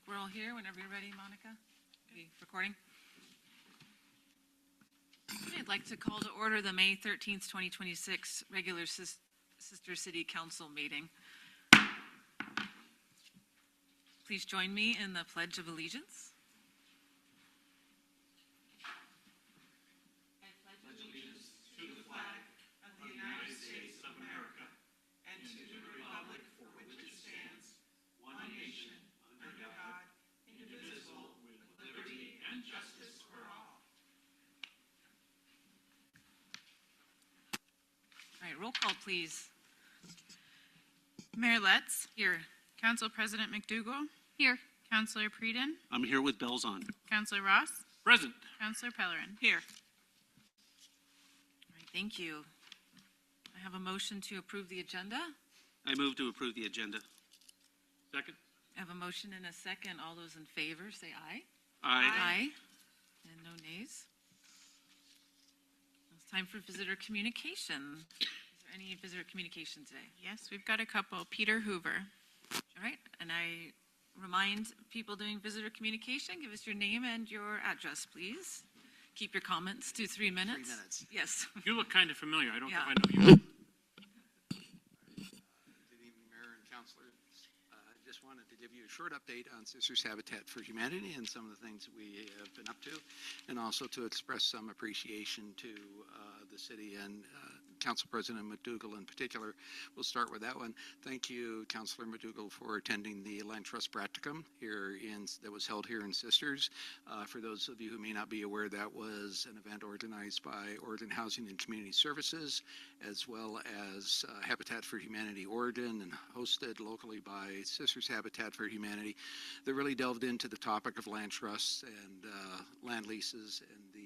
We're all here whenever you're ready, Monica. Are we recording? I'd like to call to order the May 13th, 2026 regular Sister City Council meeting. Please join me in the Pledge of Allegiance. I pledge allegiance to the flag of the United States of America and to the republic for which it stands, one nation, under God, indivisible, with liberty and justice for all. All right, roll call, please. Mayor Letts. Here. Council President McDougall. Here. Councilor Predin. I'm here with bells on. Councilor Ross. Present. Councilor Pellerin. Here. All right, thank you. I have a motion to approve the agenda. I move to approve the agenda. Second. I have a motion and a second. All those in favor, say aye. Aye. And no nays. It's time for visitor communication. Is there any visitor communication today? Yes, we've got a couple. Peter Hoover. All right, and I remind people doing visitor communication, give us your name and your address, please. Keep your comments to 3 minutes. 3 minutes. Yes. You look kind of familiar. I don't know if I know you. Good evening, Mayor and Councilor. I just wanted to give you a short update on Sisters Habitat for Humanity and some of the things we have been up to, and also to express some appreciation to the city and Council President McDougall in particular. We'll start with that one. Thank you, Councilor McDougall, for attending the Land Trust Practicum that was held here in Sisters. For those of you who may not be aware, that was an event organized by Oregon Housing and Community Services, as well as Habitat for Humanity Oregon, and hosted locally by Sisters Habitat for Humanity, that really delved into the topic of land trusts and land leases and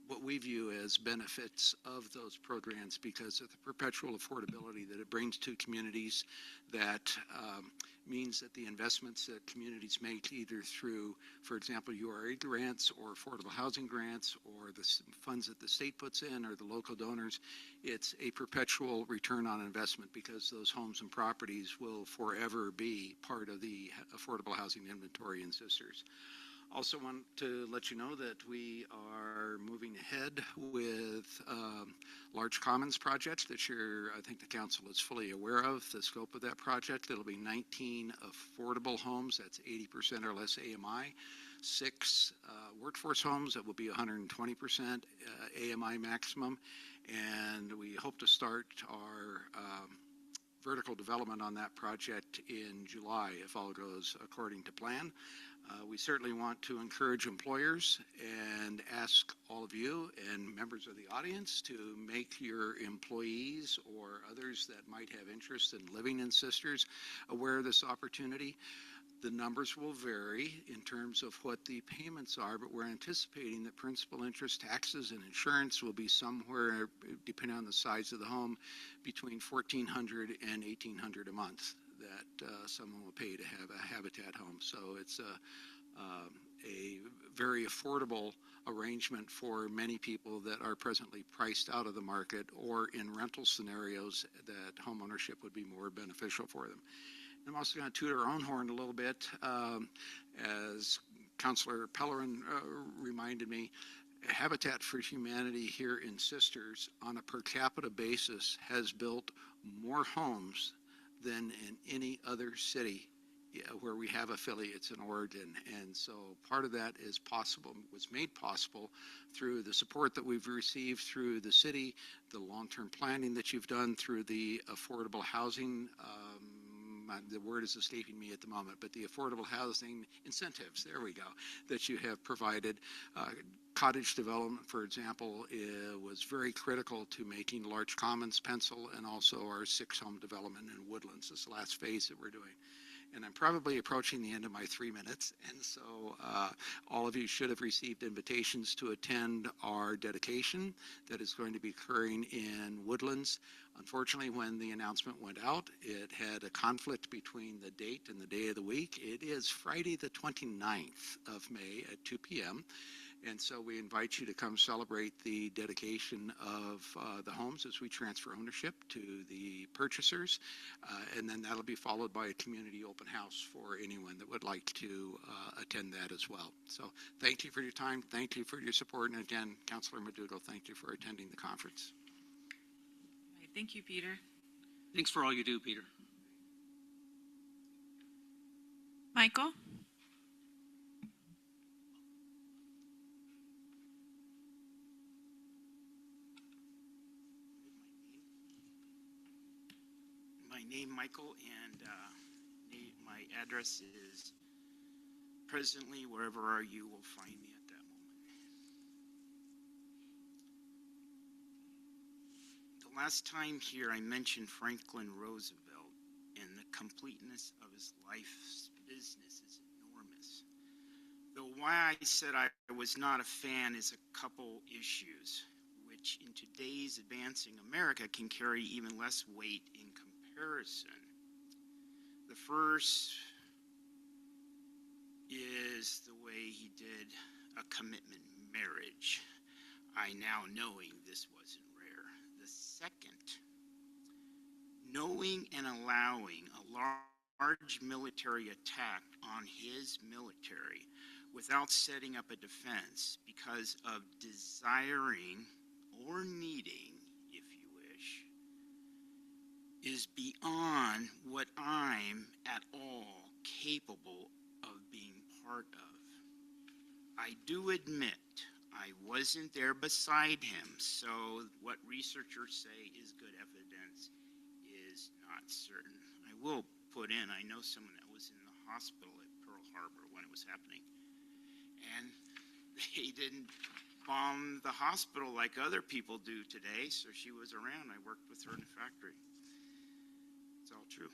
what we view as benefits of those programs because of the perpetual affordability that it brings to communities. That means that the investments that communities make, either through, for example, URA grants or affordable housing grants or the funds that the state puts in or the local donors, it's a perpetual return on investment because those homes and properties will forever be part of the affordable housing inventory in Sisters. Also want to let you know that we are moving ahead with large commons project that I think the council is fully aware of the scope of that project. It'll be 19 affordable homes, that's 80% or less AMI, 6 workforce homes that will be 120% AMI maximum, and we hope to start our vertical development on that project in July if all goes according to plan. We certainly want to encourage employers and ask all of you and members of the audience to make your employees or others that might have interest in living in Sisters aware of this opportunity. The numbers will vary in terms of what the payments are, but we're anticipating that principal, interest, taxes, and insurance will be somewhere, depending on the size of the home, between $1,400 and $1,800 a month that someone will pay to have a Habitat home. So it's a very affordable arrangement for many people that are presently priced out of the market or in rental scenarios that home ownership would be more beneficial for them. I'm also going to toot our own horn a little bit. As Councilor Pellerin reminded me, Habitat for Humanity here in Sisters on a per capita basis has built more homes than in any other city where we have affiliates in Oregon. And so part of that was made possible through the support that we've received through the city, the long-term planning that you've done through the affordable housing, the word is escaping me at the moment, but the affordable housing incentives, there we go, that you have provided. Cottage development, for example, was very critical to making large commons pencil, and also our 6-home development in Woodlands, this last phase that we're doing. And I'm probably approaching the end of my 3 minutes, and so all of you should have received invitations to attend our dedication that is going to be occurring in Woodlands. Unfortunately, when the announcement went out, it had a conflict between the date and the day of the week. It is Friday the 29th of May at 2 p.m., And so we invite you to come celebrate the dedication of the homes as we transfer ownership to the purchasers. And then that'll be followed by a community open house for anyone that would like to attend that as well. So thank you for your time. Thank you for your support. And again, Councilor McDougall, thank you for attending the conference. All right, thank you, Peter. Thanks for all you do, Peter. Michael? My name, Michael, and my address is presently wherever you will find me at that moment. The last time here I mentioned Franklin Roosevelt, and the completeness of his life's business is enormous. Though why I said I was not a fan is a couple issues, which in today's advancing America can carry even less weight in comparison. The first is the way he did a commitment marriage. I now knowing this wasn't rare. The second, knowing and allowing a large military attack on his military without setting up a defense because of desiring or needing, if you wish, is beyond what I'm at all capable of being part of. I do admit I wasn't there beside him, so what researchers say is good evidence is not certain. I will put in, I know someone that was in the hospital at Pearl Harbor when it was happening, and they didn't bomb the hospital like other people do today, so she was around. I worked with her in the factory. It's all true.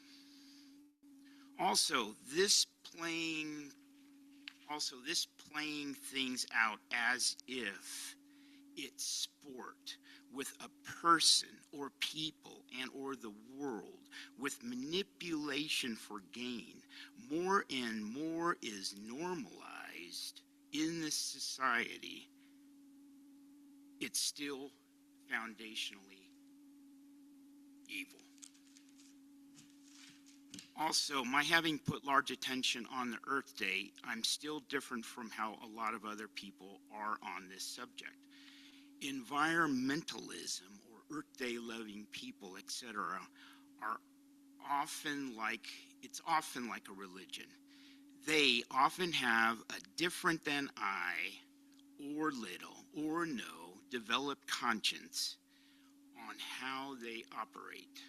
Also, this playing things out as if it's sport with a person or people and or the world with manipulation for gain more and more is normalized in this society. It's still foundationally evil. Also, my having put large attention on the Earth Day, I'm still different from how a lot of other people are on this subject. Environmentalism or Earth Day loving people, etc., are often like a religion. They often have a different than I, or little, or no, developed conscience on how they operate.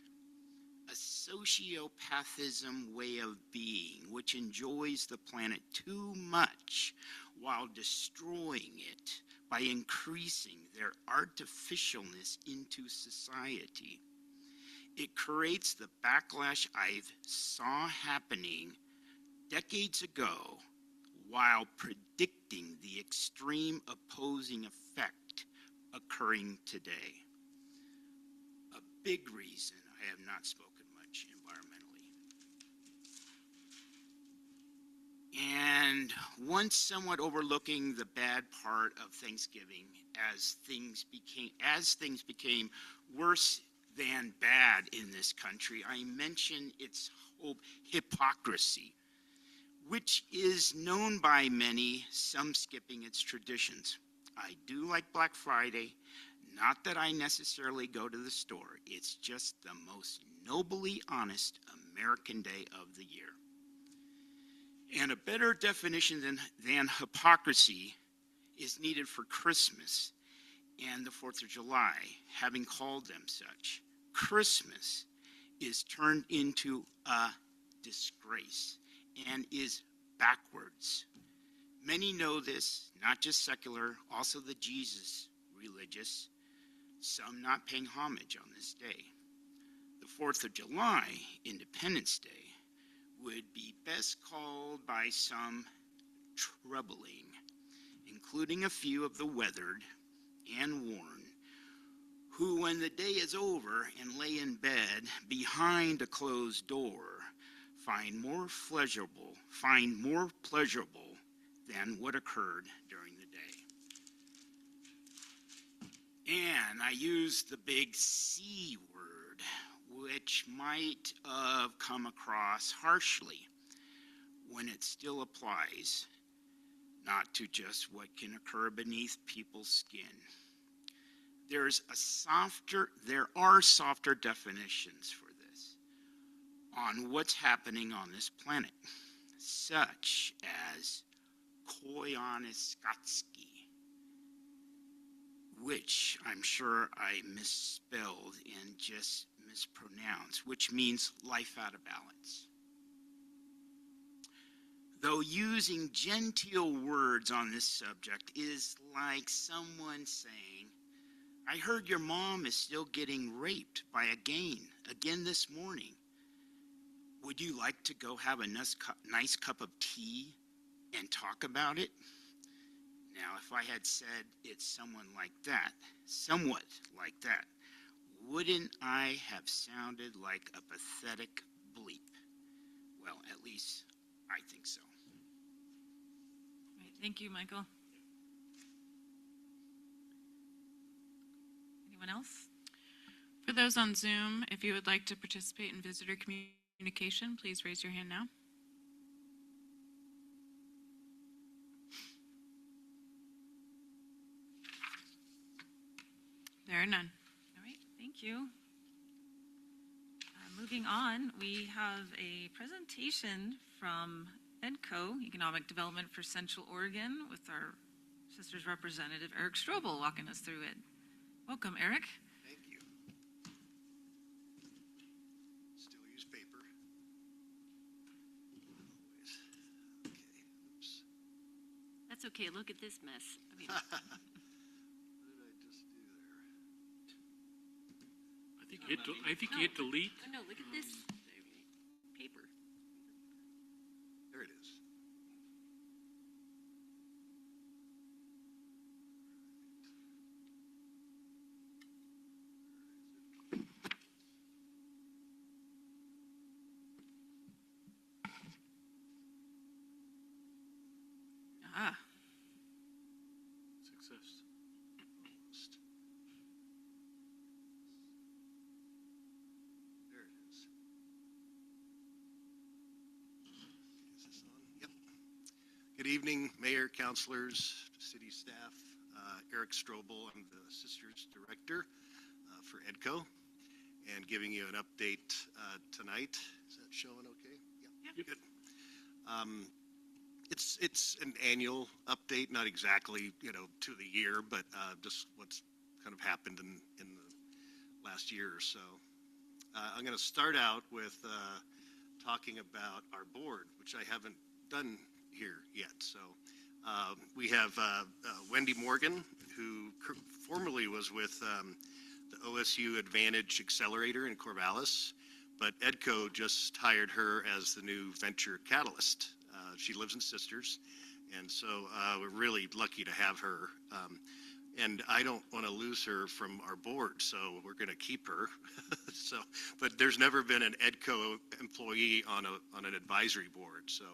A sociopathism way of being, which enjoys the planet too much while destroying it by increasing their artificialness into society. It creates the backlash I saw happening decades ago while predicting the extreme opposing effect occurring today. A big reason I have not spoken much environmentally. And once somewhat overlooking the bad part of Thanksgiving as things became worse than bad in this country, I mention its hypocrisy, which is known by many, some skipping its traditions. I do like Black Friday. Not that I necessarily go to the store. It's just the most nobly honest American day of the year. And a better definition than hypocrisy is needed for Christmas and the 4th of July, having called them such. Christmas is turned into a disgrace and is backwards. Many know this, not just secular, also the Jesus religious, some not paying homage on this day. The 4th of July, Independence Day, would be best called by some troubling, including a few of the weathered and worn, who when the day is over and lay in bed behind a closed door, find more pleasurable than what occurred during the day. And I used the big C word, which might have come across harshly when it still applies, not to just what can occur beneath people's skin. There are softer definitions for this on what's happening on this planet, such as Koyaanisqatsi, which I'm sure I misspelled and just mispronounced, which means life out of balance. Though using genteel words on this subject is like someone saying, I heard your mom is still getting raped by again this morning. Would you like to go have a nice cup of tea and talk about it? Now, if I had said it's somewhat like that, wouldn't I have sounded like a pathetic bleep? Well, at least I think so. Right, thank you, Michael. Anyone else? For those on Zoom, if you would like to participate in visitor communication, please raise your hand now. There are none. All right, thank you. Moving on, we have a presentation from EDCO, Economic Development for Central Oregon, with our Sisters representative, Eric Strobel, walking us through it. Welcome, Eric. Thank you. Still use paper. Always. Okay, oops. That's okay. Look at this mess. I mean, What did I just do there? I think you hit delete. oh no, look at this paper. There it is. Ah, Success. Almost. There it is. Is this on? Yep. Good evening, Mayor, councilors, city staff. Eric Strobel, I'm the Sisters Director for EDCO, and giving you an update tonight. Is that showing okay? Yep. Good. It's an annual update, not exactly, to the year, but just what's kind of happened in the last year or so. I'm going to start out with talking about our board, which I haven't done here yet. So we have Wendy Morgan, who formerly was with the OSU Advantage Accelerator in Corvallis, but EDCO just hired her as the new venture catalyst. She lives in Sisters, and so we're really lucky to have her. And I don't want to lose her from our board, so we're going to keep her. But there's never been an EDCO employee on an advisory board, so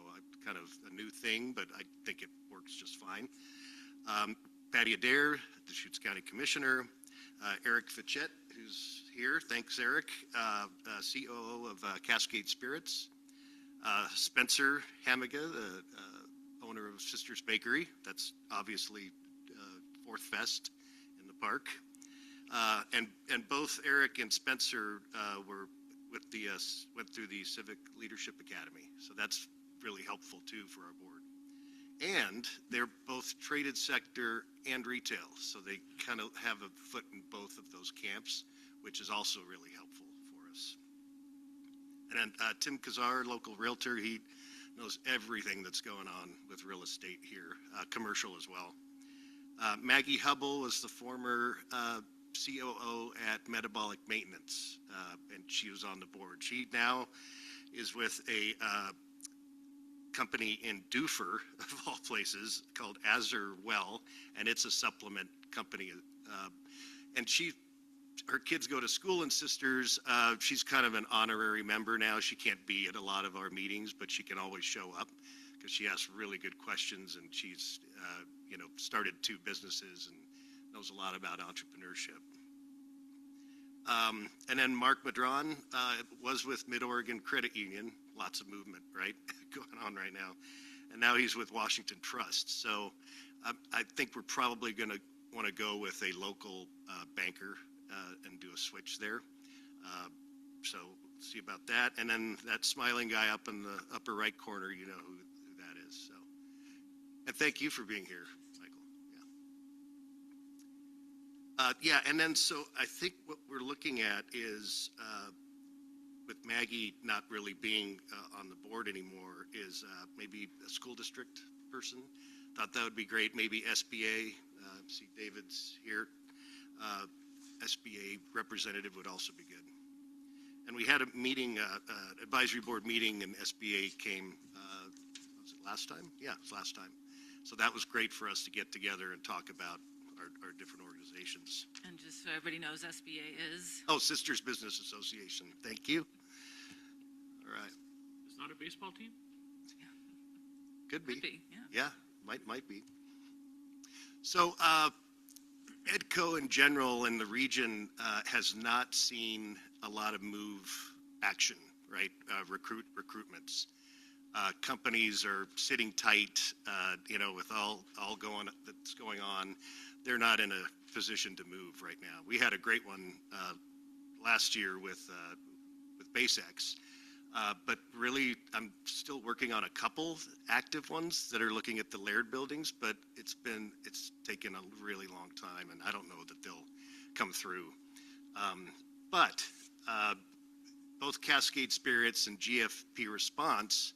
kind of a new thing, but I think it works just fine. Patty Adair, the Deschutes County Commissioner. Eric Fichette, who's here. Thanks, Eric. COO of Cascade Spirits. Spencer Hamiga, the owner of Sisters Bakery. That's obviously Fourth Fest in the park. And both Eric and Spencer went through the Civic Leadership Academy. So that's really helpful too for our board. And they're both traded sector and retail. So they kind of have a foot in both of those camps, which is also really helpful for us. And then Tim Kazar, local realtor, he knows everything that's going on with real estate here, commercial as well. Maggie Hubble was the former COO at Metabolic Maintenance, and she was on the board. She now is with a company in Duffer, of all places, called Azure Well, and it's a supplement company. And her kids go to school in Sisters. She's kind of an honorary member now. She can't be at a lot of our meetings, but she can always show up because she asks really good questions, and she's started 2 businesses and knows a lot about entrepreneurship. And then Mark Madron was with Mid-Oregon Credit Union, lots of movement, right, going on right now. And now he's with Washington Trust. So I think we're probably going to want to go with a local banker and do a switch there. So see about that. And then that smiling guy up in the upper right corner, you know who that is. So, and thank you for being here, Michael. Yeah. And then so I think what we're looking at is with Maggie not really being on the board anymore is maybe a school district person. Thought that would be great. Maybe SBA. See David's here. SBA representative would also be good. And we had a meeting, advisory board meeting, and SBA came, was it last time? Yeah, it was last time. So that was great for us to get together and talk about our different organizations. And just so everybody knows, SBA is? Oh, Sisters Business Association. Thank you. All right. It's not a baseball team? Could be. Could be, yeah. Yeah, might be. So EDCO in general in the region has not seen a lot of move action, right? Recruitments. Companies are sitting tight, with all that's going on. They're not in a position to move right now. We had a great one last year with BaseX. But really, I'm still working on a couple active ones that are looking at the Laird buildings, but it's taken a really long time, and I don't know that they'll come through. But both Cascade Spirits and GFP Response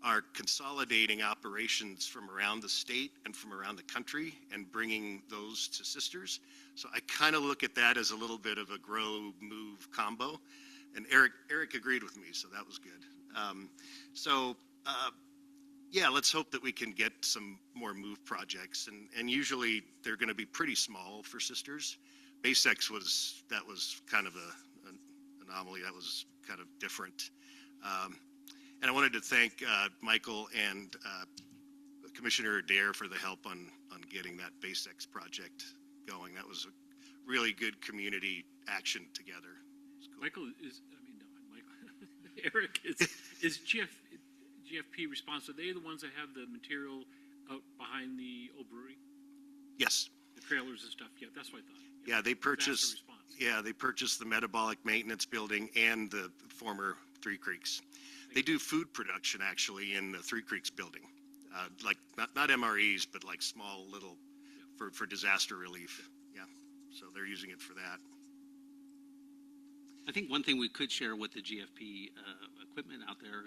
are consolidating operations from around the state and from around the country and bringing those to Sisters. So I kind of look at that as a little bit of a grow move combo. And Eric agreed with me, so that was good. Let's hope that we can get some more move projects. And usually they're going to be pretty small for Sisters. BaseX was kind of an anomaly. That was kind of different. And I wanted to thank Michael and Commissioner Adair for the help on getting that BaseX project going. That was a really good community action together. Michael Eric is GFP Response. Are they the ones that have the material out behind the old brewery? Yes. The trailers and stuff. Yeah, that's what I thought. Yeah, they purchased the metabolic maintenance building and the former Three Creeks. They do food production actually in the Three Creeks building, like not MREs, but like small little for disaster relief. Yeah, so they're using it for that. I think one thing we could share with the GFP equipment out there,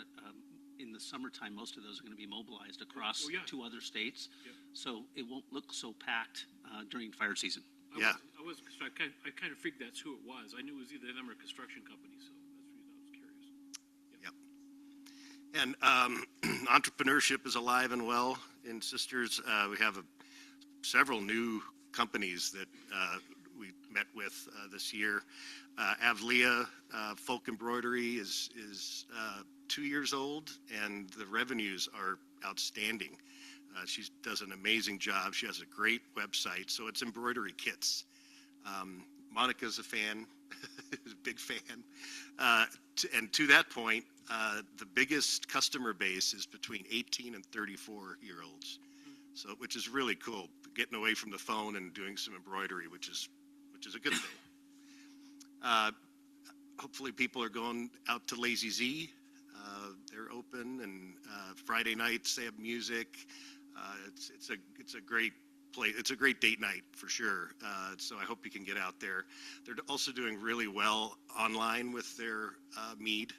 in the summertime, most of those are going to be mobilized across 2 other states. Yeah. So it won't look so packed during fire season. I kind of figured that's who it was. I knew it was either them or a construction company, so that's the reason I was curious. Yep. And entrepreneurship is alive and well in Sisters. We have several new companies that we met with this year. Avlia Folk Embroidery is 2 years old, and the revenues are outstanding. She does an amazing job. She has a great website, so it's embroidery kits. Monica's a fan, a big fan. And to that point, the biggest customer base is between 18 and 34-year-olds, which is really cool. Getting away from the phone and doing some embroidery, which is a good thing. Hopefully people are going out to Lazy Z. They're open, and Friday nights they have music. It's a great place. It's a great date night for sure. So I hope you can get out there. They're also doing really well online with their mead.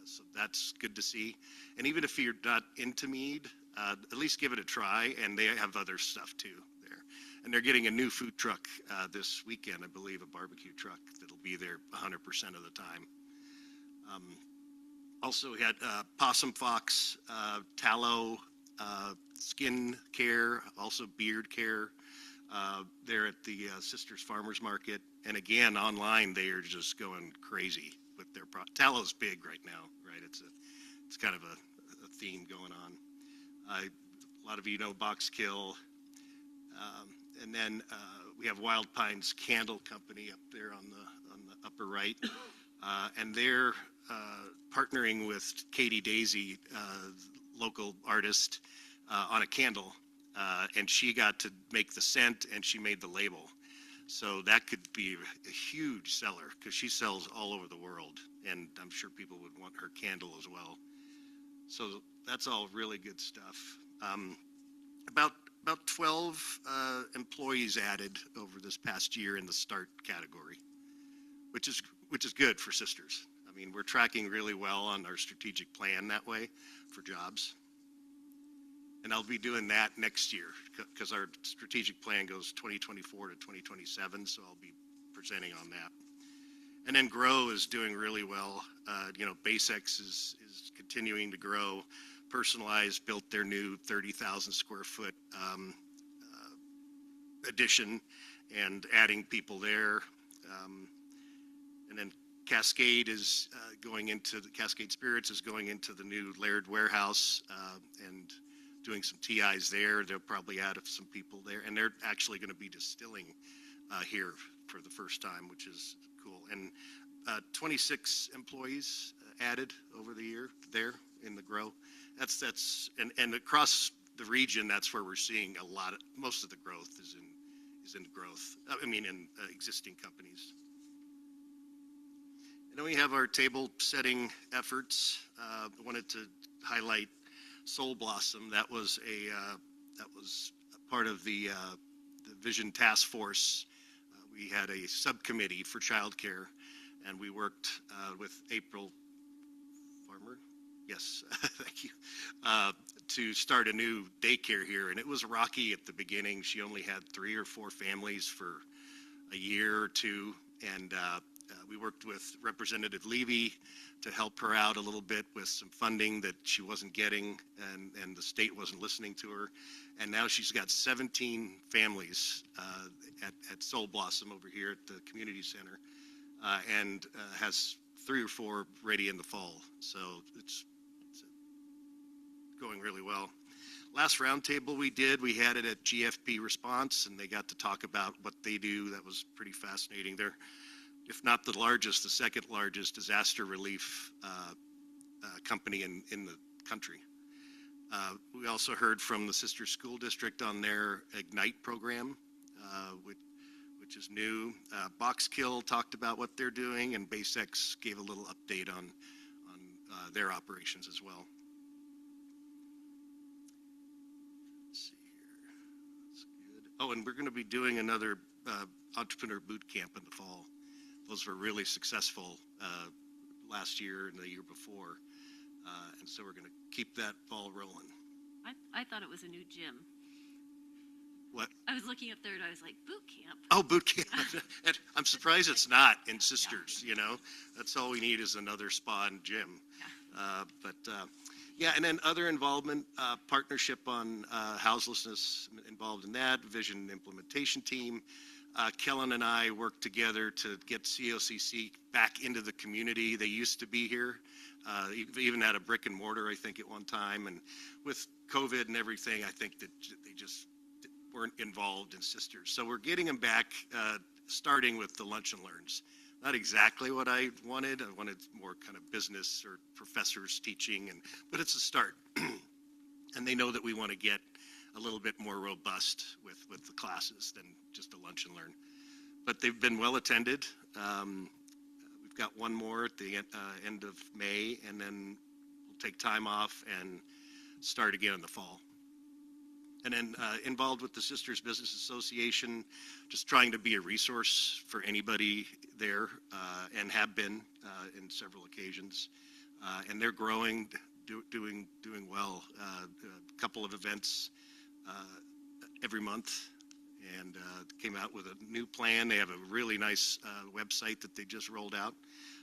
So that's good to see. And even if you're not into mead, at least give it a try. And they have other stuff too there. And they're getting a new food truck this weekend, I believe, a barbecue truck that'll be there 100% of the time. Also, we had Possum Fox, tallow, skin care, also beard care. They're at the Sisters Farmers Market. And again, online, they are just going crazy with their tallow's big right now, right? It's kind of a theme going on. A lot of you know Box Kill. And then we have Wild Pines Candle Company up there on the upper right. And they're partnering with Katie Daisy, local artist, on a candle. And she got to make the scent and she made the label. So that could be a huge seller because she sells all over the world. And I'm sure people would want her candle as well. So that's all really good stuff. About 12 employees added over this past year in the START category, which is good for Sisters. I mean, we're tracking really well on our strategic plan that way for jobs. And I'll be doing that next year because our strategic plan goes 2024 to 2027. So I'll be presenting on that. And then Grow is doing really well. BaseX is continuing to grow. Personalized built their new 30,000 square foot addition and adding people there. And then Cascade is Cascade Spirits is going into the new Laird warehouse and doing some TIs there. They'll probably add some people there. And they're actually going to be distilling here for the first time, which is cool. And 26 employees added over the year there in the Grow. And across the region, that's where we're seeing most of the growth is in growth. In existing companies. And then we have our table setting efforts. I wanted to highlight Soul Blossom. That was a part of the Vision Task Force. We had a subcommittee for childcare, and we worked with April Farmer. Yes, thank you. To start a new daycare here, and it was rocky at the beginning. She only had 3 or 4 families for a year or two, and we worked with Representative Levy to help her out a little bit with some funding that she wasn't getting, and the state wasn't listening to her. And now she's got 17 families at Soul Blossom over here at the community center, and has 3 or 4 ready in the fall. So it's going really well. Last roundtable we had it at GFP Response, and they got to talk about what they do. That was pretty fascinating. They're, if not the largest, the second largest disaster relief company in the country. We also heard from the Sister School District on their Ignite program, which is new. Boxkill talked about what they're doing, and BaseX gave a little update on their operations as well. Let's see here. That's good. Oh, and we're going to be doing another entrepreneur boot camp in the fall. Those were really successful last year and the year before. And so we're going to keep that ball rolling. I thought it was a new gym. What? I was looking up there and I was like, boot camp. Oh, boot camp. I'm surprised it's not in Sisters, That's all we need is another spa and gym. Yeah. And then other involvement, partnership on houselessness, involved in that, vision implementation team. Kellen and I worked together to get COCC back into the community. They used to be here, even had a brick and mortar, I think, at one time. And with COVID and everything, I think that they just weren't involved in Sisters. So we're getting them back, starting with the lunch and learns. Not exactly what I wanted. I wanted more kind of business or professors teaching, but it's a start. And they know that we want to get a little bit more robust with the classes than just a lunch and learn. But they've been well attended. We've got one more at the end of May, and then we'll take time off and start again in the fall. And then involved with the Sisters Business Association, just trying to be a resource for anybody there, and have been in several occasions. And they're growing, doing well. A couple of events every month, and came out with a new plan. They have a really nice website that they just rolled out.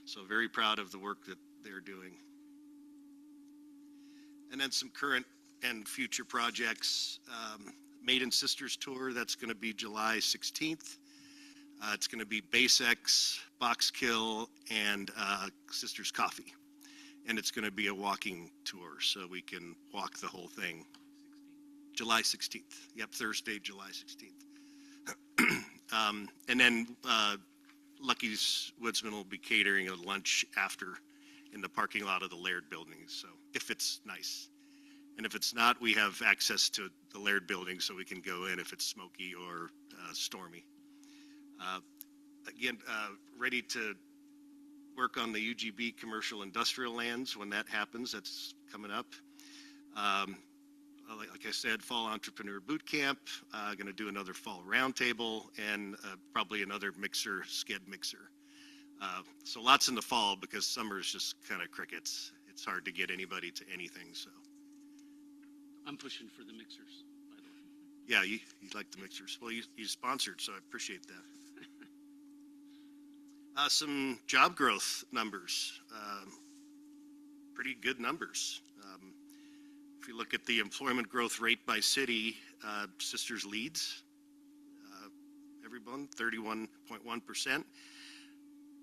So very proud of the work that they're doing. And then some current and future projects. Maiden Sisters Tour, that's going to be July 16th. It's going to be BaseX, Boxkill, and Sisters Coffee. And it's going to be a walking tour, so we can walk the whole thing. July 16th. Yep, Thursday, July 16th. And then Lucky's Woodsman will be catering a lunch after in the parking lot of the Laird building, so if it's nice. And if it's not, we have access to the Laird building so we can go in if it's smoky or stormy. Again, ready to work on the UGB commercial industrial lands when that happens. That's coming up. Like I said, Fall Entrepreneur Boot Camp, going to do another Fall Roundtable, and probably another skid mixer. So lots in the fall because summer is just kind of crickets. It's hard to get anybody to anything, so. I'm pushing for the mixers, by the way. Yeah, you like the mixers. Well, you sponsored, so I appreciate that. Some job growth numbers, pretty good numbers. If you look at the employment growth rate by city, Sisters leads, everyone, 31.1%.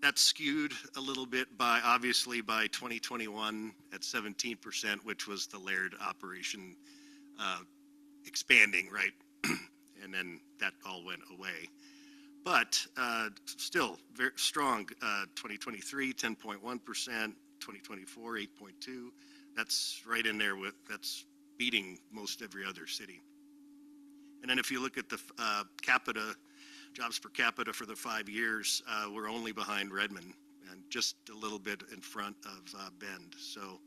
That's skewed a little bit obviously by 2021 at 17%, which was the Laird operation expanding, right? And then that all went away. But still very strong, 2023, 10.1%, 2024, 8.2%. That's right in there that's beating most every other city. And then if you look at the jobs per capita for the 5 years, we're only behind Redmond and just a little bit in front of Bend. So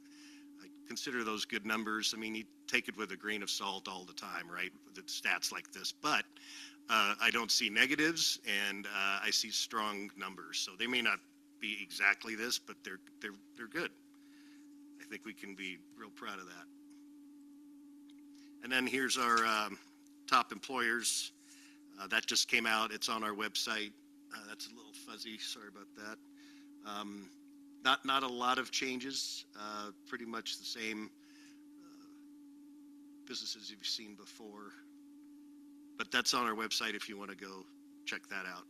I consider those good numbers. I mean, you take it with a grain of salt all the time, right? The stats like this, but I don't see negatives, and I see strong numbers. So they may not be exactly this, but they're good. I think we can be real proud of that. And then here's our top employers. That just came out. It's on our website. That's a little fuzzy. Sorry about that. Not a lot of changes. Pretty much the same businesses you've seen before. But that's on our website if you want to go check that out.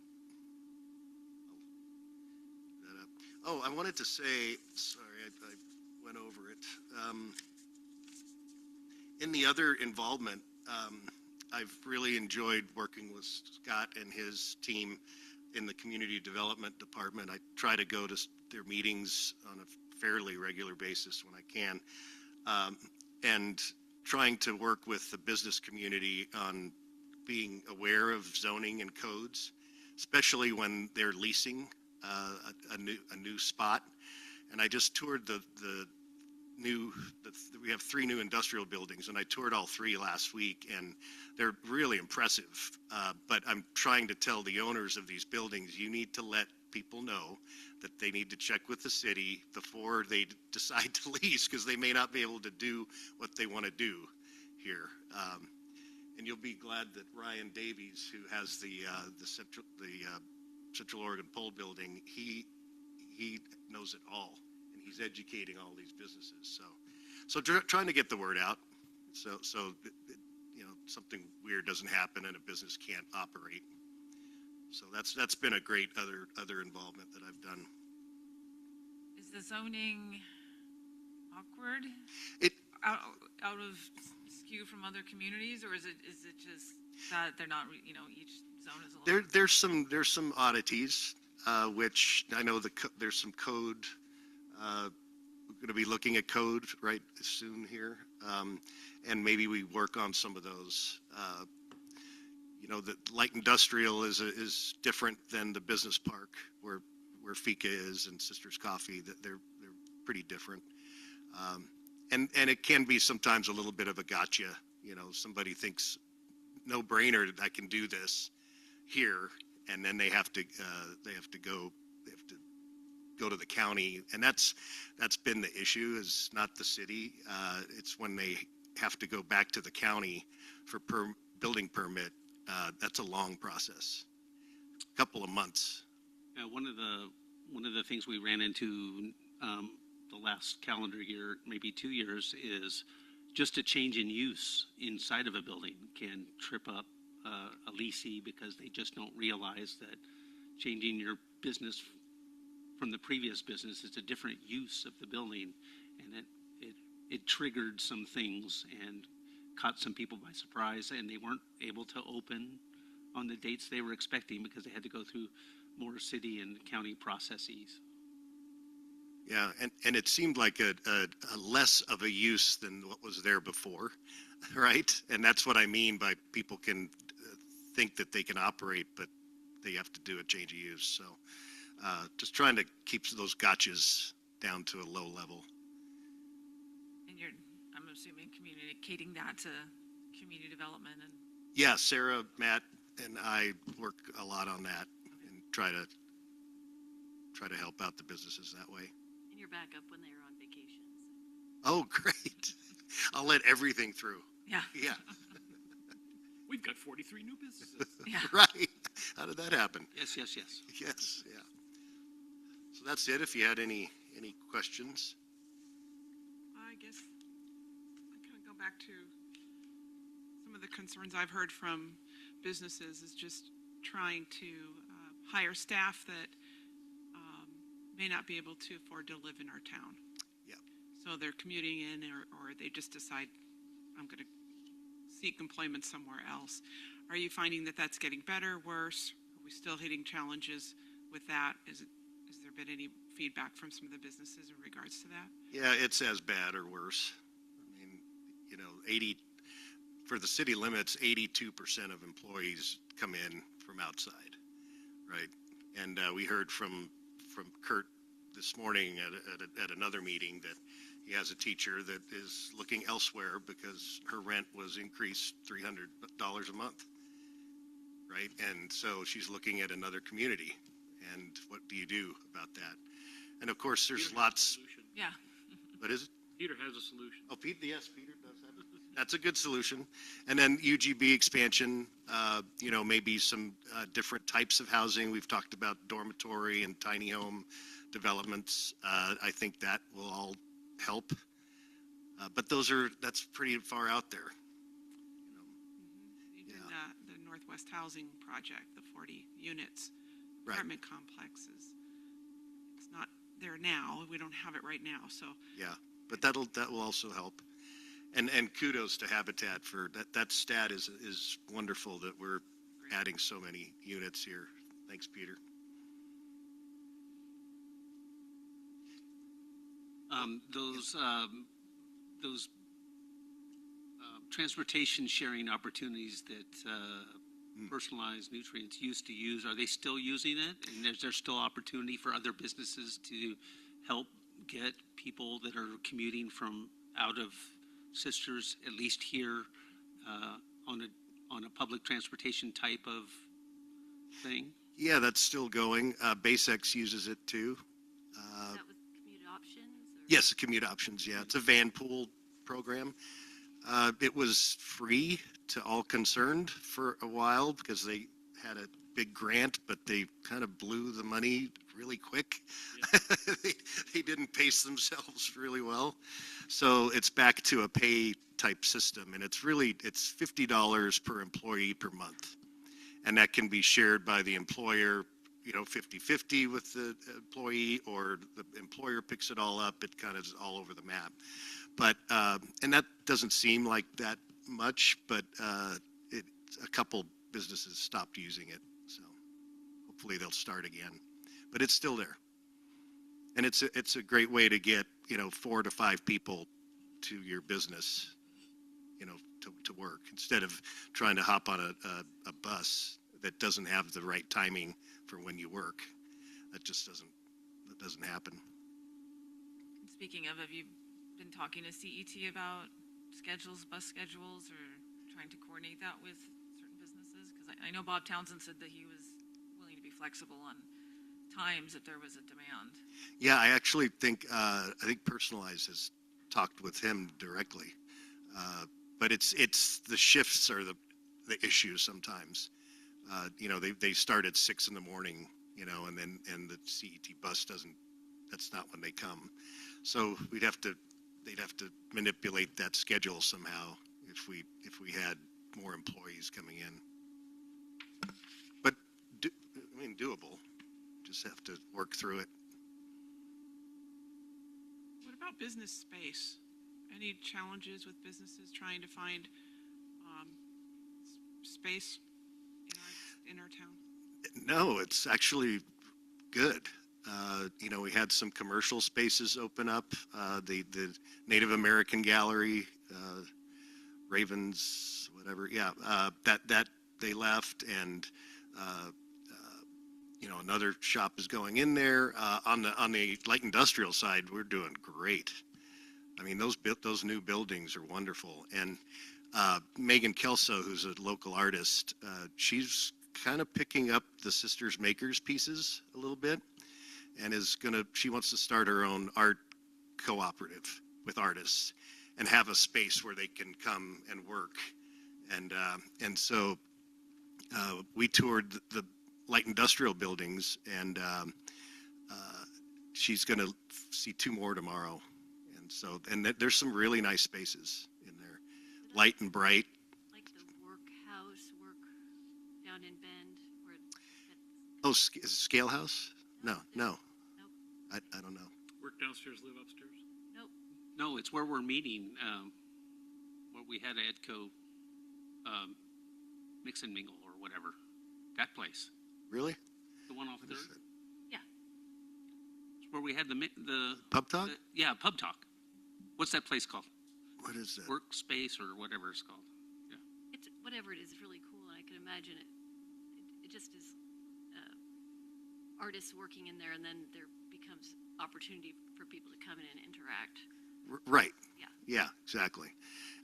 Oh, I wanted to say, sorry, I went over it. In the other involvement, I've really enjoyed working with Scott and his team in the community development department. I try to go to their meetings on a fairly regular basis when I can, and trying to work with the business community on being aware of zoning and codes, especially when they're leasing a new spot. And I just toured we have 3 new industrial buildings, and I toured all 3 last week, and they're really impressive. But I'm trying to tell the owners of these buildings, you need to let people know that they need to check with the city before they decide to lease, because they may not be able to do what they want to do here. And you'll be glad that Ryan Davies, who has the Central Oregon Pole Building, he knows it all, and he's educating all these businesses. So trying to get the word out, so something weird doesn't happen and a business can't operate. So that's been a great other involvement that I've done. Is the zoning awkward? It out of skew from other communities, or is it just that they're not, each zone is a little... There's some oddities, which I know there's some code. We're going to be looking at code right soon here, and maybe we work on some of those. The light industrial is different than the business park where Fika is and Sisters Coffee. That they're pretty different. And it can be sometimes a little bit of a gotcha. Somebody thinks, no brainer, I can do this here, and then they have to go to the county, and that's been the issue. Is not the city. It's when they have to go back to the county for building permit. That's a long process, a couple of months. One of the things we ran into the last calendar year, maybe 2 years, is just a change in use inside of a building can trip up a leasee because they just don't realize that changing your business from the previous business, it's a different use of the building, and it triggered some things and caught some people by surprise, and they weren't able to open on the dates they were expecting because they had to go through more city and county processes. Yeah, and it seemed like a less of a use than what was there before, right? And that's what I mean by people can think that they can operate, but they have to do a change of use. So just trying to keep those gotchas down to a low level. And I'm assuming, communicating that to community development and. Yeah, Sarah, Matt, and I work a lot on that and try to help out the businesses that way. And you're back up when they were on vacation. Oh, great. I'll let everything through. Yeah. Yeah. We've got 43 new businesses. Yeah. Right. How did that happen? Yes. Yes, yeah. So that's it. If you had any questions. I guess I'm going to go back to some of the concerns I've heard from businesses is just trying to hire staff that may not be able to afford to live in our town. Yeah. So they're commuting in or they just decide, I'm going to seek employment somewhere else. Are you finding that that's getting better, worse? Are we still hitting challenges with that? Has there been any feedback from some of the businesses in regards to that? Yeah, it's as bad or worse. I mean, for the city limits, 82% of employees come in from outside, right? And we heard from Kurt this morning at another meeting that he has a teacher that is looking elsewhere because her rent was increased $300 a month, right? And so she's looking at another community. And what do you do about that? And of course, there's lots. Yeah. What is it? Peter has a solution. Oh, yes, Peter does have it. That's a good solution. And then UGB expansion, maybe some different types of housing. We've talked about dormitory and tiny home developments. I think that will all help. But that's pretty far out there. You did the Northwest Housing Project, the 40 units, Right. apartment complexes. It's not there now. We don't have it right now. So Yeah, but that will also help. And kudos to Habitat for that stat is wonderful that we're adding so many units here. Thanks, Peter. Those transportation sharing opportunities that personalized nutrients used to use, are they still using it? And is there still opportunity for other businesses to help get people that are commuting from out of Sisters, at least here, on a public transportation type of thing? Yeah, that's still going. BaseX uses it too. Is that with commute options? Or? Yes, commute options. Yeah, it's a van pool program. It was free to all concerned for a while because they had a big grant, but they kind of blew the money really quick. Yeah. they didn't pace themselves really well. So it's back to a pay type system, and it's $50 per employee per month. And that can be shared by the employer, 50-50 with the employee, or the employer picks it all up. It kind of is all over the map. But, and that doesn't seem like that much, but a couple businesses stopped using it. So hopefully they'll start again. But it's still there. And it's a great way to get, 4 to 5 people to your business, to work, instead of trying to hop on a bus that doesn't have the right timing for when you work. That doesn't happen. Speaking of, have you been talking to CET about bus schedules, or trying to coordinate that with certain businesses? Because I know Bob Townsend said that he was willing to be flexible on times if there was a demand. Yeah, I actually think Personalize has talked with him directly, but it's the shifts are the issue sometimes. They start at 6 a.m, and the CET bus doesn't. That's not when they come. So they'd have to manipulate that schedule somehow if we had more employees coming in. But doable. Just have to work through it. what about business space? Any challenges with businesses trying to find space in our in our town? No, it's actually good. We had some commercial spaces open up. The Native American Gallery, Ravens, whatever. Yeah, that they left, and another shop is going in there. On the light industrial side, we're doing great. I mean, those new buildings are wonderful. And Megan Kelso, who's a local artist, she's kind of picking up the Sisters Makers pieces a little bit, and she wants to start her own art cooperative with artists and have a space where they can come and work. And so we toured the light industrial buildings, and she's going to see 2 more tomorrow. And there's some really nice spaces in there, light and bright. Like the workhouse, work down in Bend, where Oh, is it Scale House? No. Nope. I don't know. Work downstairs, live upstairs? Nope. No, it's where we're meeting, where we had EDCO Mix and Mingle or whatever. That place. Really? The one off What is Third? it? Yeah. It's where we had the Pub Talk? yeah, Pub Talk. What's that place called? What is that? Workspace or whatever it's called. It's whatever it is, really cool, and I can imagine it. It just is artists working in there, and then there becomes opportunity for people to come in and interact. Right. Yeah. Yeah, exactly.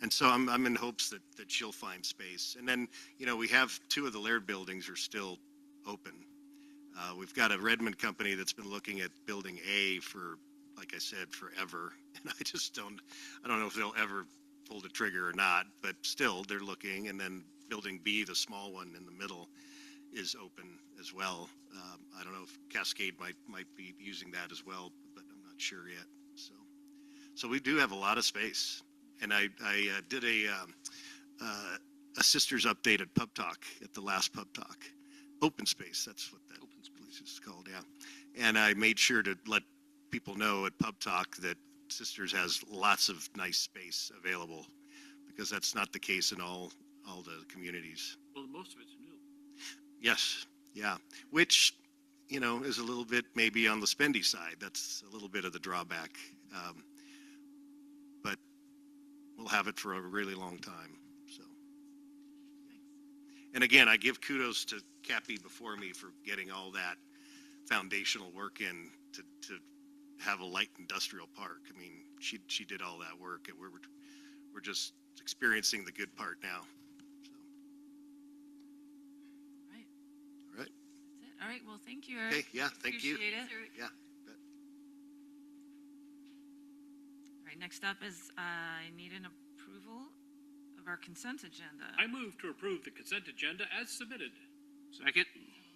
And so I'm in hopes that she'll find space. And then, we have 2 of the Laird buildings are still open. We've got a Redmond company that's been looking at building A for, like I said, forever. And I don't know if they'll ever pull the trigger or not, but still they're looking. And then building B, the small one in the middle, is open as well. I don't know if Cascade might be using that as well, but I'm not sure yet. So we do have a lot of space. And I did a sisters update at Pub Talk, at the last Pub Talk. Open space, that's what that place is called, yeah. And I made sure to let people know at Pub Talk that Sisters has lots of nice space available, because that's not the case in all the communities. Well, most of it's new. Yes, yeah, which, is a little bit maybe on the spendy side. That's a little bit of the drawback. But we'll have it for a really long time, so. And again, I give kudos to Cappy before me for getting all that foundational work in to have a light industrial park. I mean, she did all that work, and we're just experiencing the good part now. So. Right. All right. That's it. All right. Well, thank you, Eric. Okay. Yeah. Thank you. Appreciate it. Yeah. Bet. All right. Next up is I need an approval of our consent agenda. I move to approve the consent agenda as submitted. Second?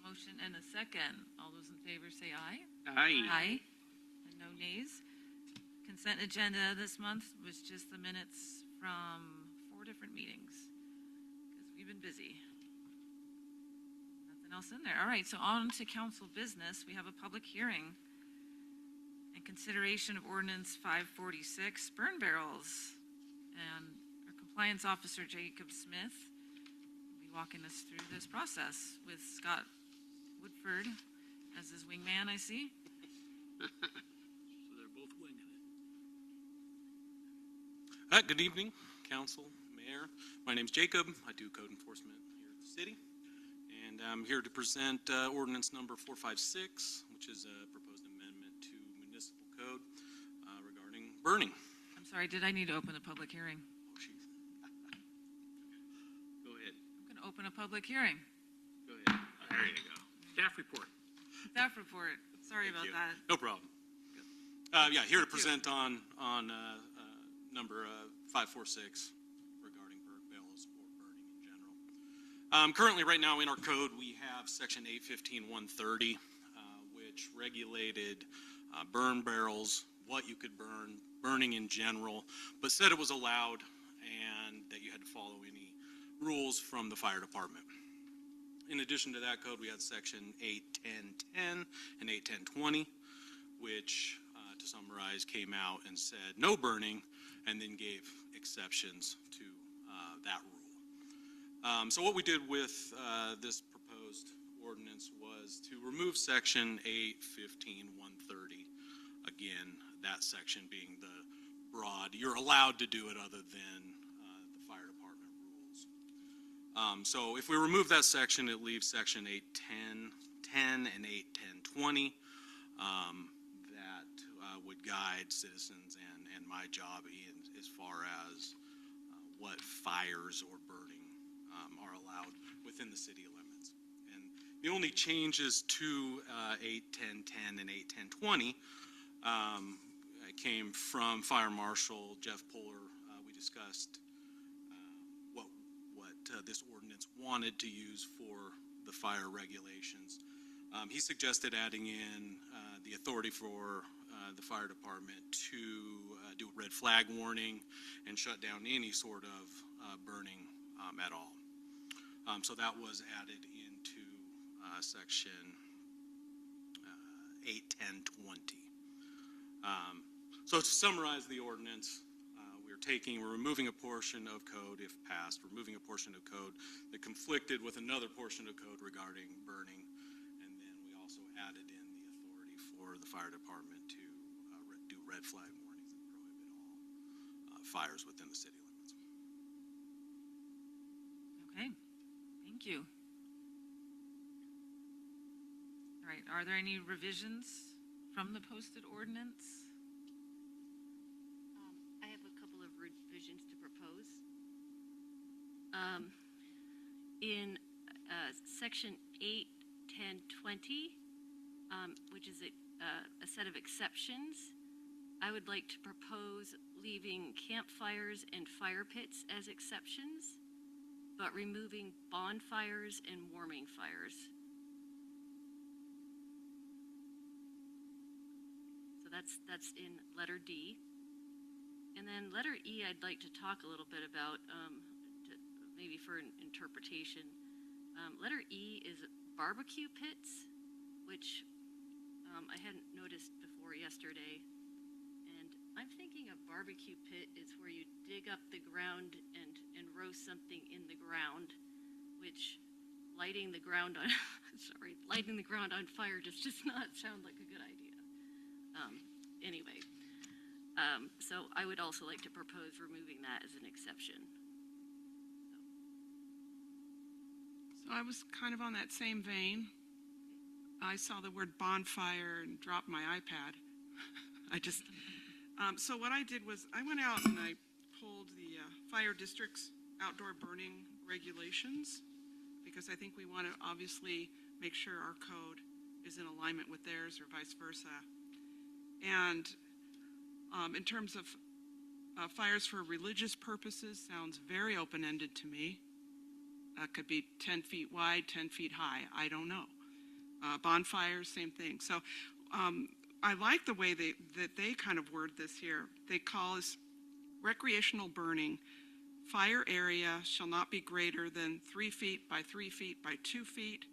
Motion and a second. All those in favor say aye. Aye. Aye. And no nays. Consent agenda this month was just the minutes from 4 different meetings, because we've been busy. Nothing else in there. All right, so on to council business. We have a public hearing and consideration of ordinance 546, burn barrels. And our compliance officer, Jacob Smith, will be walking us through this process with Scott Woodford as his wingman, I see. So they're both winging it. Good evening, council, mayor. My name's Jacob. I do code enforcement here at the city. And I'm here to present ordinance number 456, which is a proposed amendment to municipal code regarding burning. I'm sorry, did I need to open a public hearing? Oh, jeez. Go ahead. I'm going to open a public hearing. Go ahead. There you go. Staff report. Staff report. Sorry about you. that. No problem. Yeah, here to present on number 546 regarding burn barrels or burning in general. Currently, right now in our code, we have section 815.130, which regulated burn barrels, what you could burn, burning in general, but said it was allowed and that you had to follow any rules from the fire department. In addition to that code, we had section 810.10 and 810.20, which, to summarize, came out and said no burning, and then gave exceptions to that rule. So what we did with this proposed ordinance was to remove section 8:15:130. Again, that section being the broad, you're allowed to do it other than the fire department rules. So if we remove that section, it leaves section 8:10:10 and 8:10:20 that would guide citizens and my job as far as what fires or burning are allowed within the city limits. And the only changes to 8:10:10 and 8:10:20 came from Fire Marshal Jeff Puller. We discussed what this ordinance wanted to use for the fire regulations. He suggested adding in the authority for the fire department to do a red flag warning and shut down any sort of burning at all. So that was added into section 8:10:20. So to summarize the ordinance, we're removing a portion of code, if passed, removing a portion of code that conflicted with another portion of code regarding burning. And then we also added in the authority for the fire department to do red flag warnings and prohibit all fires within the city limits. Okay, thank you. All right, are there any revisions from the posted ordinance? I have a couple of revisions to propose. In section 8:10:20, which is a set of exceptions, I would like to propose leaving campfires and fire pits as exceptions, but removing bonfires and warming fires. So that's in letter D. And then letter E, I'd like to talk a little bit about, maybe for an interpretation. Letter E is barbecue pits, which I hadn't noticed before yesterday. And I'm thinking a barbecue pit is where you dig up the ground and roast something in the ground, which lighting the ground on, lighting the ground on fire just does not sound like a good idea. Anyway, so I would also like to propose removing that as an exception. So I was kind of on that same vein. I saw the word bonfire and dropped my iPad. So what I did was I went out and I pulled the fire district's outdoor burning regulations, because I think we want to obviously make sure our code is in alignment with theirs or vice versa. And in terms of fires for religious purposes, sounds very open-ended to me. Could be 10 feet wide, 10 feet high. I don't know. Bonfires, same thing. So I like the way that they kind of word this here. They call this recreational burning. Fire area shall not be greater than 3 feet by 3 feet by 2 feet,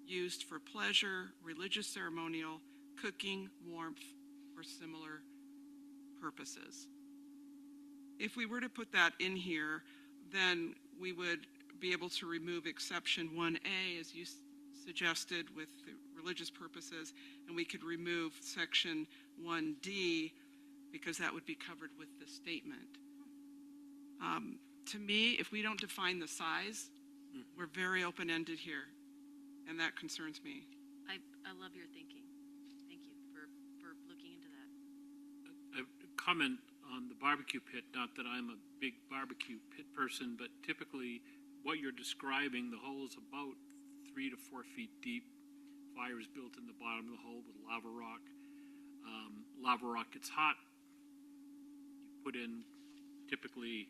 used for pleasure, religious ceremonial, cooking, warmth, or similar purposes. If we were to put that in here, then we would be able to remove exception 1A, as you suggested, with the religious purposes, and we could remove section 1D, because that would be covered with the statement. To me, if we don't define the size, we're very open-ended here, and that concerns me. I love your thinking. Thank you for looking into that. A comment on the barbecue pit, not that I'm a big barbecue pit person, but typically what you're describing, the hole is about 3 to 4 feet deep. Fire is built in the bottom of the hole with lava rock. Lava rock gets hot. You put in typically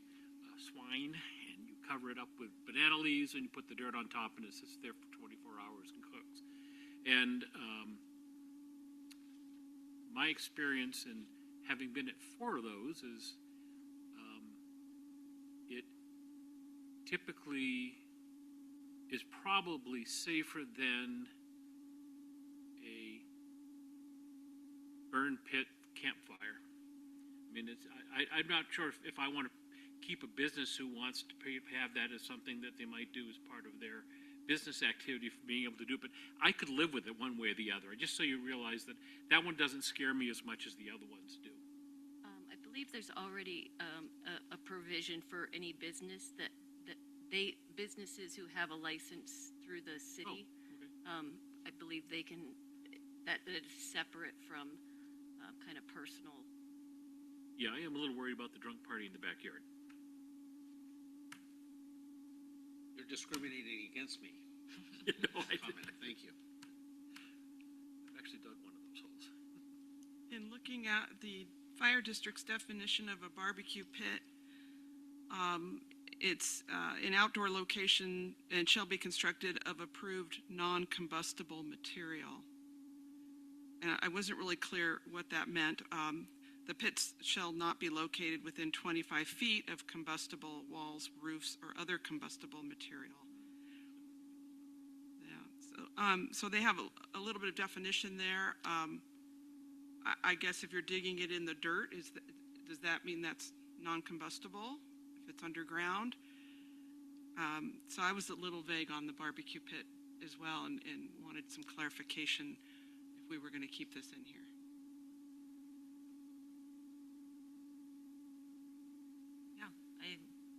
swine, and you cover it up with banana leaves, and you put the dirt on top, and it sits there for 24 hours and cooks. And my experience in having been at 4 of those is it typically is probably safer than a burn pit campfire. I mean, I'm not sure if I want to keep a business who wants to have that as something that they might do as part of their business activity for being able to do it, but I could live with it one way or the other. Just so you realize that that one doesn't scare me as much as the other ones do. I believe there's already a provision for any business that businesses who have a license through the city. Okay. I believe they can, that is separate from kind of personal. Yeah, I am a little worried about the drunk party in the backyard. You're discriminating against me. No, I didn't. Thank you. I've actually dug one of those holes. In looking at the fire district's definition of a barbecue pit, it's an outdoor location and shall be constructed of approved non-combustible material. And I wasn't really clear what that meant. The pits shall not be located within 25 feet of combustible walls, roofs, or other combustible material. Yeah, so they have a little bit of definition there. I guess if you're digging it in the dirt, does that mean that's non-combustible if it's underground? So I was a little vague on the barbecue pit as well, and wanted some clarification if we were going to keep this in here.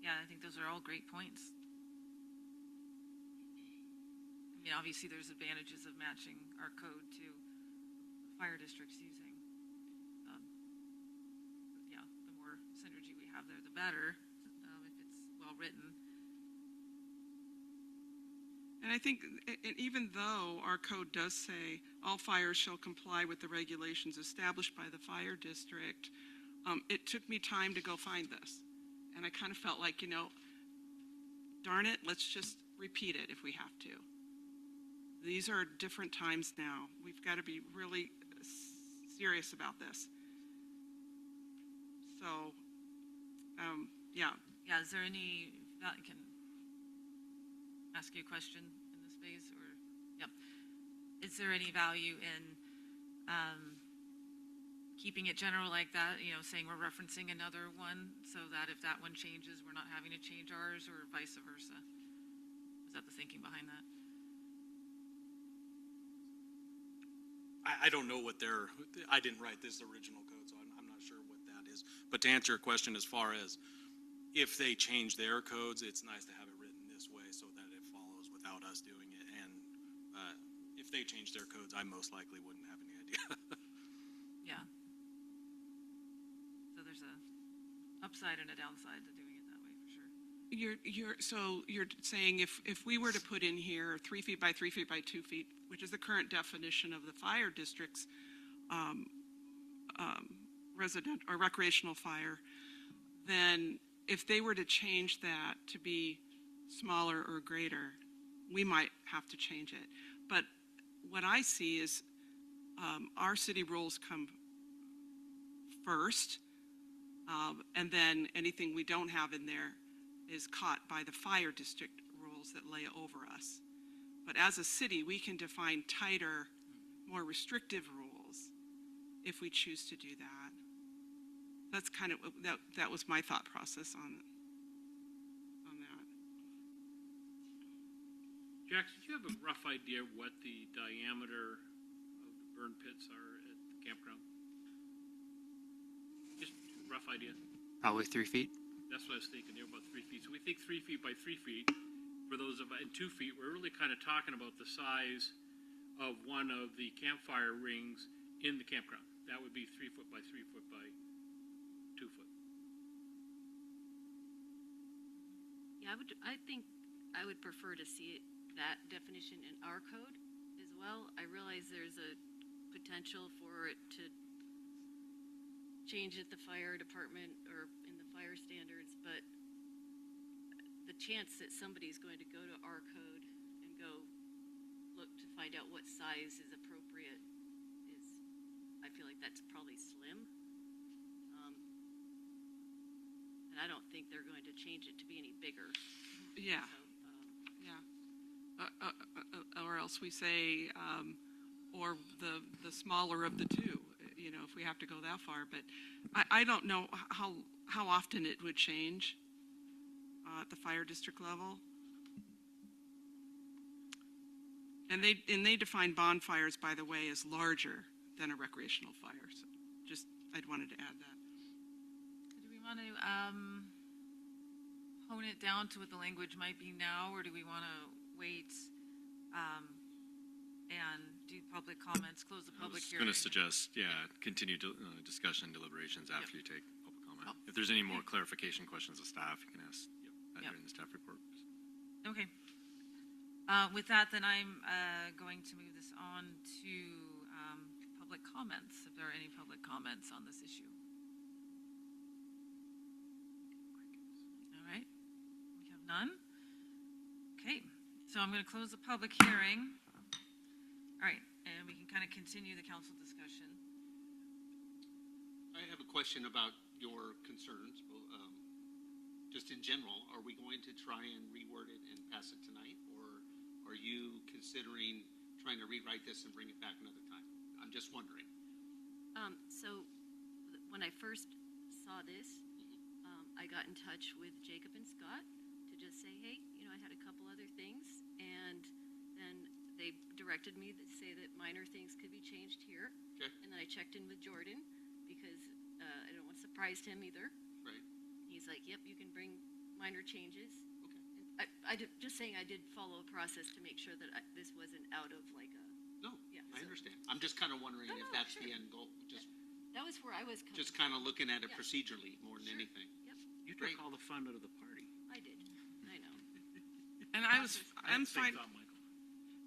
I think those are all great points. I mean, obviously there's advantages of matching our code to fire districts using. The more synergy we have there, the better, if it's well written. And I think even though our code does say all fires shall comply with the regulations established by the fire district, it took me time to go find this. And I kind of felt like, darn it, let's just repeat it if we have to. These are different times now. We've got to be really serious about this. So, yeah. Yeah, is there any, I can ask you a question in this phase, or, yeah. Is there any value in keeping it general like that, saying we're referencing another one so that if that one changes, we're not having to change ours, or vice versa? Was that the thinking behind that? I don't know what I didn't write this original code, so I'm not sure what that is. But to answer your question, as far as if they change their codes, it's nice to have it written this way so that it follows without us doing it. And if they change their codes, I most likely wouldn't have any idea. Yeah. So there's a upside and a downside to doing it that way, for sure. You're saying if we were to put in here 3 feet by 3 feet by 2 feet, which is the current definition of the fire district's resident or recreational fire, then if they were to change that to be smaller or greater, we might have to change it. But what I see is our city rules come first, and then anything we don't have in there is caught by the fire district rules that lay over us. But as a city, we can define tighter, more restrictive rules if we choose to do that. That's kind of, that was my thought process on that. Jack, did you have a rough idea what the diameter of the burn pits are at the campground? Just a rough idea. Probably 3 feet. That's what I was thinking. They were about 3 feet. So we think 3 feet by 3 feet. For those of and 2 feet, we're really kind of talking about the size of one of the campfire rings in the campground. That would be 3 foot by 3 foot by 2 foot. Yeah, I think I would prefer to see that definition in our code as well. I realize there's a potential for it to change at the fire department or in the fire standards, but the chance that somebody's going to go to our code and go look to find out what size is appropriate is, I feel like that's probably slim. And I don't think they're going to change it to be any bigger. Yeah. So, or else we say, or the smaller of the two, if we have to go that far. But I don't know how often it would change at the fire district level. And they define bonfires, by the way, as larger than a recreational fire. So just, I'd wanted to add that. Do we want to hone it down to what the language might be now, or do we want to wait and do public comments, close the public I was hearing? going to suggest, continue discussion and deliberations after you take public comment. If there's any more clarification questions of staff, you can ask that during the staff report. Okay. With that, then I'm going to move this on to public comments, if there are any public comments on this issue. All right. We have none. Okay. So I'm going to close the public hearing. All right. And we can kind of continue the council discussion. I have a question about your concerns, just in general. Are we going to try and reword it and pass it tonight, or are you considering trying to rewrite this and bring it back another time? I'm just wondering. So when I first saw this, I got in touch with Jacob and Scott to just say, hey, I had a couple other things, and then they directed me to say that minor things could be changed here. Okay. And then I checked in with Jordan because I don't want to surprise him either. Right. He's like, yep, you can bring minor changes. Okay. And I did, just saying I did follow a process to make sure that this wasn't out of like a... No, Yeah, I so- understand. I'm just kind of wondering if that's the end goal. That was where I was coming Just kind of looking at it Yeah. procedurally more than Sure. anything. Yep, You Great. took all the fun out of the party. I did. I know. And I'm fine.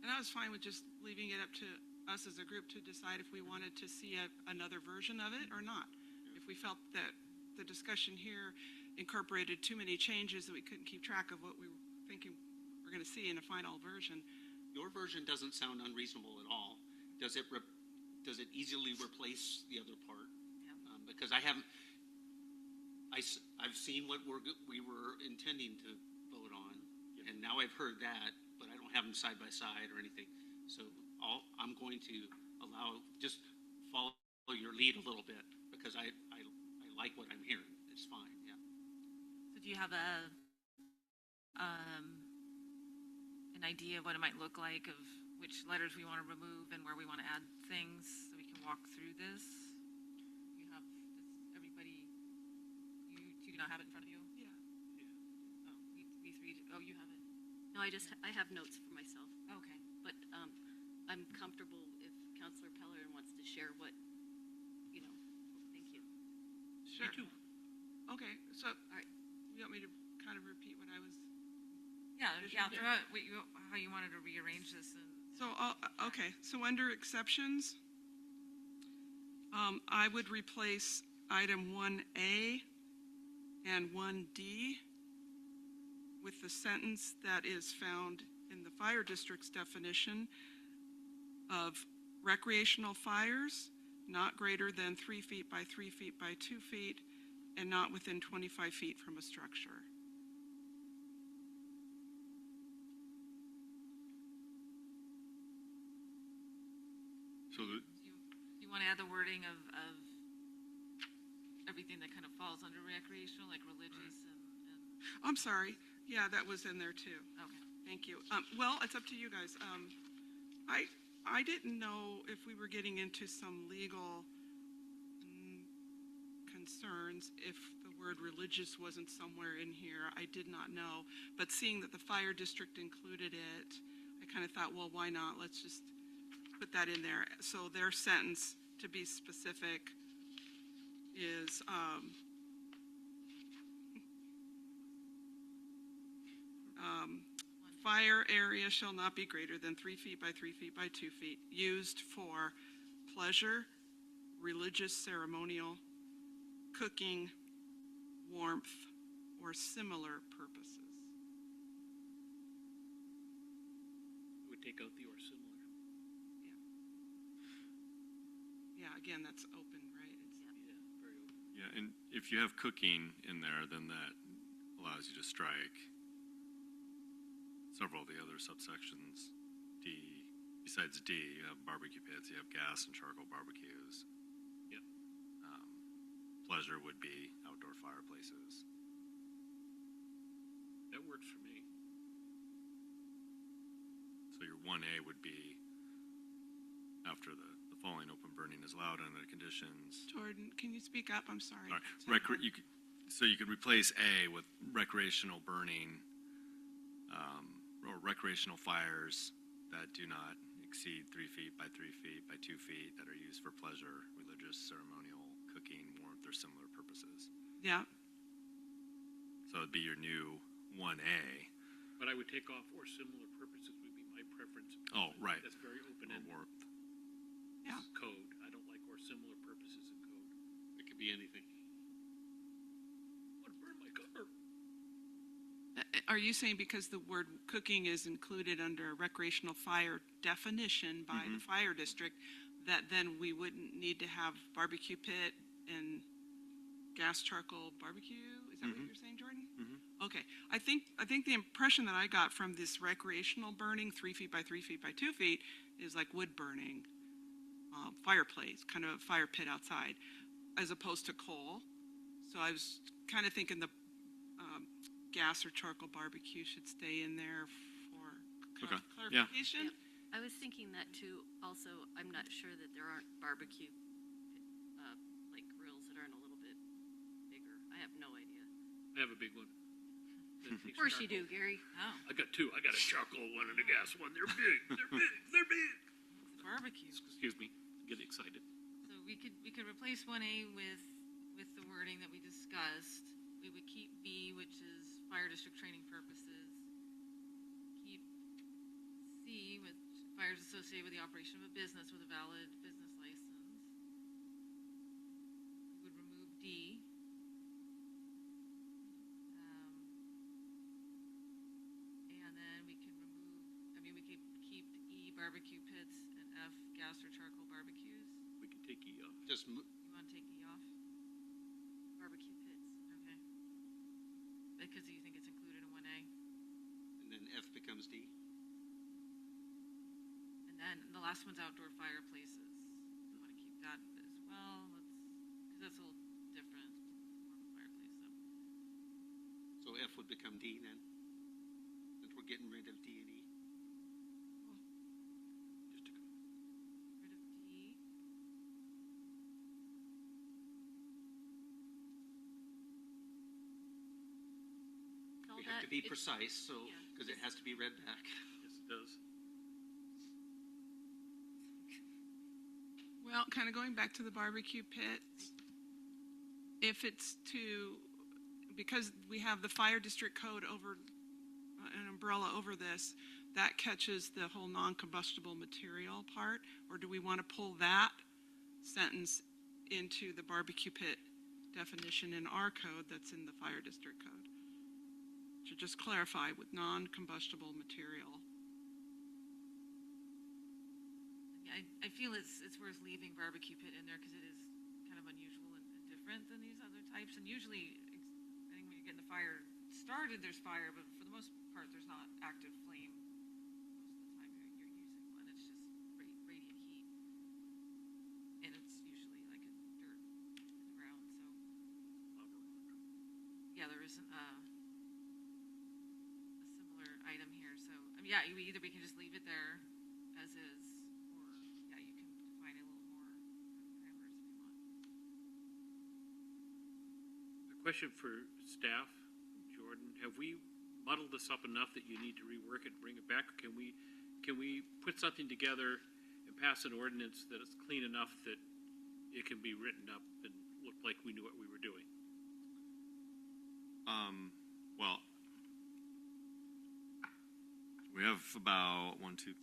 And I was fine with just leaving it up to us as a group to decide if we wanted to see another version of it or not. If we felt that the discussion here incorporated too many changes that we couldn't keep track of what we were thinking we're going to see in a final version. Your version doesn't sound unreasonable at all. Does it easily replace the other part? Yeah. Because I've seen what we were intending to vote on, and now I've heard that, but I don't have them side by side or anything. So I'm going to just follow your lead a little bit, because I like what I'm hearing. It's fine, yeah. So do you have an idea of what it might look like, of which letters we want to remove and where we want to add things, so we can walk through this? You have, does everybody, you two do not have it in front of you? Yeah. Oh, we three, you have it. No, I have notes for myself, Okay. but I'm comfortable if Councilor Pellerin wants to share what, thank you. Sure. Okay, so All right. you want me to kind of repeat what I was... Yeah, Vision, yeah. throughout how you wanted to rearrange this. And So, okay, so under exceptions, I would replace item 1A and 1D with the sentence that is found in the fire district's definition of recreational fires, not greater than 3 feet by 3 feet by 2 feet, and not within 25 feet from a structure. So do you want to add the wording of everything that kind of falls under recreational, like religious and I'm sorry. Yeah, that was in there too. okay. Thank you. Well, it's up to you guys. I didn't know if we were getting into some legal concerns if the word religious wasn't somewhere in here. I did not know. But seeing that the fire district included it, I kind of thought, well, why not? Let's just put that in there. So their sentence, to be specific, is fire area shall not be greater than 3 feet by 3 feet by 2 feet, used for pleasure, religious, ceremonial, cooking, warmth, or similar purposes. Would take out the or similar. Yeah, again, that's open, right? Yeah, very open. yeah, and if you have cooking in there, then that allows you to strike several of the other subsections. D, besides D, you have barbecue pits, you have gas and charcoal barbecues. Yep. Pleasure would be outdoor fireplaces. That works for me. So you're your 1A would be after the following open burning is allowed under the conditions. Jordan, can you speak up? I'm sorry. All right. So you could replace A with recreational burning, or recreational fires that do not exceed 3 feet by 3 feet by 2 feet that are used for pleasure, religious, ceremonial, cooking, warmth, or similar purposes. Yeah. So it'd be your new 1A. But I would take off or similar purposes would be my preference. Oh, right. That's very open-ended. Or warmth. Yeah. Code. I don't like or similar purposes in code. It could be anything. I want to burn my car. Are you saying because the word cooking is included under a recreational fire definition by the fire district, that then we wouldn't need to have barbecue pit and gas charcoal barbecue? Is that what you're saying, Jordan? Okay. I think the impression that I got from this recreational burning, 3 feet by 3 feet by 2 feet, is like wood burning, fireplace, kind of a fire pit outside, as opposed to coal. So I was kind of thinking the gas or charcoal barbecue should stay in there for clarification. Yeah. I was thinking that too. Also, I'm not sure that there aren't barbecue like grills that aren't a little bit bigger. I have no idea. I have a big one. Of course you do, Gary. Oh, I got two. I got a charcoal one and a gas one. They're big. They're big. They're big. it's barbecue. Excuse me. Get excited. So we could replace 1A with the wording that we discussed. We would keep B, which is fire district training purposes. Keep C, with fires associated with the operation of a business with a valid business license. We would remove D. And then we can we could keep E, barbecue pits, and F, gas or charcoal barbecues. We can take E off. Just You want to take E off? Barbecue pits. Okay. Because you think it's included in 1A. and then F becomes D. And then the last one's outdoor fireplaces. You want to keep that as well. Because that's a little different. More of a fireplace. So F would become D then, since we're getting rid of D and E. Just to go. Rid of D. Tell We have to that be it- precise, so, yeah. because it has to be read back. Yes, it does. Well, kind of going back to the barbecue pit, if it's because we have the fire district code over, an umbrella over this, that catches the whole non-combustible material part, or do we want to pull that sentence into the barbecue pit definition in our code that's in the fire district code? To just clarify with non-combustible material. Yeah, I feel it's worth leaving barbecue pit in there because it is kind of unusual and different than these other types. And usually, I think when you're getting the fire started, there's fire, but for the most part, there's not active flame. Most of the time you're using one. It's just radiant heat. And it's usually like a dirt in the ground. So, yeah, there isn't a similar item here. So, I mean, yeah, either we can just leave it there as is, or yeah, you can define it a little more parameters if you want. A question for staff, Jordan. Have we muddled this up enough that you need to rework it and bring it back? Or can we put something together and pass an ordinance that is clean enough that it can be written up and look like we knew what we were doing? Well, we have about 1, 2,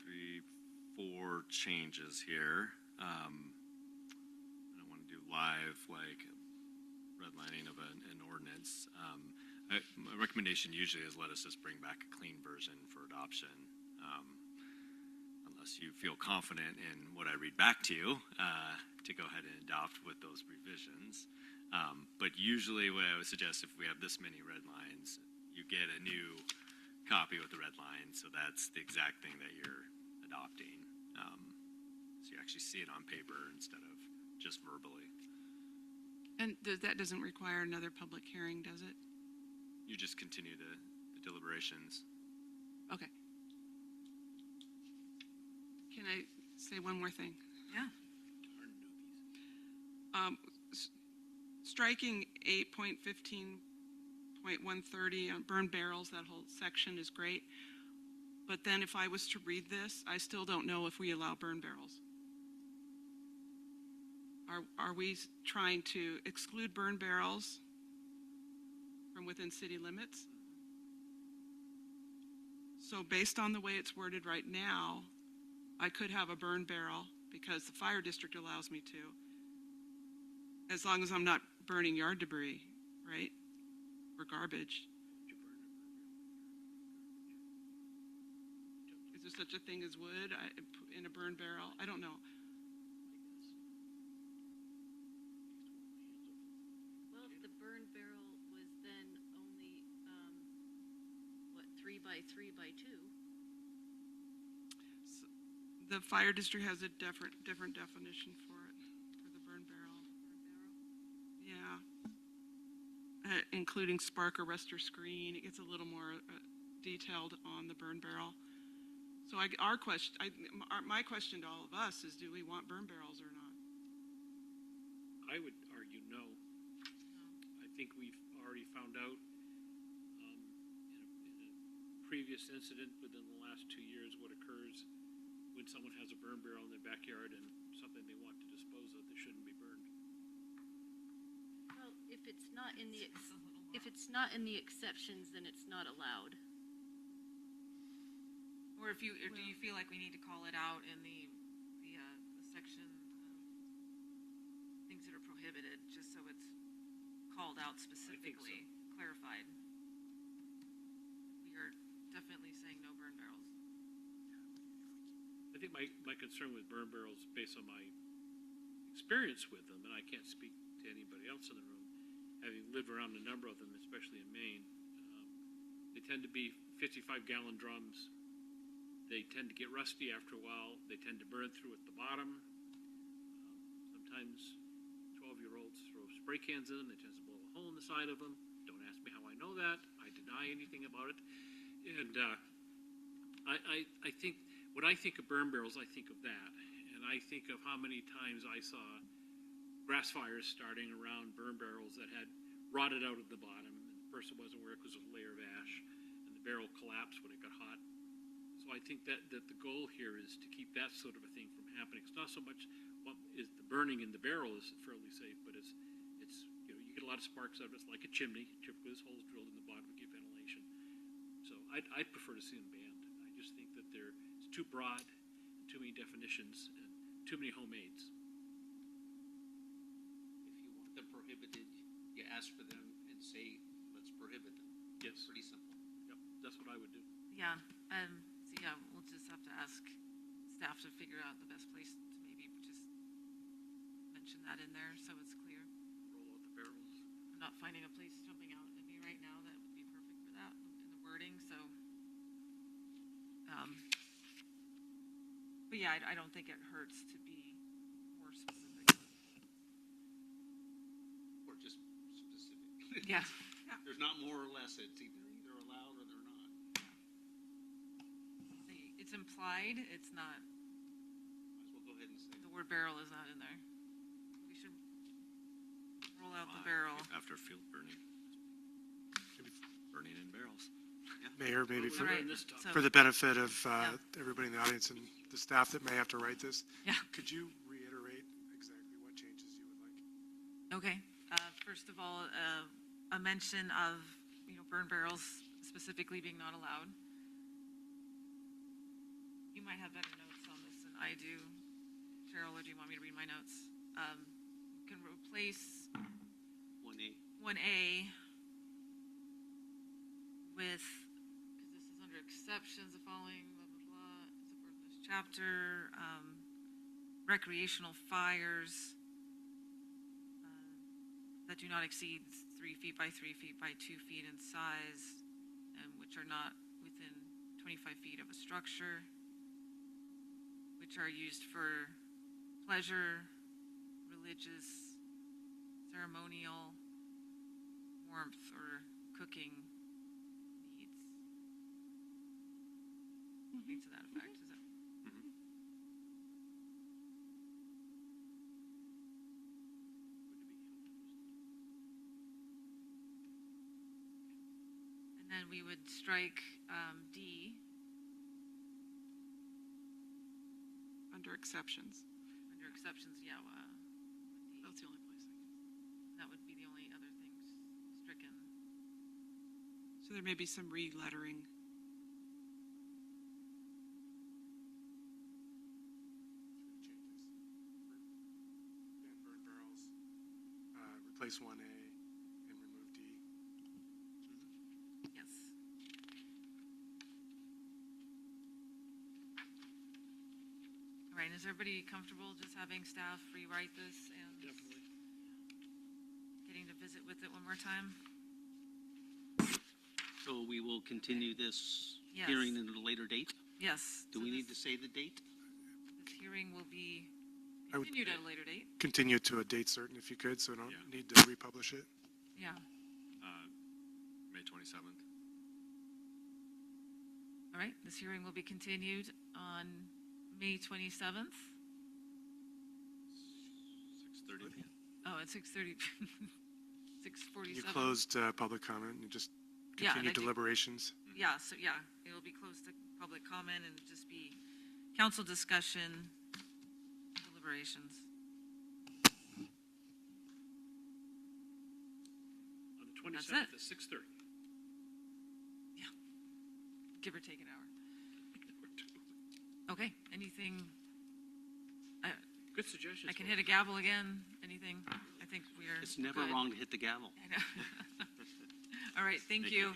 3, 4 changes here. I don't want to do live like redlining of an ordinance. My recommendation usually is let us just bring back a clean version for adoption, unless you feel confident in what I read back to you to go ahead and adopt with those revisions. But usually what I would suggest, if we have this many red lines, you get a new copy with the red line, so that's the exact thing that you're adopting. So you actually see it on paper instead of just verbally. And that doesn't require another public hearing, does it? You just continue the deliberations. Okay. Can I say one more thing? Yeah. Striking 8.15.130 on burn barrels, that whole section is great. But then if I was to read this, I still don't know if we allow burn barrels. Are we trying to exclude burn barrels from within city limits? So based on the way it's worded right now, I could have a burn barrel because the fire district allows me to, as long as I'm not burning yard debris, right? Or garbage. Is there such a thing as wood in a burn barrel? I don't know. Well, if the burn barrel was then only, 3 by 3 by 2? The fire district has a different definition for it, for the burn barrel. Yeah. Including spark arrestor screen. It gets a little more detailed on the burn barrel. So my question to all of us is, do we want burn barrels or not? I would argue no. I think we've already found out in a previous incident within the last 2 years what occurs when someone has a burn barrel in their backyard and something they want to dispose of that shouldn't be burned. Well, if it's not in the exceptions, then it's not allowed. Or do you feel like we need to call it out in the section things that are prohibited, just so it's called out specifically, clarified? We are definitely saying no burn barrels. I think my concern with burn barrels, based on my experience with them, and I can't speak to anybody else in the room, having lived around a number of them, especially in Maine, they tend to be 55-gallon drums. They tend to get rusty after a while. They tend to burn through at the bottom. Sometimes 12-year-olds throw spray cans in them. They tend to blow a hole in the side of them. Don't ask me how I know that. I deny anything about it. And I think, when I think of burn barrels, I think of that. And I think of how many times I saw grass fires starting around burn barrels that had rotted out at the bottom, and the person wasn't aware because it was a layer of ash, and the barrel collapsed when it got hot. So I think that the goal here is to keep that sort of a thing from happening. It's not so much what is the burning in the barrel is fairly safe, but it's you get a lot of sparks out of it. It's like a chimney. Typically, there's holes drilled in the bottom to get ventilation. So I'd prefer to see them banned. I just think that it's too broad, too many definitions, and too many homemades. If you want them prohibited, you ask for them and say, let's prohibit them. Yes. Pretty simple. Yep, that's what I would do. Yeah. So yeah, we'll just have to ask staff to figure out the best place to maybe just mention that in there so it's clear. Roll out the barrels. I'm not finding a place jumping out at me right now that would be perfect for that in the wording, so. But yeah, I don't think it hurts to be more specific. Or just specific. Yeah. There's not more or less. It's either allowed or they're not. It's implied, it's not, Might as well go ahead and say. the word barrel is not in there. We should roll out the barrel. After field burning. Burning in barrels. Mayor, maybe for, Right, so- for the benefit of everybody in the audience and the staff that may have to write this, Yeah. could you reiterate exactly what changes you would like? Okay, first of all, a mention of, burn barrels specifically being not allowed. You might have better notes on this than I do. Cheryl, or do you want me to read my notes? Can replace 1A. 1A with, because this is under exceptions, the following, blah, blah, blah, support this chapter, recreational fires that do not exceed 3 feet by 3 feet by 2 feet in size, and which are not within 25 feet of a structure, which are used for pleasure, religious, ceremonial, warmth, or cooking needs. Something to that effect, is it? then we would strike D Under exceptions. under exceptions, yeah. That's the only place. That would be the only other things stricken. So there may be some re-lettering. Burn barrels, replace 1A and remove D. Yes. All right, is everybody comfortable just having staff rewrite this and getting to visit with it one more time? So we will continue this Yes. hearing at a later date? Yes. Do so we this- need to say the date? This hearing will be I would- continued at a later date. Continue to a date certain if you could, so we don't Yeah. need to republish it. Yeah. May 27th. All right, this hearing will be continued on May 27th. 6:30 p.m. Oh, at 6:30, You 6:47. closed public comment and you just Yeah, and continue I do- deliberations. Yeah, so yeah, it'll be closed to public comment and just be council discussion, deliberations. On the That's 27th it. at 6:30. Give or take an hour. Okay, anything, Good suggestion. I can hit a gavel again, anything? I think we are It's never good. wrong to hit the gavel. I know. All right, thank you.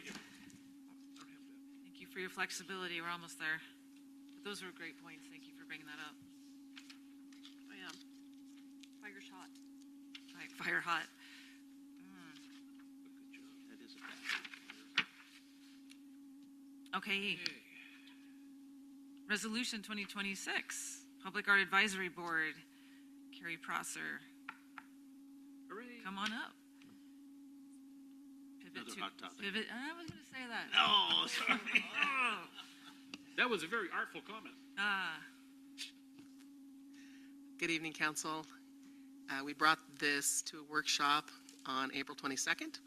Thank you for your flexibility, we're almost there. But those were great points, thank you for bringing that up. I am. Fire shot. All right, fire hot. That is a fact. Okay. Resolution 2026, Public Art Advisory Board, Carrie Prosser, Hooray. come on up. Pivot Another to- hot topic. Pivot, I was going to say that. Oh, sorry. Oh. That was a very artful comment. Good evening, Council. We brought this to a workshop on April 22nd,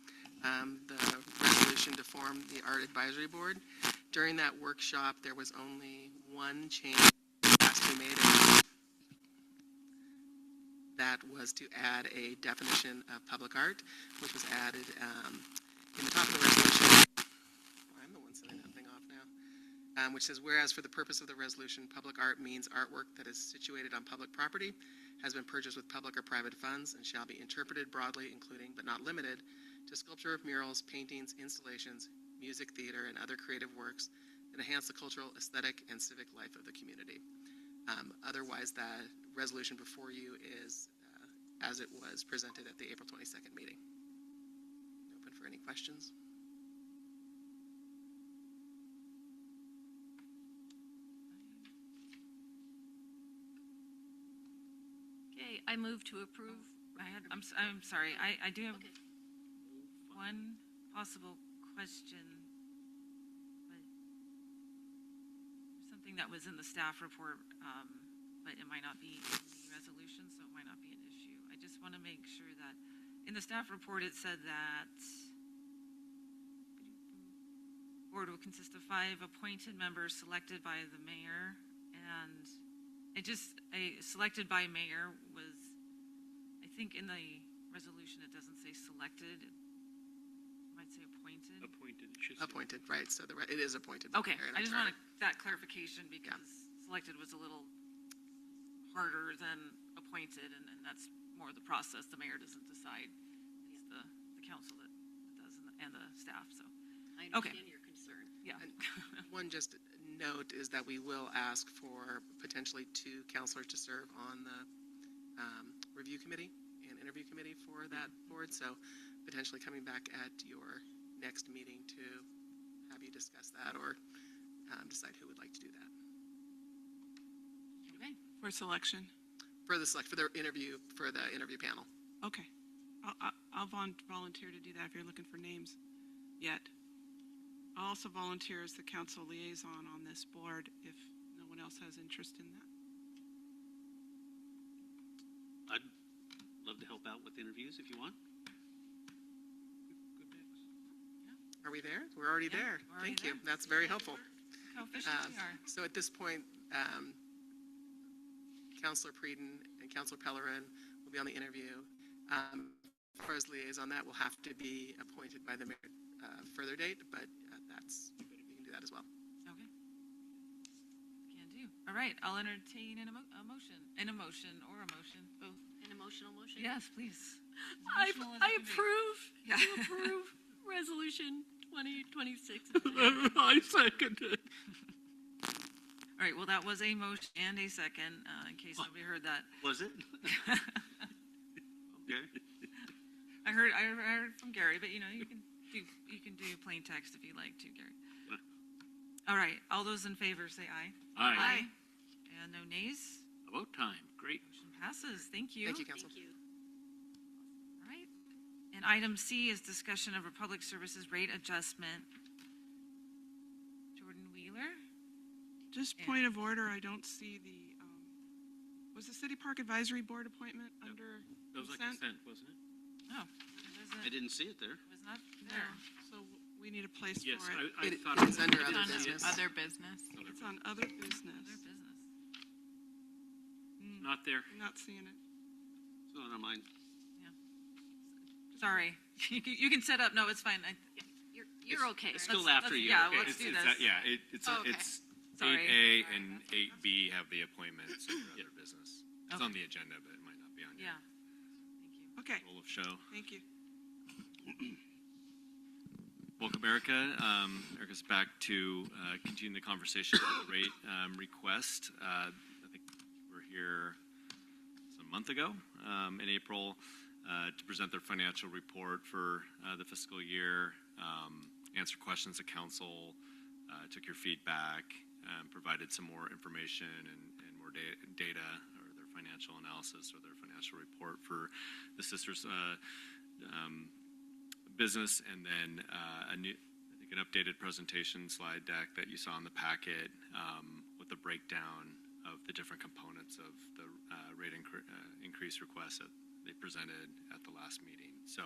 the resolution to form the Art Advisory Board. During that workshop, there was only one change that has to be made. That was to add a definition of public art, which was added in the top of the resolution. I'm the one setting that thing off now. Which says, whereas for the purpose of the resolution, public art means artwork that is situated on public property, has been purchased with public or private funds, and shall be interpreted broadly, including but not limited to sculpture, murals, paintings, installations, music, theater, and other creative works that enhance the cultural, aesthetic, and civic life of the community. Otherwise, that resolution before you is as it was presented at the April 22nd meeting. Open for any questions? Okay, I move to approve. I'm sorry, I do have Okay. one possible question. But there's something that was in the staff report, but it might not be in the resolution, so it might not be an issue. I just want to make sure that, in the staff report, it said that board will consist of 5 appointed members selected by the mayor, and selected by mayor was, I think in the resolution, it doesn't say selected, it might say appointed. Appointed, it should say. Appointed, right, so it is appointed. by Okay, mayor, and I I'm just sorry. wanted that clarification because selected was a little harder than appointed, and that's more the process. The mayor doesn't decide. It's the council that does, and the staff, so, I Okay. understand your concern. yeah. One just note is that we will ask for potentially 2 counselors to serve on the review committee and interview committee for that board, so potentially coming back at your next meeting to have you discuss that or decide who would like to do that. Okay, For selection? For the interview panel. Okay. I'll volunteer to do that if you're looking for names yet. I'll also volunteer as the council liaison on this board if no one else has interest in that. I'd love to help out with interviews if you want. Good mix. Are we there? We're already there. we're already Thank you. there. That's very helpful. How efficient we are. So at this point, Councilor Predin and Councilor Pellerin will be on the interview. As far as liaison, that will have to be appointed by the mayor further date, but we can do that as well. Okay. Can do. All right, I'll entertain a motion, both. An emotional motion? Yes, please. I As emotional as it can be. approve. Yeah. I approve resolution 2026. I second it. All right, well, that was a motion and a second, in case nobody heard that. Was it? Okay. I heard from Gary, but you can do plain text if you like to, Gary. All right, all those in favor say aye. Aye. And no nays? About time. Great. Motion passes. Thank you. Thank you, Council. Thank you. All right. And item C is discussion of a public services rate adjustment. Jordan Wheeler? Just point of order, I don't see was the City Park Advisory Board appointment under That was like consent? consent, wasn't it? Oh, I didn't see it there. it was not No, there. so we need a place Yes, for it. I It thought is under other business. Other business. It's on other business. Other business. Not there. I'm not seeing it. So never mind. Sorry. You can set up. No, it's fine. You're okay. It's still Let's- after you. Yeah, Okay. let's do this. It's Oh, okay. it's Sorry. 8A Sorry and about that. 8B have the appointments under other business. It's Okay. on the agenda, but it might not be on your Yeah. Thank you. Okay, roll of show. thank you. Welcome, Erica. Erica's back to continue the conversation on the rate request. I think we're here a month ago in April to present their financial report for the fiscal year, answer questions of council, took your feedback, provided some more information and more data or their financial analysis or their financial report for the sisters business, and then an updated presentation slide deck that you saw in the packet with a breakdown of the different components of the rate increase request that they presented at the last meeting. So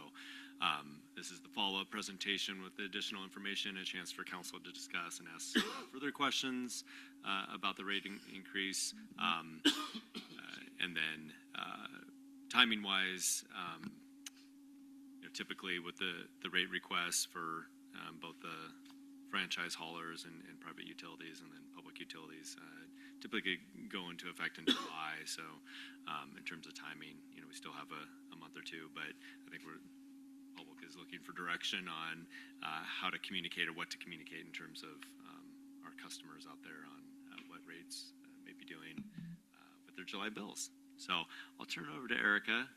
this is the follow-up presentation with the additional information, a chance for council to discuss and ask further questions about the rate increase. And then timing-wise, typically with the rate requests for both the franchise haulers and private utilities and then public utilities typically go into effect in July. So in terms of timing, we still have a month or two, but I think public is looking for direction on how to communicate or what to communicate in terms of our customers out there on what rates may be doing with their July bills. So I'll turn it over to Erica.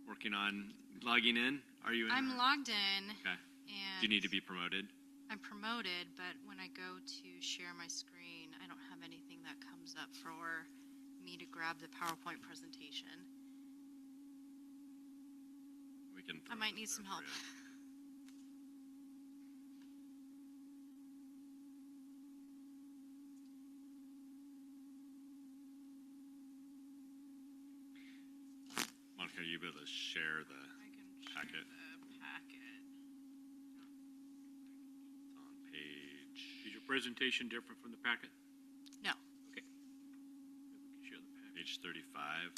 Working on logging in. Are you in? I'm logged in. Okay. And Do you need to be promoted? I'm promoted, but when I go to share my screen, I don't have anything that comes up for me to grab the PowerPoint presentation. We can. I might need some help. Monica, are you able to share the I can packet? share the packet. It's on page. Is your presentation different from the packet? No. Okay. Maybe we can share the packet. Page 35.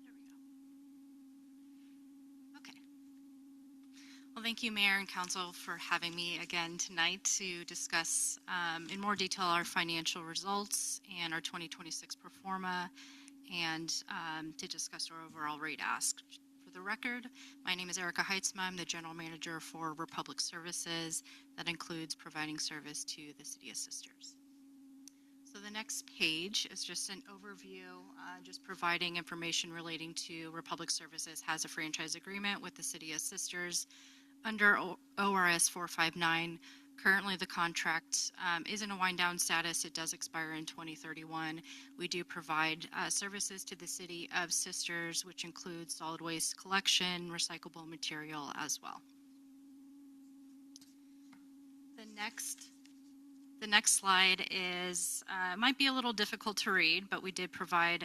There we go. Okay. Well, thank you, Mayor and Council, for having me again tonight to discuss in more detail our financial results and our 2026 pro forma, and to discuss our overall rate ask. For the record, my name is Erica Heitzma. I'm the General Manager for Republic Services. That includes providing service to the City of Sisters. So the next page is just an overview, just providing information relating to Republic Services has a franchise agreement with the City of Sisters under ORS 459. Currently, the contract is in a wind-down status. It does expire in 2031. We do provide services to the City of Sisters, which includes solid waste collection, recyclable material as well. The next The next slide is, might be a little difficult to read, but we did provide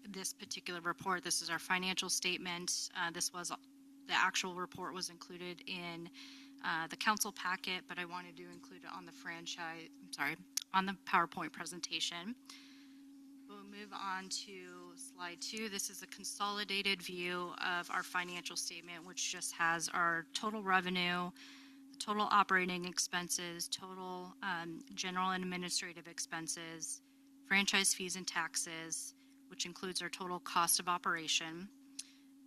this particular report. This is our financial statement. The actual report was included in the council packet, but I wanted to include it on on the PowerPoint presentation. We'll move on to slide 2. This is a consolidated view of our financial statement, which just has our total revenue, total operating expenses, total general and administrative expenses, franchise fees and taxes, which includes our total cost of operation.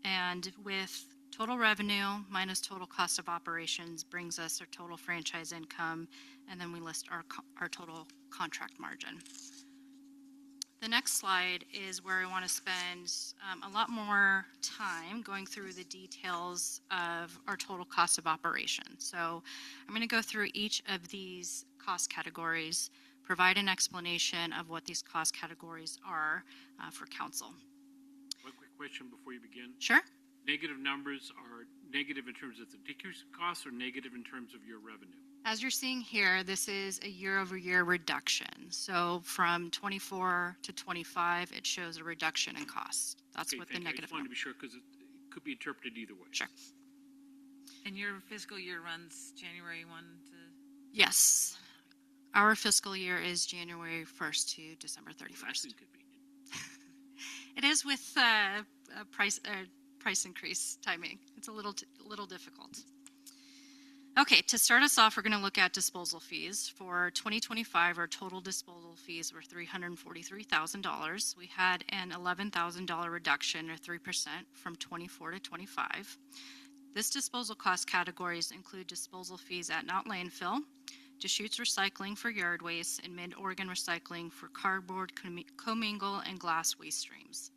And with total revenue minus total cost of operations brings us our total franchise income, and then we list our total contract margin. The next slide is where I want to spend a lot more time going through the details of our total cost of operation. So I'm going to go through each of these cost categories, provide an explanation of what these cost categories are for council. One quick question before you begin. Sure. Negative numbers are negative in terms of the decrease in costs or negative in terms of your revenue? As you're seeing here, this is a year-over-year reduction. So from 24 to 25, it shows a reduction in costs. That's what the negative. I just wanted to be sure because it could be interpreted either way. Sure. And your fiscal year runs January 1 to? Yes. Our fiscal year is January 1st to December 31st. That's inconvenient. It is with price increase timing. It's a little difficult. Okay, to start us off, we're going to look at disposal fees. For 2025, our total disposal fees were $343,000. We had an $11,000 reduction, or 3%, from 24 to 25. This disposal cost categories include disposal fees at Not Landfill, Deschutes Recycling for yard waste, and Mid-Oregon Recycling for cardboard, commingle, and glass waste streams.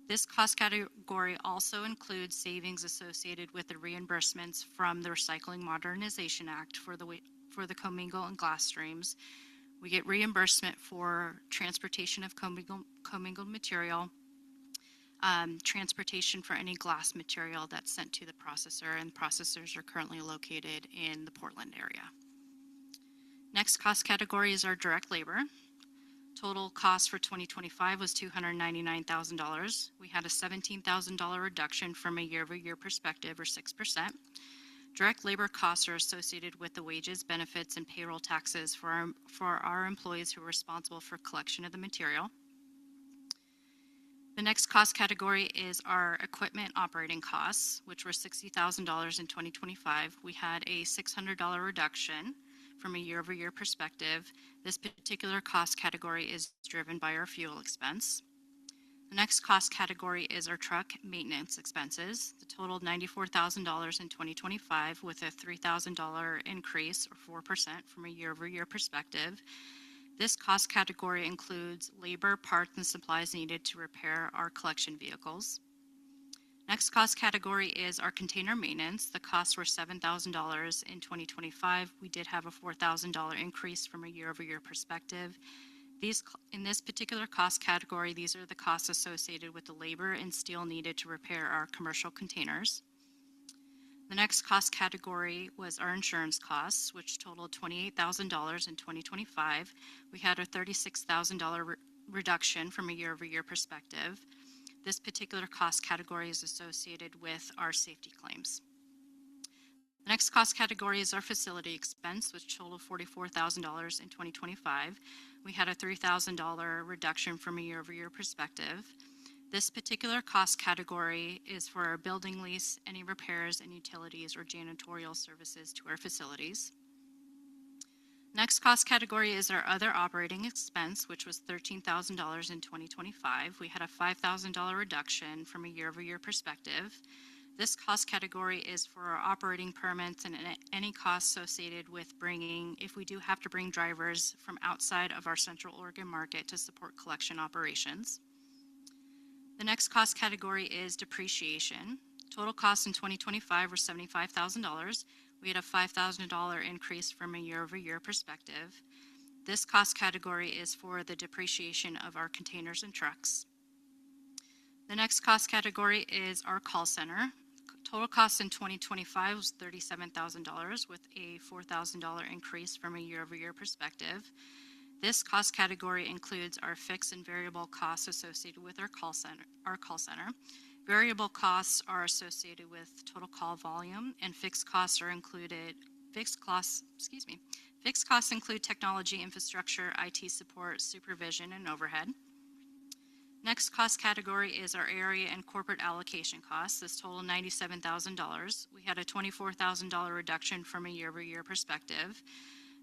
This cost category also includes savings associated with the reimbursements from the Recycling Modernization Act for the commingle and glass streams. We get reimbursement for transportation of commingled material, transportation for any glass material that's sent to the processor, and processors are currently located in the Portland area. Next cost category is our direct labor. Total cost for 2025 was $299,000. We had a $17,000 reduction from a year-over-year perspective, or 6%. Direct labor costs are associated with the wages, benefits, and payroll taxes for our employees who are responsible for collection of the material. The next cost category is our equipment operating costs, which were $60,000 in 2025. We had a $600 reduction from a year-over-year perspective. This particular cost category is driven by our fuel expense. The next cost category is our truck maintenance expenses. The total $94,000 in 2025 with a $3,000 increase, or 4%, from a year-over-year perspective. This cost category includes labor, parts, and supplies needed to repair our collection vehicles. Next cost category is our container maintenance. The costs were $7,000 in 2025. We did have a $4,000 increase from a year-over-year perspective. In this particular cost category, these are the costs associated with the labor and steel needed to repair our commercial containers. The next cost category was our insurance costs, which totaled $28,000 in 2025. We had a $36,000 reduction from a year-over-year perspective. This particular cost category is associated with our safety claims. The next cost category is our facility expense, which totaled $44,000 in 2025. We had a $3,000 reduction from a year-over-year perspective. This particular cost category is for our building lease, any repairs and utilities or janitorial services to our facilities. Next cost category is our other operating expense, which was $13,000 in 2025. We had a $5,000 reduction from a year-over-year perspective. This cost category is for our operating permits and any costs associated with if we do have to bring drivers from outside of our Central Oregon market to support collection operations. The next cost category is depreciation. Total costs in 2025 were $75,000. We had a $5,000 increase from a year-over-year perspective. This cost category is for the depreciation of our containers and trucks. The next cost category is our call center. Total cost in 2025 was $37,000 with a $4,000 increase from a year-over-year perspective. This cost category includes our fixed and variable costs associated with our call center. Variable costs are associated with total call volume, and fixed costs include technology, infrastructure, IT support, supervision, and overhead. Next cost category is our area and corporate allocation costs. This total $97,000. We had a $24,000 reduction from a year-over-year perspective.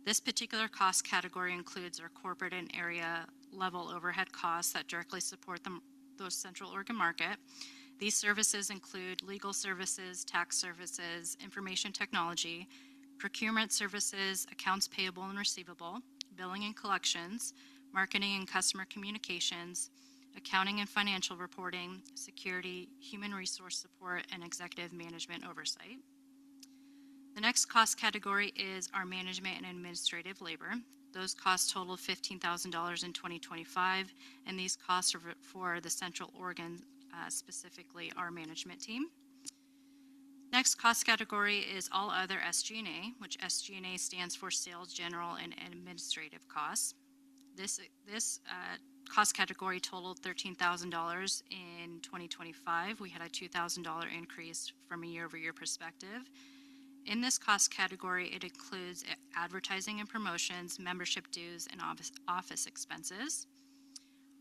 This particular cost category includes our corporate and area level overhead costs that directly support those Central Oregon market. These services include legal services, tax services, information technology, procurement services, accounts payable and receivable, billing and collections, marketing and customer communications, accounting and financial reporting, security, human resource support, and executive management oversight. The next cost category is our management and administrative labor. Those costs totaled $15,000 in 2025, and these costs are for the Central Oregon, specifically our management team. Next cost category is all other SG&A, which SG&A stands for sales, general, and administrative costs. This cost category totaled $13,000 in 2025. We had a $2,000 increase from a year-over-year perspective. In this cost category, it includes advertising and promotions, membership dues, and office expenses.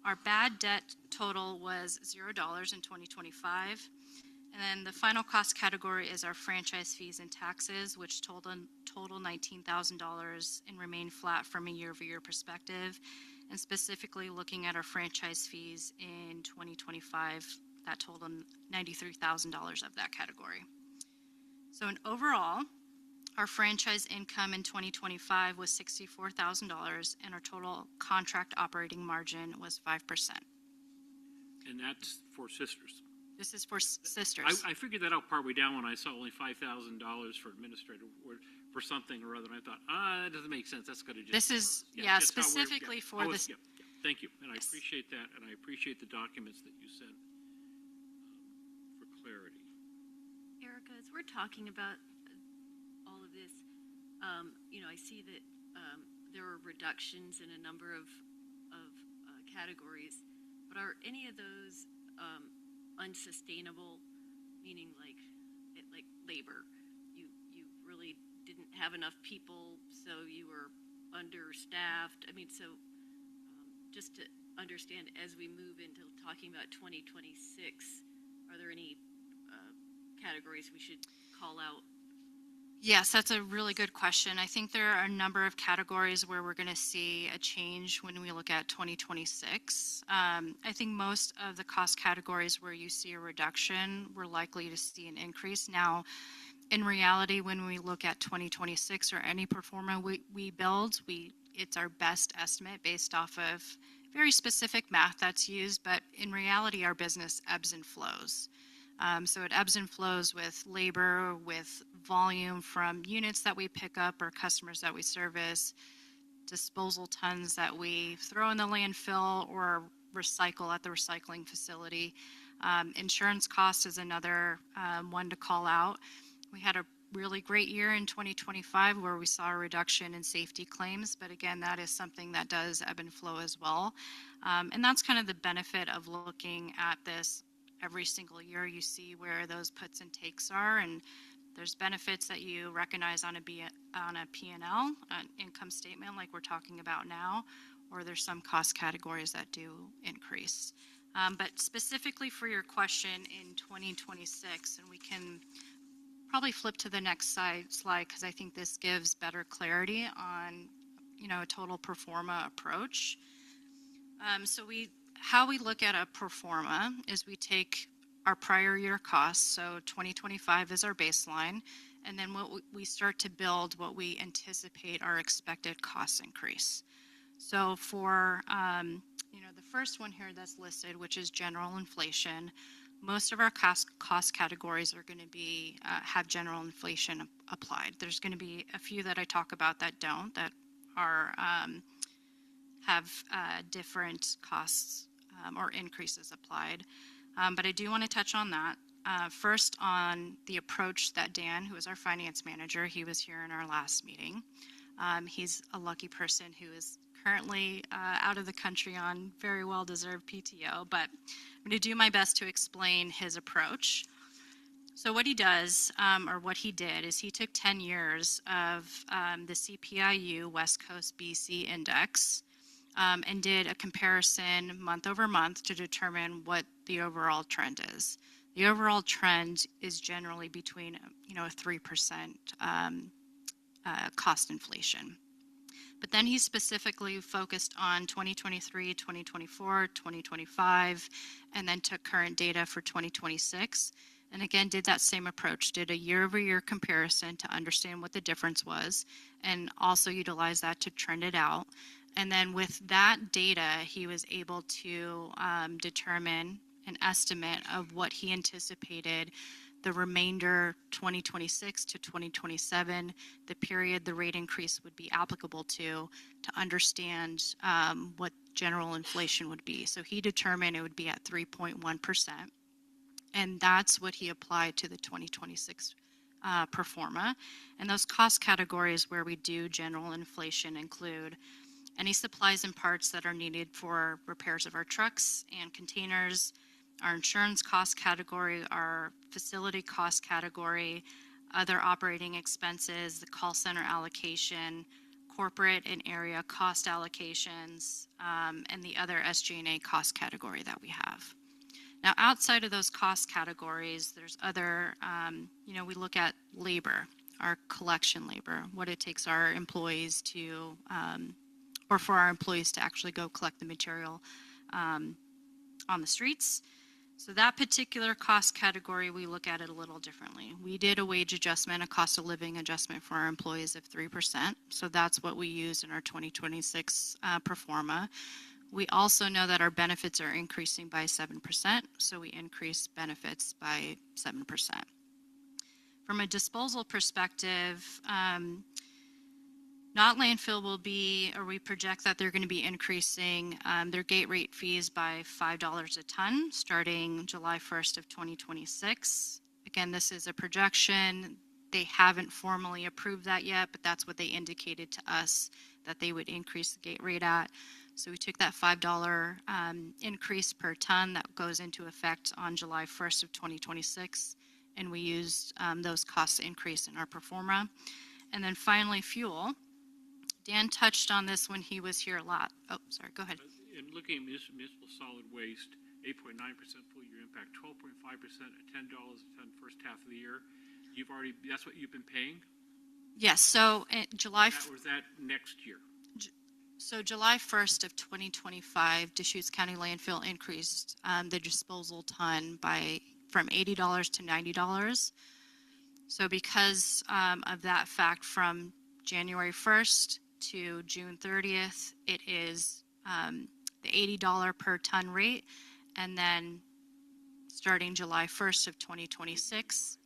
Our bad debt total was $0 in 2025. And then the final cost category is our franchise fees and taxes, which total $19,000 and remain flat from a year-over-year perspective. And specifically looking at our franchise fees in 2025, that totaled $93,000 of that category. So in overall, our franchise income in 2025 was $64,000, and our total contract operating margin was 5%. And that's for Sisters. This is for Sisters. I figured that out partway down when I saw only $5,000 for administrative work for something or other, and I thought, that doesn't make sense. That's got to just. This is, specifically for this. Thank you, and I appreciate that, and I appreciate the documents that you sent for clarity. Erica, as we're talking about all of this, I see that there are reductions in a number of categories, but are any of those unsustainable? Meaning, like labor, you really didn't have enough people, so you were understaffed. I mean, so just to understand, as we move into talking about 2026, are there any categories we should call out? Yes, that's a really good question. I think there are a number of categories where we're going to see a change when we look at 2026. I think most of the cost categories where you see a reduction, we're likely to see an increase. Now, in reality, when we look at 2026 or any pro forma we build, it's our best estimate based off of very specific math that's used, but in reality, our business ebbs and flows. So it ebbs and flows with labor, with volume from units that we pick up or customers that we service, disposal tons that we throw in the landfill or recycle at the recycling facility. Insurance cost is another one to call out. We had a really great year in 2025 where we saw a reduction in safety claims, but again, that is something that does ebb and flow as well. And that's kind of the benefit of looking at this every single year. You see where those puts and takes are, and there's benefits that you recognize on a P&L, an income statement like we're talking about now, or there's some cost categories that do increase. But specifically for your question in 2026, and we can probably flip to the next slide because I think this gives better clarity on, a total pro forma approach. How we look at a pro forma is we take our prior year costs, so 2025 is our baseline, and then we start to build what we anticipate our expected cost increase. So for, the first one here that's listed, which is general inflation, most of our cost categories are going to have general inflation applied. There's going to be a few that I talk about that don't, that are have different costs or increases applied. But I do want to touch on that. First, on the approach that Dan, who is our finance manager, he was here in our last meeting. He's a lucky person who is currently out of the country on very well-deserved PTO, but I'm going to do my best to explain his approach. So what he does, or what he did, is he took 10 years of the CPIU West Coast BC Index and did a comparison month over month to determine what the overall trend is. The overall trend is generally between, a 3% cost inflation. But then he specifically focused on 2023, 2024, 2025, and then took current data for 2026. And again, did that same approach, did a year-over-year comparison to understand what the difference was, and also utilized that to trend it out. And then with that data, he was able to determine an estimate of what he anticipated the remainder 2026 to 2027, the period the rate increase would be applicable to understand what general inflation would be. So he determined it would be at 3.1%. And that's what he applied to the 2026 pro forma. And those cost categories where we do general inflation include any supplies and parts that are needed for repairs of our trucks and containers, our insurance cost category, our facility cost category, other operating expenses, the call center allocation, corporate and area cost allocations, and the other SG&A cost category that we have. Now, outside of those cost categories, there's other, we look at labor, our collection labor, what it takes our employees to, or for our employees to actually go collect the material on the streets. So that particular cost category, we look at it a little differently. We did a wage adjustment, a cost of living adjustment for our employees of 3%. So that's what we use in our 2026 pro forma. We also know that our benefits are increasing by 7%, so we increase benefits by 7%. From a disposal perspective, not landfill will be, or we project that they're going to be increasing their gate rate fees by $5 a ton starting July 1st of 2026. Again, this is a projection. They haven't formally approved that yet, but that's what they indicated to us that they would increase the gate rate at. So we took that $5 increase per ton that goes into effect on July 1st of 2026, and we used those costs increase in our pro forma. And then finally, fuel. Dan touched on this when he was here a lot. Oh, sorry, go ahead. In looking at municipal solid waste, 8.9% full year impact, 12.5% at $10 a ton first half of the year. That's what you've been paying? Yes, so July... Or is that next year? So July 1st of 2025, Deschutes County Landfill increased the disposal ton from $80 to $90. So because of that fact, from January 1st to June 30th, it is the $80 per ton rate, and then starting July 1st of 2026,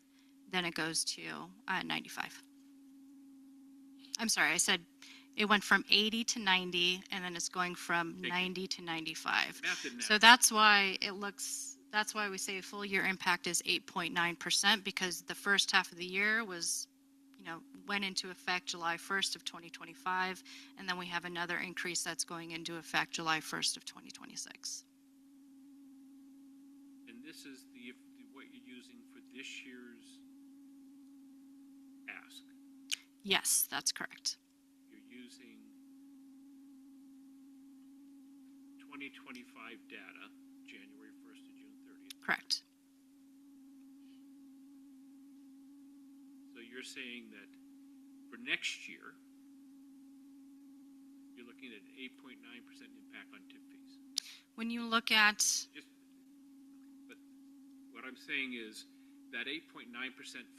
then it goes to 95. I'm sorry, I said it went from 80 to 90, and then it's going from 90 to 95. So that's why that's why we say full year impact is 8.9%, because the first half of the year was, went into effect July 1st of 2025, and then we have another increase that's going into effect July 1st of 2026. And this is what you're using for this year's ask? Yes, that's correct. Using 2025 data, January 1st to June 30th. Correct. So you're saying that for next year, you're looking at an 8.9% impact on tip fees. When you look at... But what I'm saying is that 8.9%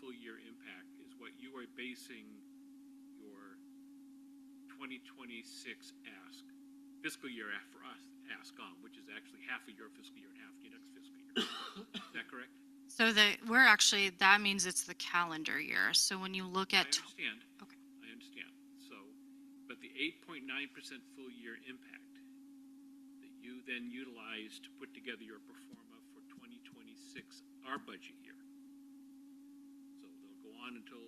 full year impact is what you are basing 2026 ask, fiscal year for us ask on, which is actually half of your fiscal year and half of your next fiscal year. Is that correct? So that means it's the calendar year. So when you look at... I understand. Okay. I understand. So, but the 8.9% full year impact that you then utilized to put together your pro forma for 2026 2026, our budget year. So they'll go on until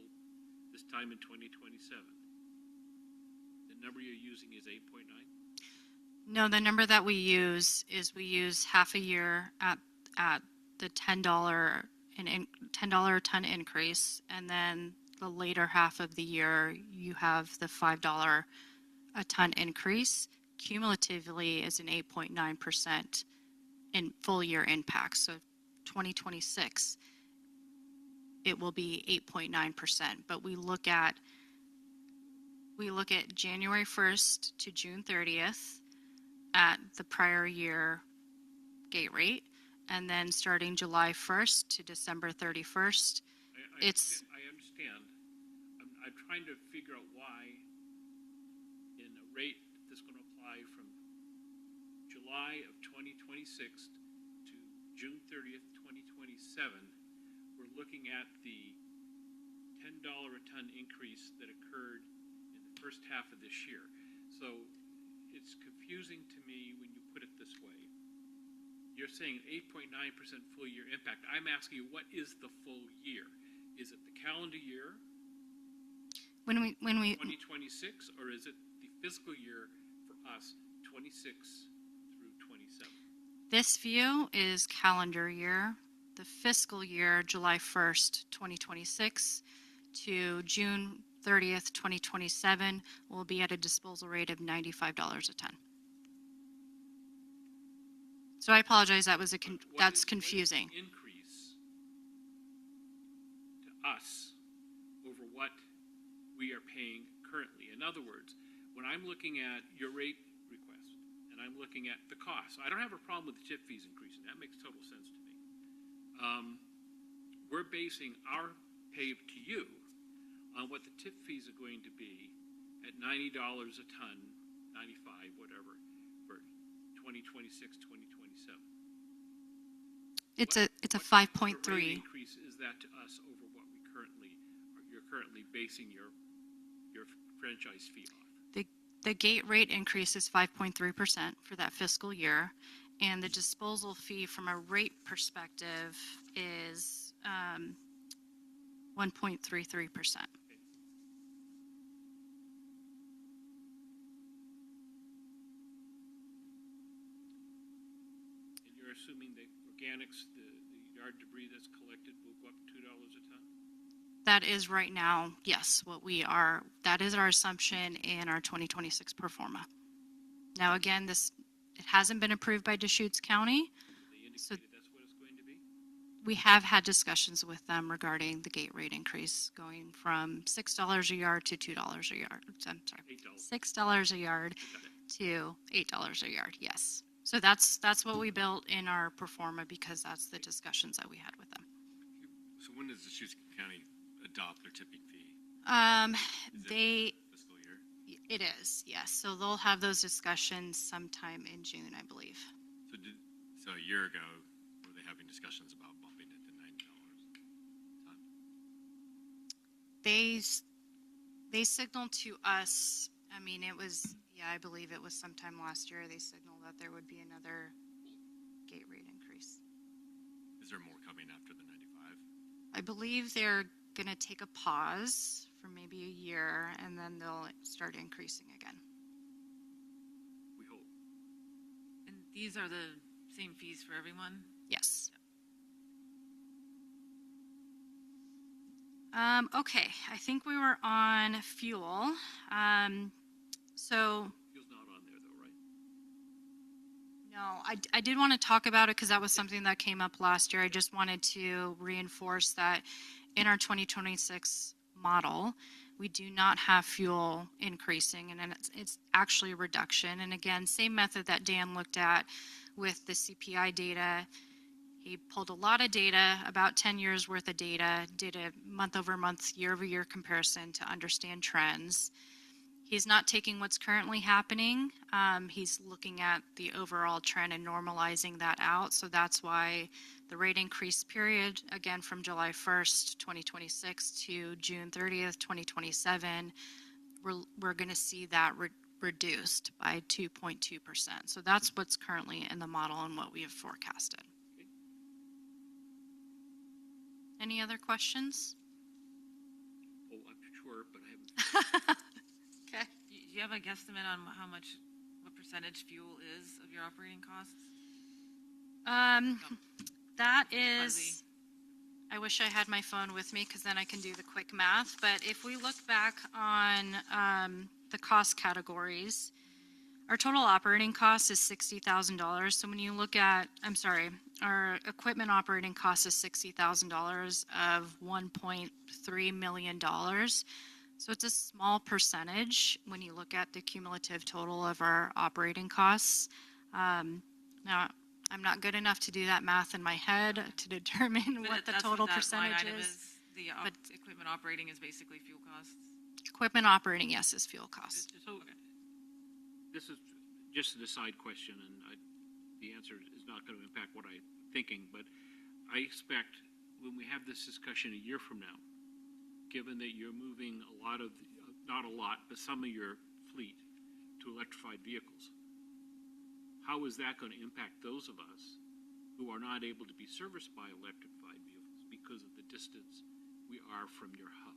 this time in 2027. The number you're using is 8.9? No, the number that we use is we use half a year at the $10 $10 a ton increase, and then the later half of the year you have the $5 a ton increase. Cumulatively is an 8.9% in full year impact. So 2026 it will be 8.9%, but we look at January 1st to June 30th at the prior year gate rate, and then starting July 1st to December 31st, I understand. I'm trying to figure out why in a rate that's going to apply from July of 2026 to June 30th, 2027, we're looking at the $10 a ton increase that occurred in the first half of this year. So it's confusing to me when you put it this way. You're saying 8.9% full year impact. I'm asking you, what is the full year? Is it the calendar year, when we 2026, or is it the fiscal year for us, 26 through 27? This view is calendar year. The fiscal year, July 1st, 2026 to June 30th, 2027, will be at a disposal rate of $95 a ton. So I apologize, that's confusing. What is the increase to us over what we are paying currently? In other words, when I'm looking at your rate request and I'm looking at the cost, I don't have a problem with the tip fees increasing. That makes total sense to me. We're basing our pay to you on what the tip fees are going to be at $90 a ton, 95, whatever, for 2026, 2027. It's a What 5.3. rate increase is that to us over what you're currently basing your franchise fee off? The gate rate increase is 5.3% for that fiscal year, and the disposal fee from a rate perspective is 1.33%. And you're assuming that organics, the yard debris that's collected, will go up $2 a ton? That is right now, yes, that is our assumption in our 2026 pro forma. Now, again, it hasn't been approved by Deschutes County. They indicated that's what it's going to be? We have had discussions with them regarding the gate rate increase going from $6 a yard to $2 a yard. I'm sorry, $6 a yard to $8 a yard, yes. So that's what we built in our pro forma because that's the discussions that we had with them. So when does Deschutes County adopt their tipping fee? Fiscal year? It is, yes. So they'll have those discussions sometime in June, I believe. So a year ago, were they having discussions about bumping it to $90 a ton? They signaled to us, I mean, it was, I believe it was sometime last year, they signaled that there would be another gate rate increase. Is there more coming after the 95? I believe they're going to take a pause for maybe a year, and then they'll start increasing again. We hope. And these are the same fees for everyone? Yes. Okay, I think we were on fuel. So Fuel's not on there though, right? no, I did want to talk about it because that was something that came up last year. I just wanted to reinforce that in our 2026 model, we do not have fuel increasing, and then it's actually a reduction. And again, same method that Dan looked at with the CPI data. He pulled a lot of data, about 10 years worth of data, did a month-over-month, year-over-year comparison to understand trends. He's not taking what's currently happening. He's looking at the overall trend and normalizing that out. So that's why the rate increase period, again, from July 1st, 2026 to June 30th, 2027, we're going to see that reduced by 2.2%. So that's what's currently in the model and what we have forecasted. Any other questions? Oh, I'm sure, but I haven't. Okay. Do you have a guesstimate on what percentage fuel is of your operating costs? That Fuzzy. is, I wish I had my phone with me because then I can do the quick math. But if we look back on the cost categories, our total operating cost is $60,000. So when you look at, our equipment operating cost is $60,000 of $1.3 million. So it's a small percentage when you look at the cumulative total of our operating costs. Now, I'm not good enough to do that math in my head to determine what the That's total that line percentage item is. The equipment operating is basically fuel costs. Equipment operating, yes, is fuel costs. So, this is just an aside question, and the answer is not going to impact what I'm thinking, but I expect when we have this discussion a year from now, given that you're moving a lot of, not a lot, but some of your fleet to electrified vehicles, how is that going to impact those of us who are not able to be serviced by electrified vehicles because of the distance we are from your hub?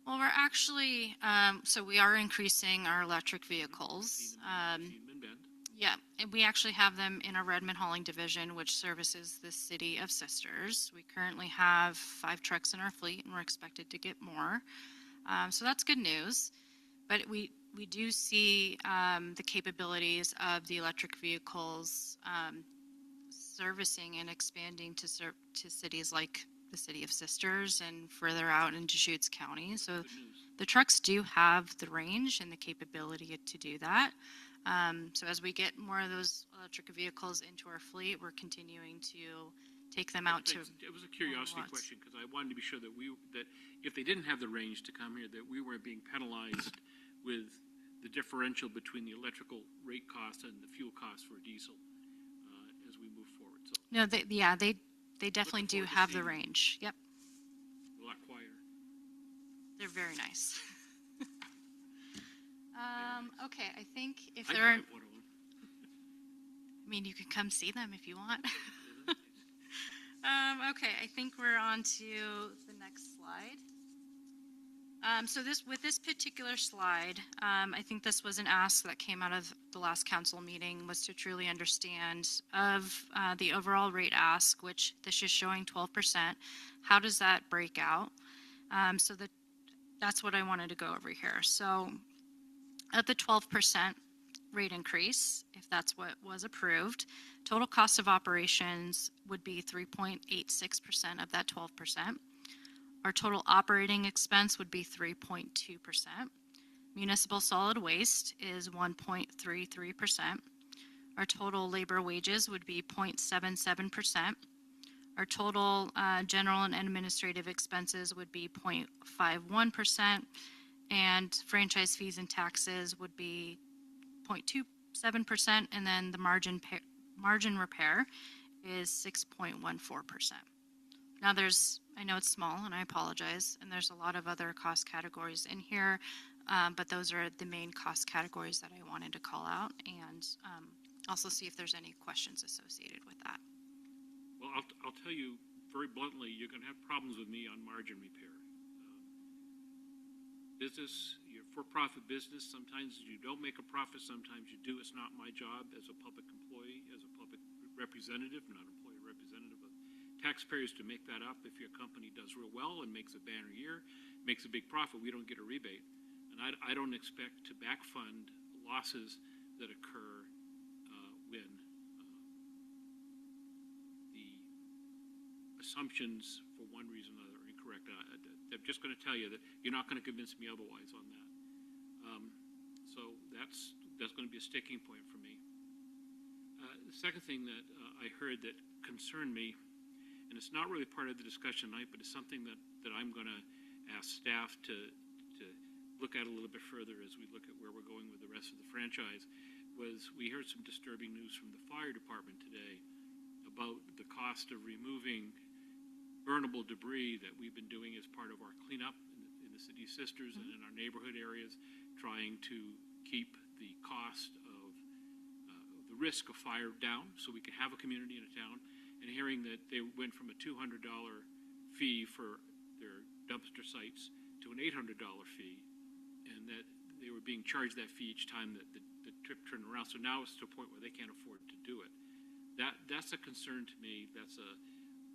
Well, we're actually, so we are increasing our electric vehicles. Seen them in Bend. Yeah, and we actually have them in our Redmond hauling division, which services the city of Sisters. We currently have 5 trucks in our fleet, and we're expected to get more. So that's good news. But we do see the capabilities of the electric vehicles servicing and expanding to cities like the city of Sisters and further out in Deschutes County. So the trucks do have the range and the capability to do that. So as we get more of those electric vehicles into our fleet, we're continuing to take them out to. It was a curiosity question because I wanted to be sure that that if they didn't have the range to come here, that we weren't being penalized with the differential between the electrical rate cost and the fuel cost for diesel as we move forward. So No, they definitely do have the range. Yep, a lot quieter. they're very nice. Okay, I think if I there are, drive one of them. I mean, you can come see them if you want. Okay, I think we're on to the next slide. So with this particular slide, I think this was an ask that came out of the last council meeting, was to truly understand of the overall rate ask, which this is showing 12%. How does that break out? So that's what I wanted to go over here. So at the 12% rate increase, if that's what was approved, total cost of operations would be 3.86% of that 12%. Our total operating expense would be 3.2%. Municipal solid waste is 1.33%. Our total labor wages would be 0.77%. Our total general and administrative expenses would be 0.51%. And franchise fees and taxes would be 0.27%. And then the margin repair is 6.14%. Now I know it's small and I apologize, and there's a lot of other cost categories in here, but those are the main cost categories that I wanted to call out, and also see if there's any questions associated with that. Well, I'll tell you very bluntly, you're going to have problems with me on margin repair. You're for-profit business. Sometimes you don't make a profit, sometimes you do. It's not my job as a public employee, as a public representative, not employee representative of taxpayers, to make that up. If your company does real well and makes a banner year, makes a big profit, we don't get a rebate. And I don't expect to back fund losses that occur when the assumptions for one reason or another are incorrect. I'm just going to tell you that you're not going to convince me otherwise on that. So that's going to be a sticking point for me. The second thing that I heard that concerned me, and it's not really part of the discussion tonight, but it's something that I'm going to ask staff to look at a little bit further as we look at where we're going with the rest of the franchise, was we heard some disturbing news from the fire department today about the cost of removing burnable debris that we've been doing as part of our cleanup in the City of Sisters and in our neighborhood areas, trying to keep the cost of the risk of fire down so we can have a community in a town. and hearing that they went from a $200 fee for their dumpster sites to an $800 fee, and that they were being charged that fee each time that the trip turned around. So now it's to a point where they can't afford to do it. That's a concern to me. That's a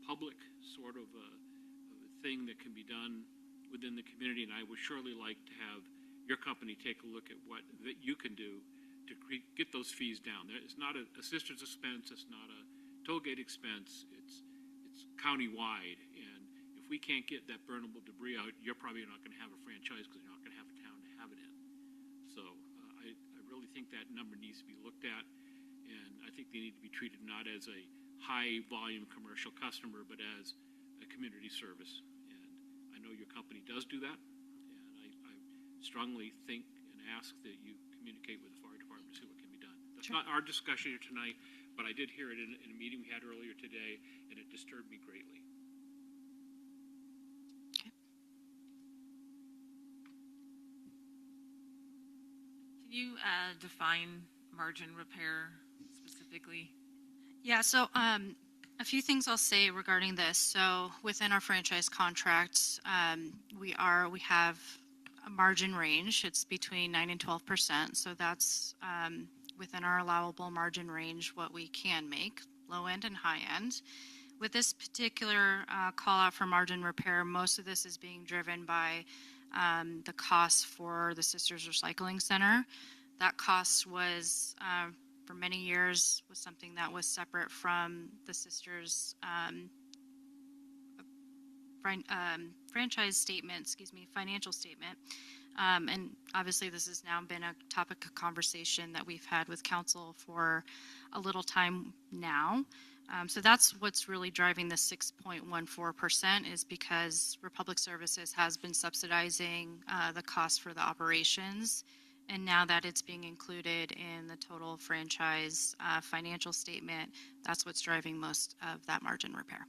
public sort of a thing that can be done within the community, and I would surely like to have your company take a look at what that you can do to get those fees down. It's not a sister's expense. It's not a toll gate expense. It's county-wide, and if we can't get that burnable debris out, you're probably not going to have a franchise because you're not going to have a town to have it in. So I really think that number needs to be looked at, and I think they need to be treated not as a high-volume commercial customer, but as a community service. And I know your company does do that, and I strongly think and ask that you communicate with the fire department to see what can be done. That's not our discussion here tonight, but I did hear it in a meeting we had earlier today, and it disturbed me greatly. Can you define margin repair specifically? Yeah, so a few things I'll say regarding this. So within our franchise contract, we have a margin range. It's between 9 and 12%. So that's within our allowable margin range what we can make, low end and high end. With this particular call out for margin repair, most of this is being driven by the cost for the Sisters Recycling Center. That cost was, for many years, was something that was separate from the Sisters franchise statement, financial statement. And obviously this has now been a topic of conversation that we've had with council for a little time now. So that's what's really driving the 6.14% is because Republic Services has been subsidizing the cost for the operations. And now that it's being included in the total franchise financial statement, that's what's driving most of that margin repair.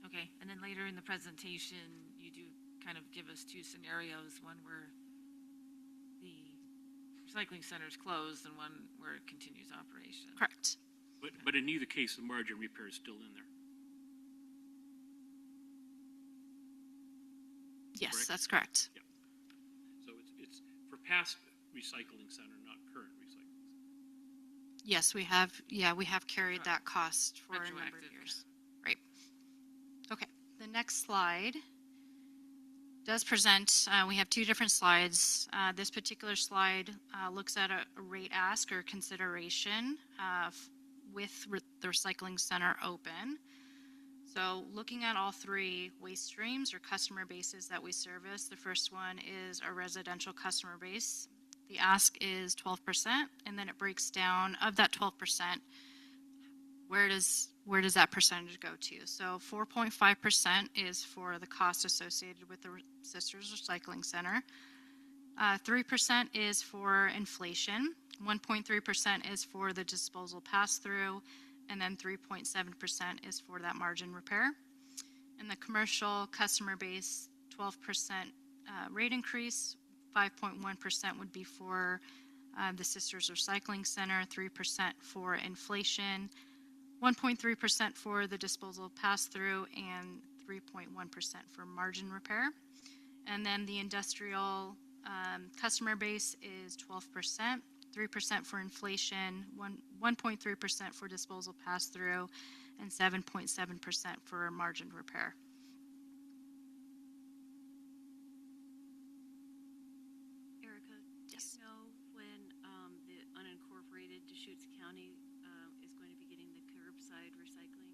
Okay, and then later in the presentation, you do kind of give us two scenarios, one where the recycling center is closed and one where it continues operation. Correct. But in neither case, the margin repair is still in there. Yes, Correct? that's correct. Yeah. So it's for past recycling center, not current recycling center. Yes, we have. Yeah, we have carried that cost for a number of years. Right. Okay. The next slide does present. We have two different slides. This particular slide looks at a rate ask or consideration with the recycling center open. So looking at all three waste streams or customer bases that we service, the first one is our residential customer base. The ask is 12%, and then it breaks down of that 12%. Where does that percentage go to? So 4.5% is for the cost associated with the Sisters Recycling Center. 3% is for inflation. 1.3% is for the disposal pass-through, and then 3.7% is for that margin repair. And the commercial customer base, 12% rate increase, 5.1% would be for the Sisters Recycling Center, 3% for inflation, 1.3% for the disposal pass-through, and 3.1% for margin repair. And then the industrial customer base is 12%, 3% for inflation, 1.3% for disposal pass-through, and 7.7% for margin repair. Erica, do you know when the unincorporated Deschutes County is going to be getting the curbside recycling?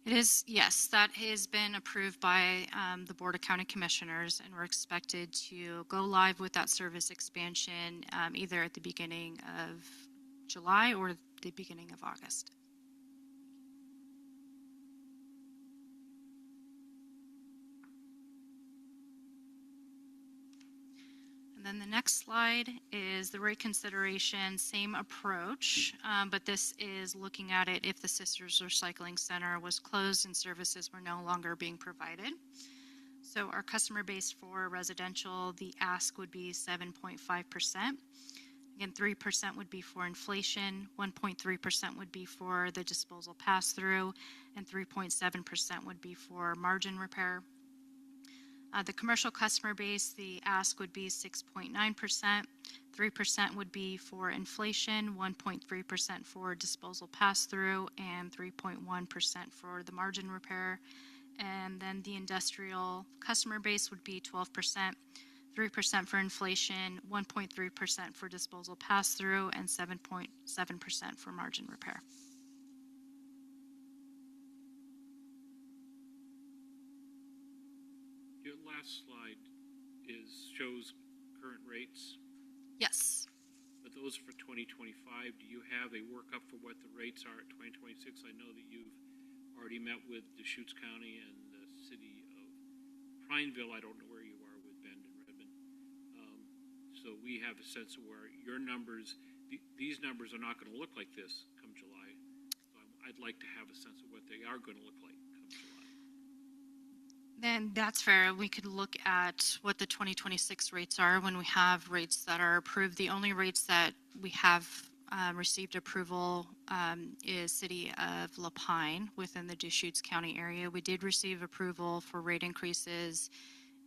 It is, yes, that has been approved by the Board of County Commissioners, and we're expected to go live with that service expansion either at the beginning of July or the beginning of August. And then the next slide is the rate consideration, same approach, but this is looking at it if the Sisters Recycling Center was closed and services were no longer being provided. So our customer base for residential, the ask would be 7.5%. And 3% would be for inflation, 1.3% would be for the disposal pass-through, and 3.7% would be for margin repair. The commercial customer base, the ask would be 6.9%, 3% would be for inflation, 1.3% for disposal pass-through, and 3.1% for the margin repair. And then the industrial customer base would be 12%, 3% for inflation, 1.3% for disposal pass-through, and 7.7% for margin repair. Your last slide shows current rates, Yes. but those for 2025. Do you have a workup for what the rates are at 2026? I know that you've already met with Deschutes County and the city of Prineville. I don't know where you are with Bend and Redmond. So we have a sense of where your numbers, these numbers are not going to look like this come July. So I'd like to have a sense of what they are going to look like come July. Then that's fair. We could look at what the 2026 rates are when we have rates that are approved. The only rates that we have received approval is City of La Pine within the Deschutes County area. We did receive approval for rate increases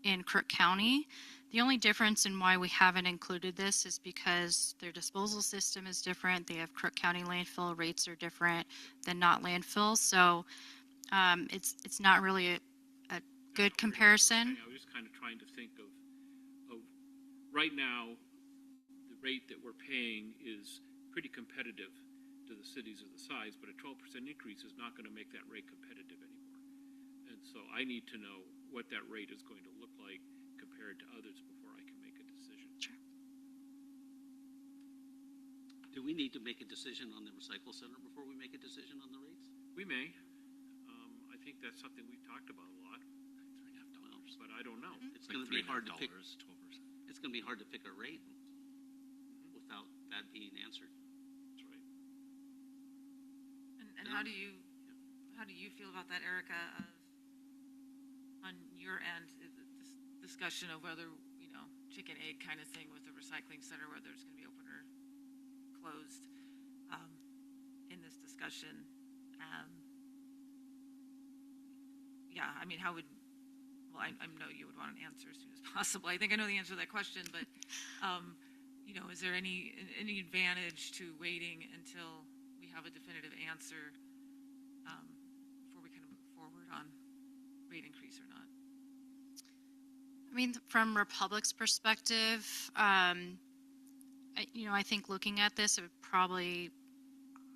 in Crook County. The only difference in why we haven't included this is because their disposal system is different. They have Crook County landfill rates are different than not landfill. So it's not really a good comparison. I was just kind of trying to think of right now, the rate that we're paying is pretty competitive to the cities of the size, but a 12% increase is not going to make that rate competitive anymore. And so I need to know what that rate is going to look like compared to others before I can make a decision. Sure. Do we need to make a decision on the recycle center before we make a decision on the rates? We may. I think that's something we've talked about a lot. $3.5, but I don't know. It's going to be hard to pick. 12%. It's going to be hard to pick a rate without that being answered. That's right. And how do you feel about that, Erica? On your end, this discussion of whether chicken egg kind of thing with the recycling center, whether it's going to be open or closed. In this discussion, yeah, I mean, I know you would want an answer as soon as possible. I think I know the answer to that question, but is there any advantage to waiting until we have a definitive answer before we kind of move forward on rate increase or not? I mean, from Republic's perspective, I think looking at this, it would probably,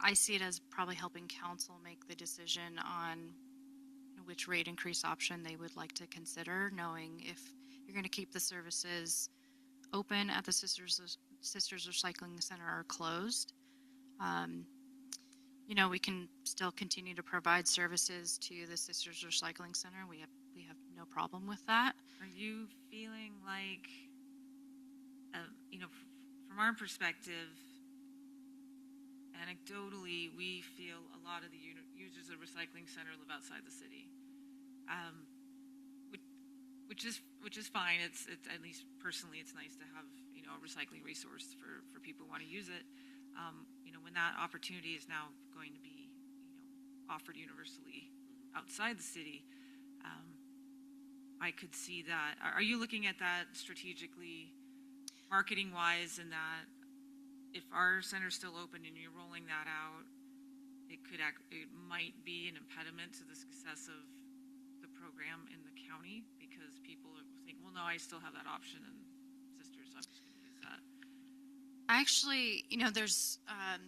I see it as probably helping council make the decision on which rate increase option they would like to consider, knowing if you're going to keep the services open at the Sisters Recycling Center or closed. We can still continue to provide services to the Sisters Recycling Center. We have no problem with that. Are you feeling like, from our perspective, anecdotally, we feel a lot of the users of the recycling center live outside the city, which is fine. It's at least personally, it's nice to have a recycling resource for people who want to use it. When that opportunity is now going to be offered universally outside the city, I could see that. Are you looking at that strategically, marketing wise, and that if our center's still open and you're rolling that out, it might be an impediment to the success of the program in the county because people think, well, no, I still have that option, and Sisters, I'm just going to use that. Actually, there's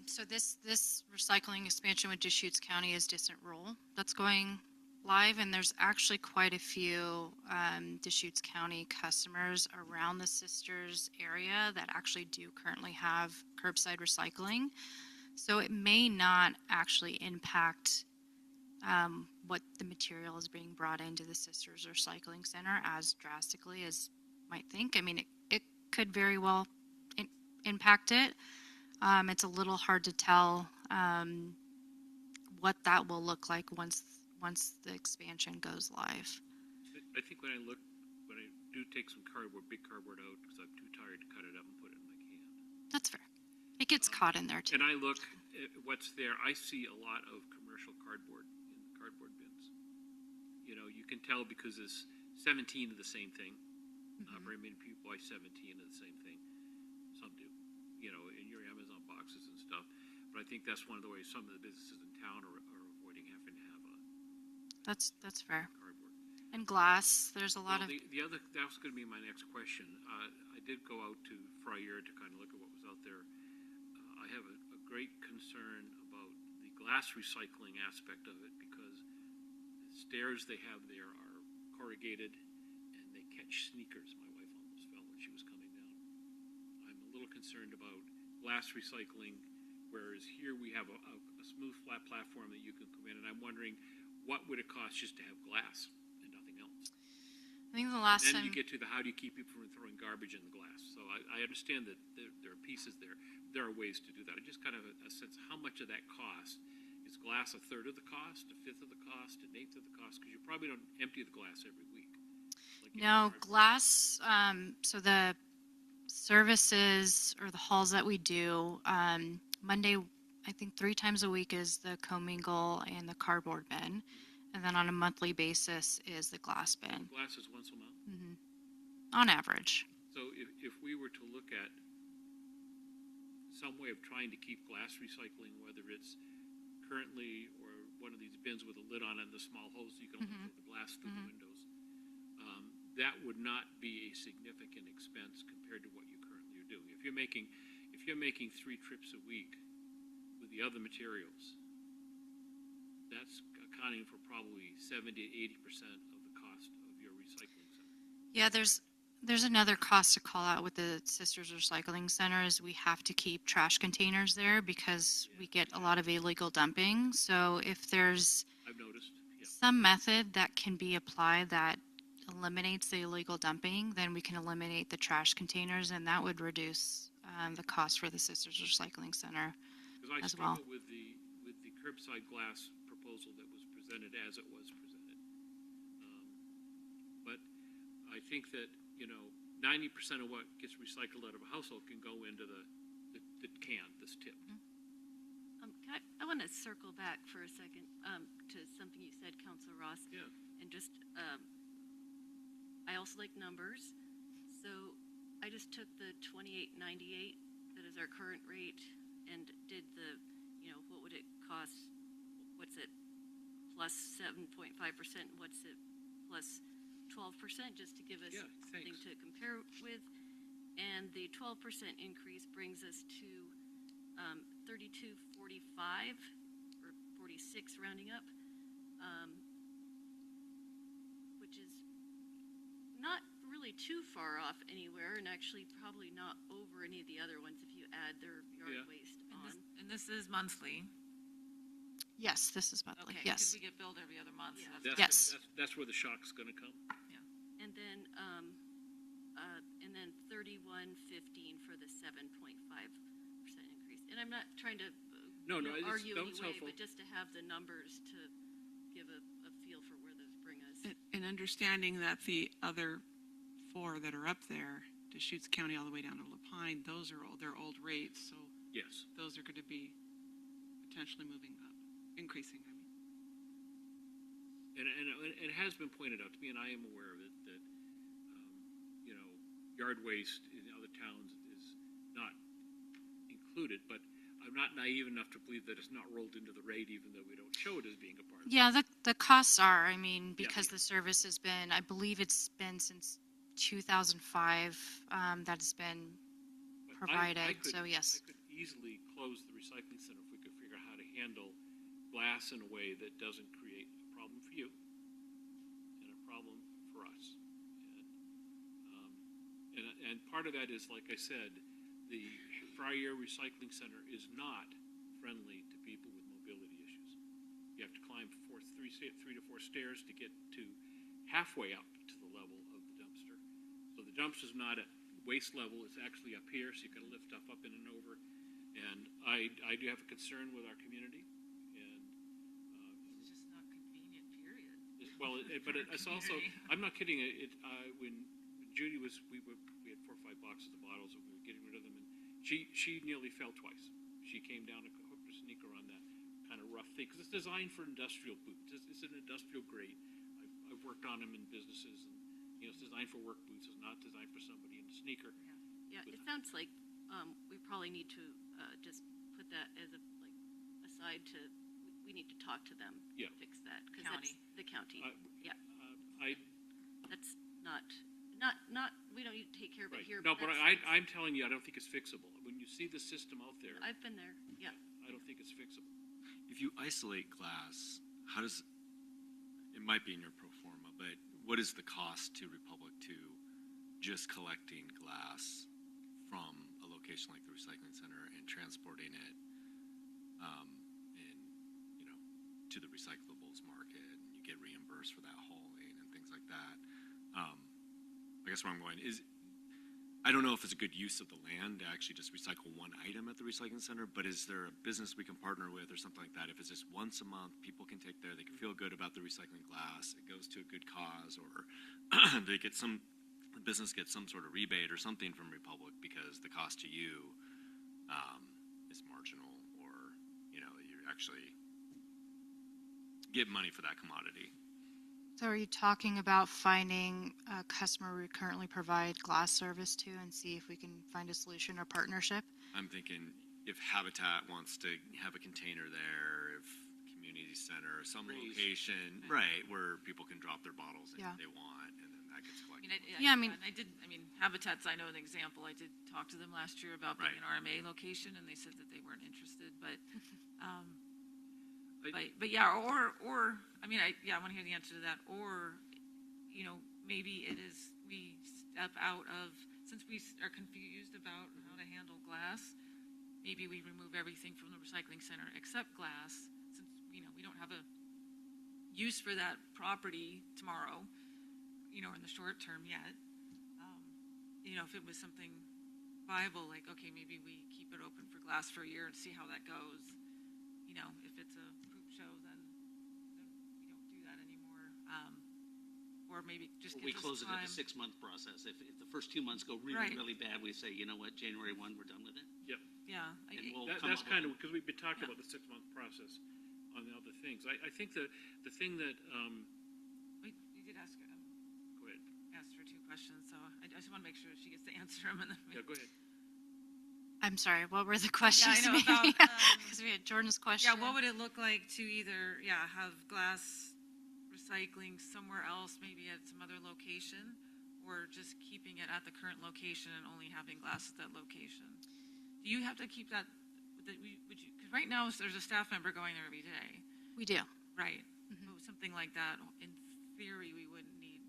so this recycling expansion with Deschutes County is Distant Roll that's going live, and there's actually quite a few Deschutes County customers around the Sisters area that actually do currently have curbside recycling. So it may not actually impact what the material is being brought into the Sisters Recycling Center as drastically as you might think. I mean, it could very well impact it. It's a little hard to tell what that will look like once the expansion goes live. I think when I do take some big cardboard out because I'm too tired to cut it up and put it in my can. That's fair. It gets caught in there too. And I look at what's there, I see a lot of commercial cardboard in the cardboard bins. You know, you can tell because there's 17 of the same thing. Not very many people buy 17 of the same thing. Some do, you know, in your Amazon boxes and stuff. But I think that's one of the ways some of the businesses in town are avoiding having to have a That's fair. cardboard. And glass, there's a lot Well, of, the other, that was going to be my next question. I did go out to Fryer to kind of look at what was out there. I have a great concern about the glass recycling aspect of it because the stairs they have there are corrugated and they catch sneakers. My wife almost fell when she was coming down. I'm a little concerned about glass recycling, whereas here we have a smooth, flat platform that you can come in, and I'm wondering what would it cost just to have glass and nothing else? I think the last Then time, you get to the how do you keep people from throwing garbage in the glass? So I understand that there are pieces there. There are ways to do that. I just kind of a sense how much of that cost. Is glass a third of the cost, a fifth of the cost, an eighth of the cost? Because you probably don't empty the glass every week. Like you no, do glass, so the services or the hauls that we do, Monday, I think 3 times a week is the commingle and the cardboard bin. And then on a monthly basis is the glass bin, glass is once a month. on average. So if we were to look at some way of trying to keep glass recycling, whether it's currently or one of these bins with a lid on it and the small holes so you can only throw the glass through the windows, that would not be a significant expense compared to what you currently are doing. If you're making 3 trips a week with the other materials, that's accounting for probably 70 to 80% of the cost of your recycling center. Yeah, there's another cost to call out with the Sisters Recycling Center is we have to keep trash containers there because we get a lot of illegal dumping. So if there's I've noticed. Yeah. some method that can be applied that eliminates the illegal dumping, then we can eliminate the trash containers, and that would reduce the cost for the Sisters Recycling Center Because I as well. struggle with the curbside glass proposal that was presented as it was presented. But I think that, 90% of what gets recycled out of a household can go into the can, this tip. I want to circle back for a second to something you said, Councilor Ross. Yeah. And just, I also like numbers. So I just took the $28.98 that is our current rate and did the, what would it cost? What's it plus 7.5%? What's it plus 12%? Just to give us something to compare with. And the 12% increase brings us to $32.45 or 46 rounding up, which is not really too far off anywhere, and actually probably not over any of the other ones if you add their yard waste on. And this is monthly. Yes, this is monthly. Okay, Yes. because we get billed every other month. Yeah. So Yes. That's where the shock's going to come. And then $31.15 for the 7.5% increase. And I'm not trying to argue any way, but just to have the numbers to give a feel for where those bring us. And understanding that the other 4 that are up there, Deschutes County all the way down to Lapine, those are their old rates, so Yes. those are going to be potentially moving up, increasing, I mean. And it has been pointed out to me, and I am aware of it, that, yard waste in other towns is not included, but I'm not naive enough to believe that it's not rolled into the rate, even though we don't show it as being a part of it. Yeah, the costs are, I mean, because the service has been, I believe it's been since 2005 that it's been provided, so yes. I could easily close the recycling center if we could figure out how to handle glass in a way that doesn't create a problem for you and a problem for us. And part of that is, like I said, the Fryer Recycling Center is not friendly to people with mobility issues. You have to climb 3 to 4 stairs to get to halfway up to the level of the dumpster. So the dumpster's not at waist level, it's actually up here, so you can lift stuff up in and over. And I do have a concern with our community. And it's just not convenient, period. But it's also, I'm not kidding, when Judy was, we had 4 or 5 boxes of bottles and we were getting rid of them, and She nearly fell twice. She came down and hooked her sneaker on that kind of rough thing, because it's designed for industrial boots. It's an industrial grade. I've worked on them in businesses, and it's designed for work boots. It's not designed for somebody in a sneaker. Yeah, it sounds like we probably need to just put that as aside to, we need to talk to them. Yeah. Fix that, because that's the county. Yeah. That's not, we don't need to take care of it here. No, but I'm telling you, I don't think it's fixable. When you see the system out there, I've been there, yeah. I don't think it's fixable. If you isolate glass, how does, it might be in your pro forma, but what is the cost to Republic to just collecting glass from a location like the recycling center and transporting it to the recyclables market, and you get reimbursed for that hauling and things like that? I guess where I'm going is, I don't know if it's a good use of the land to actually just recycle one item at the recycling center, but is there a business we can partner with or something like that? If it's just once a month, people can take there, they can feel good about the recycling glass, it goes to a good cause, or the business gets some sort of rebate or something from Republic because the cost to you is marginal, or you actually give money for that commodity. So are you talking about finding a customer we currently provide glass service to and see if we can find a solution or partnership? I'm thinking if Habitat wants to have a container there, if community center, some location, right, where people can drop their bottles in if they want, and then that gets collected. Habitat's, I know an example. I did talk to them last year about being an RMA location, and they said that they weren't interested, but I want to hear the answer to that. Or, maybe it is we step out of, since we are confused about how to handle glass, maybe we remove everything from the recycling center except glass, since we don't have a use for that property tomorrow, in the short term yet. If it was something viable, like, okay, maybe we keep it open for glass for a year and see how that goes. If it's a poop show, then we don't do that anymore. Or maybe just we close it at a 6-month process. If the first 2 months go really bad, we say, you know what, January 1, we're done with it. Yep. Yeah. That's kind of, because we've been talking about the 6-month process on the other things. I think the thing that Wait, you did ask her. Go ahead. Asked her 2 questions, so I just want to make sure she gets to answer them. And then Yeah, go ahead. I'm sorry, what were the questions? Yeah, I know, because we had Jordan's question. Yeah, what would it look like to either, have glass recycling somewhere else, maybe at some other location, or just keeping it at the current location and only having glass at that location? Do you have to keep that? Because right now there's a staff member going there every day. We do. Right. So something like that, in theory, we wouldn't need.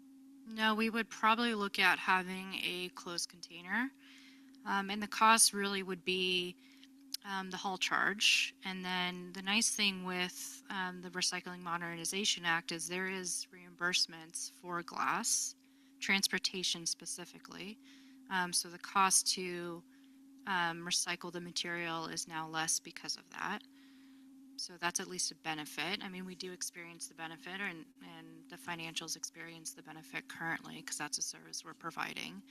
No, we would probably look at having a closed container. And the cost really would be the haul charge. And then the nice thing with the Recycling Modernization Act is there is reimbursements for glass, transportation specifically. So the cost to recycle the material is now less because of that. So that's at least a benefit. I mean, we do experience the benefit, and the financials experience the benefit currently because that's a service we're providing.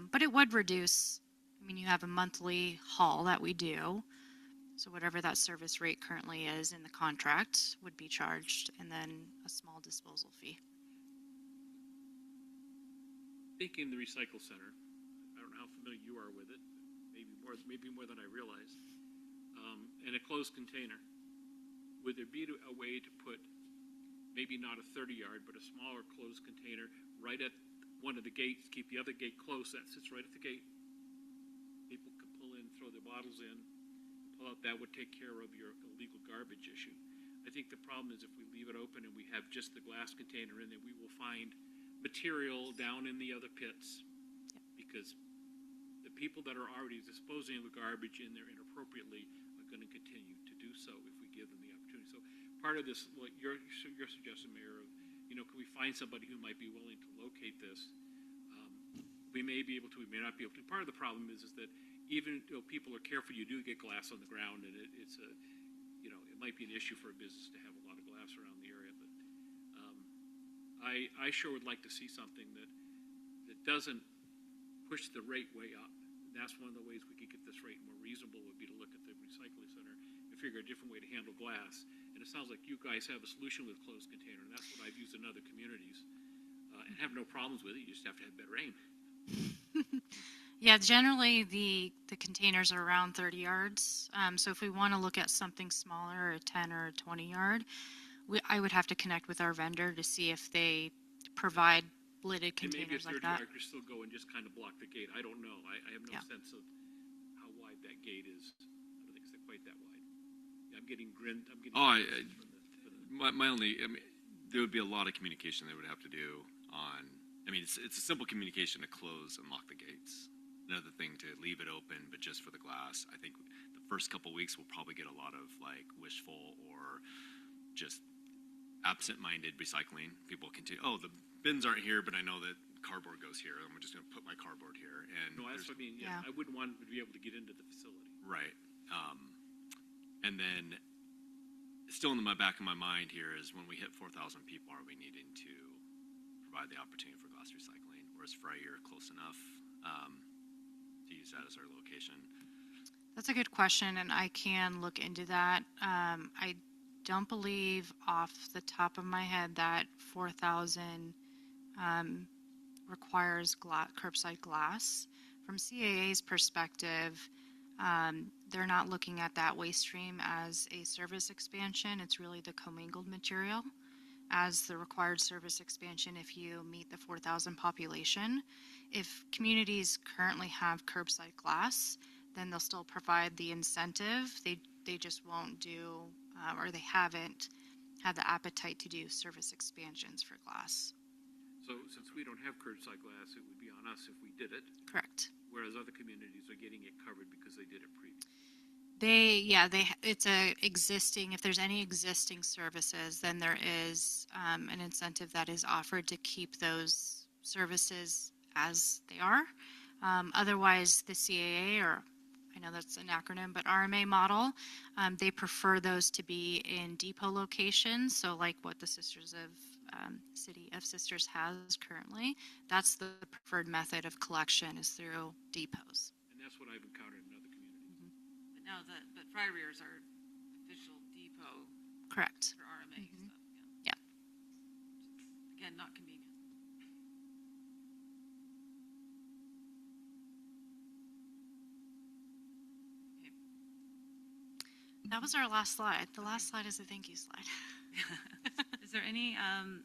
But it would reduce. You have a monthly haul that we do. So whatever that service rate currently is in the contract would be charged, and then a small disposal fee. Thinking the recycle center, I don't know how familiar you are with it, maybe more than I realized. In a closed container, would there be a way to put maybe not a 30-yard, but a smaller closed container right at one of the gates, keep the other gate closed, that sits right at the gate? People could pull in, throw their bottles in, pull out. That would take care of your illegal garbage issue. I think the problem is if we leave it open and we have just the glass container in there, we will find material down in the other pits, because the people that are already disposing of the garbage in there inappropriately are going to continue to do so if we give them the opportunity. So part of this, what your suggestion, Mayor, of, can we find somebody who might be willing to locate this? We may be able to, we may not be able to. Part of the problem is that even though people are careful, you do get glass on the ground, and it's a, it might be an issue for a business to have a lot of glass around the area. But I sure would like to see something that doesn't push the rate way up, that's one of the ways we could get this rate more reasonable would be to look at the recycling center and figure a different way to handle glass. And it sounds like you guys have a solution with closed container, and that's what I've used in other communities, and have no problems with it. You just have to have better aim. Yeah, generally the containers are around 30 yards. So if we want to look at something smaller, a 10 or a 20 yard, I would have to connect with our vendor to see if they provide lidded And maybe containers a like 30 that. yard could still go and just kind of block the gate. I don't know. I have no Yeah. sense of how wide that gate is. I don't think it's quite that wide. Yeah, I'm getting grinned. I'm getting. My only, I mean, there would be a lot of communication they would have to do on, I mean, it's a simple communication to close and lock the gates. Another thing to leave it open, but just for the glass. I think the first couple weeks we'll probably get a lot of like wishful or just absent-minded recycling. People continue, oh, the bins aren't here, but I know that cardboard goes here. I'm just going to put my cardboard here. And No, that's what I mean. Yeah, I wouldn't want them to be able to get into the facility. right. And then still in the back of my mind here is when we hit 4,000 people, are we needing to provide the opportunity for glass recycling, or is Fryer close enough to use that as our location? That's a good question, and I can look into that. I don't believe off the top of my head that 4,000 requires curbside glass. From CAA's perspective, they're not looking at that waste stream as a service expansion. It's really the commingled material as the required service expansion if you meet the 4,000 population. If communities currently have curbside glass, then they'll still provide the incentive. They just won't do, or they haven't had the appetite to do service expansions for glass. So since we don't have curbside glass, it would be on us if we did it. Correct. Whereas other communities are getting it covered because they did it previously. It's a existing, if there's any existing services, then there is an incentive that is offered to keep those services as they are. Otherwise, the CAA, or I know that's an acronym, but RMA model, they prefer those to be in depot locations. So like what the Sisters of City of Sisters has currently, that's the preferred method of collection is through depots. And that's what I've encountered in other communities. But now but Friar's our official depot. Correct. For RMA stuff, Yeah. Again, not convenient. That was our last slide. The last slide is a thank you slide. Is there any, and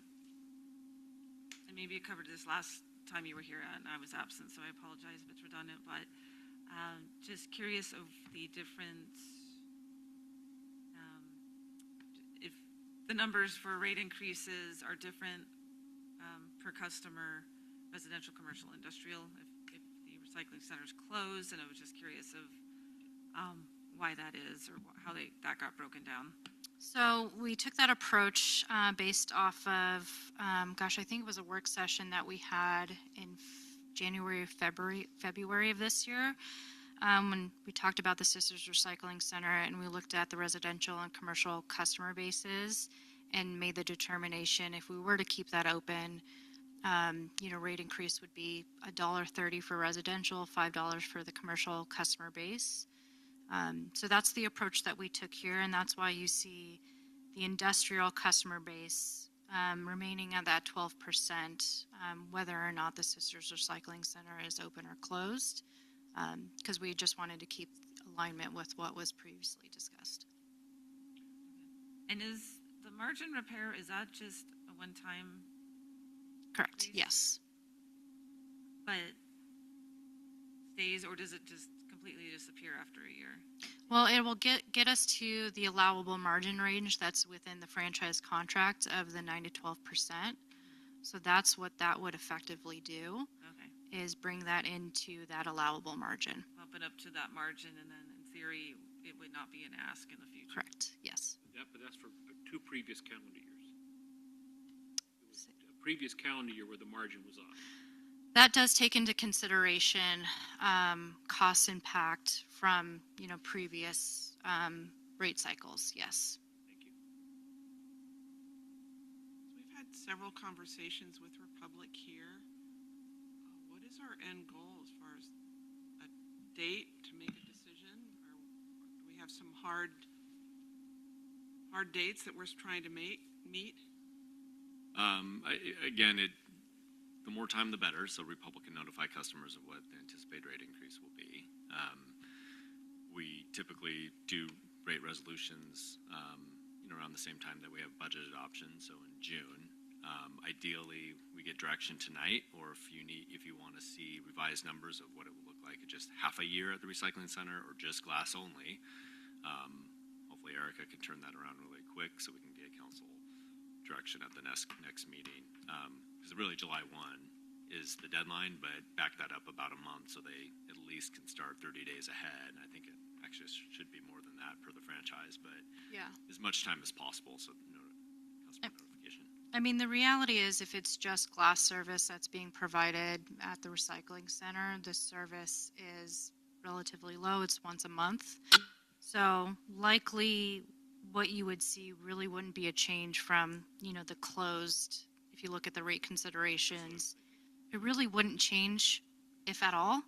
maybe you covered this last time you were here and I was absent, so I apologize if it's redundant, but just curious of the different, if the numbers for rate increases are different per customer, residential, commercial, industrial, if the recycling center's closed, and I was just curious of why that is or how that got broken down. So we took that approach based off of, I think it was a work session that we had in January or February of this year, when we talked about the Sisters Recycling Center and we looked at the residential and commercial customer bases and made the determination if we were to keep that open, rate increase would be $1.30 for residential, $5 for the commercial customer base. So that's the approach that we took here, and that's why you see the industrial customer base remaining at that 12%, whether or not the Sisters Recycling Center is open or closed, because we just wanted to keep alignment with what was previously discussed. And is the margin repair, is that just a one-time? Correct, please? Yes. But stays, or does it just completely disappear after a year? Well, it will get us to the allowable margin range that's within the franchise contract of the 9 to 12%. So that's what that would effectively do. Okay. Is bring that into that allowable margin. Bump it up to that margin, and then in theory, it would not be an ask in the future. Correct. Yes. But that's for 2 previous calendar years. It was a previous calendar year where the margin was off. That does take into consideration cost impact from previous rate cycles. Yes. Thank you. So we've had several conversations with Republic here. What is our end goal as far as date to make a decision? Or do we have some hard dates that we're trying to meet? The more time, the better. So Republic can notify customers of what the anticipated rate increase will be. We typically do rate resolutions, around the same time that we have budget adoption. So in June, ideally we get direction tonight, or if you want to see revised numbers of what it will look like just half a year at the recycling center or just glass only. Hopefully Erica can turn that around really quick so we can get council direction at the next meeting. Because really July 1 is the deadline, but back that up about a month so they at least can start 30 days ahead. And I think it actually should be more than that per the franchise, but as much time as possible so customer notification. I mean, the reality is if it's just glass service that's being provided at the recycling center, the service is relatively low. It's once a month. So likely what you would see really wouldn't be a change from, the closed. If you look at the rate considerations, it really wouldn't change, if at all.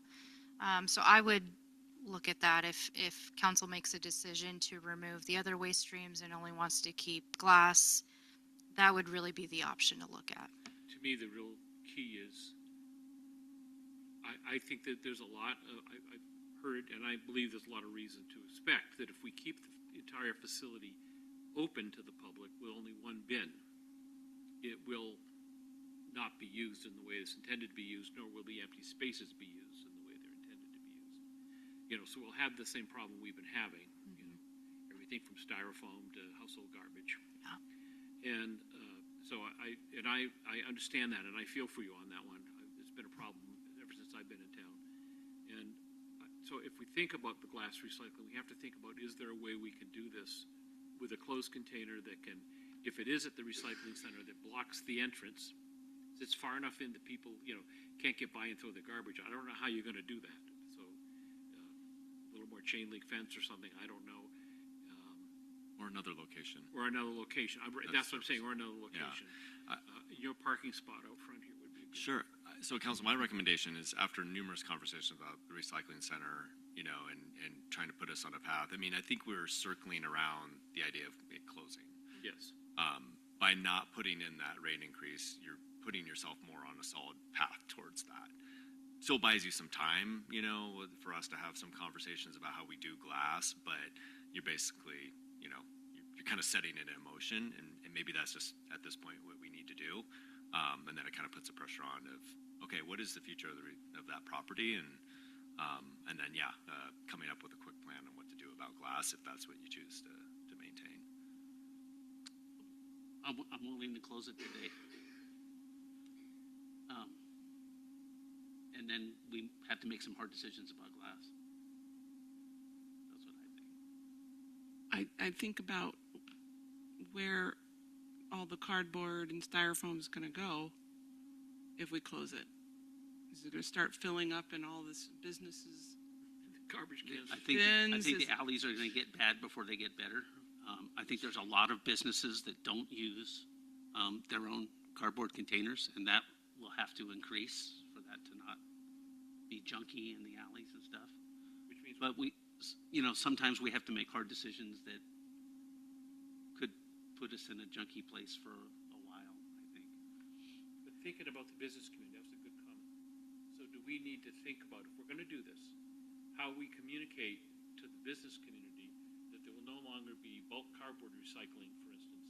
So I would look at that if council makes a decision to remove the other waste streams and only wants to keep glass, that would really be the option to look at. To me, the real key is, I think that there's a lot of, I've heard, and I believe there's a lot of reason to expect that if we keep the entire facility open to the public with only one bin, it will not be used in the way it's intended to be used, nor will the empty spaces be used in the way they're intended to be used. So we'll have the same problem we've been having, everything from styrofoam to household garbage. And so I understand that, and I feel for you on that one. It's been a problem ever since I've been in town. And so if we think about the glass recycling, we have to think about, is there a way we can do this with a closed container that can, if it is at the recycling center, that blocks the entrance, it's far enough in that people, can't get by and throw their garbage. I don't know how you're going to do that. So a little more chain link fence or something, I don't know. Or another location. That's what I'm saying, or another location. Yeah. Your parking spot out front here would be good. Sure. So, council, my recommendation is, after numerous conversations about the recycling center, and trying to put us on a path, I think we're circling around the idea of it closing. Yes. By not putting in that rate increase, you're putting yourself more on a solid path towards that. Still buys you some time, for us to have some conversations about how we do glass, but you're basically, you're kind of setting it in motion, and maybe that's just at this point what we need to do. And then it kind of puts a pressure on of, okay, what is the future of that property? And then, coming up with a quick plan on what to do about glass if that's what you choose to maintain. I'm willing to close it today. And then we have to make some hard decisions about glass. That's what I think. I think about where all the cardboard and styrofoam is going to go if we close it. Is it going to start filling up in all this businesses? Garbage cans. I think the alleys are going to get bad before they get better. I think there's a lot of businesses that don't use their own cardboard containers, and that will have to increase for that to not be junky in the alleys and stuff. Which means, but sometimes we have to make hard decisions that could put us in a junky place for a while, I think. But thinking about the business community, that was a good comment. So do we need to think about, if we're going to do this, how we communicate to the business community that there will no longer be bulk cardboard recycling, for instance,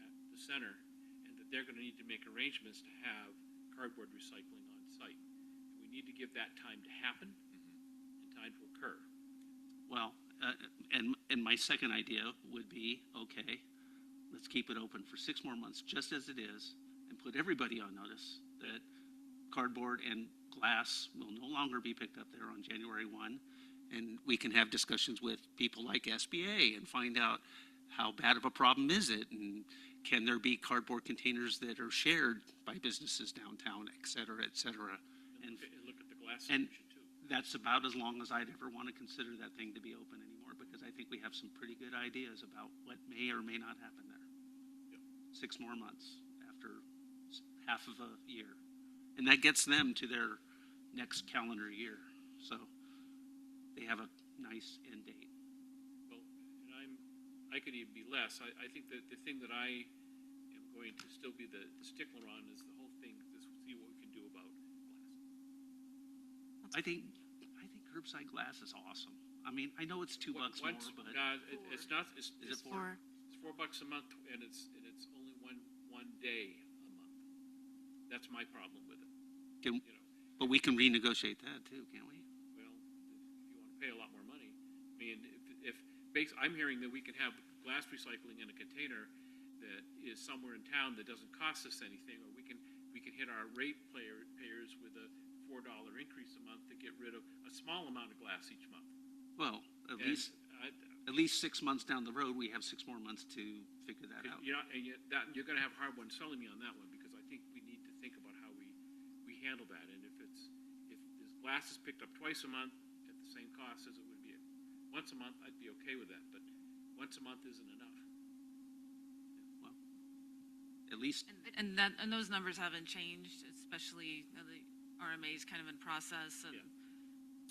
at the center, and that they're going to need to make arrangements to have cardboard recycling on site. And we need to give that time to happen and time to occur. Well, and my second idea would be, okay, let's keep it open for 6 more months, just as it is, and put everybody on notice that cardboard and glass will no longer be picked up there on January 1. And we can have discussions with people like SBA and find out how bad of a problem is it, and can there be cardboard containers that are shared by businesses downtown, et cetera, et cetera. And look at the glass and solution too. That's about as long as I'd ever want to consider that thing to be open anymore, because I think we have some pretty good ideas about what may or may not happen there. Yep. 6 more months after half of a year. And that gets them to their next calendar year. So they have a nice end date. Well, and I could even be less. I think that the thing that I am going to still be the stickler on is the whole thing, to see what we can do about glass. I think curbside glass is awesome. I mean, I know it's $2 more, but it's not. It's is it $4? It's $4 a month, and it's only one day a month. That's my problem with it. But we can renegotiate that too, can't we? Well, if you want to pay a lot more money, I mean, I'm hearing that we can have glass recycling in a container that is somewhere in town that doesn't cost us anything, or we can hit our payers with a $4 increase a month to get rid of a small amount of glass each month. Well, at least 6 months down the road, we have 6 more months to figure that out. Yeah, and you're going to have a hard one selling me on that one, because I think we need to think about how we handle that. And if this glass is picked up twice a month at the same cost as it would be once a month, I'd be okay with that. But once a month isn't enough. Well, at least. And those numbers haven't changed, especially the RMA is kind of in process. And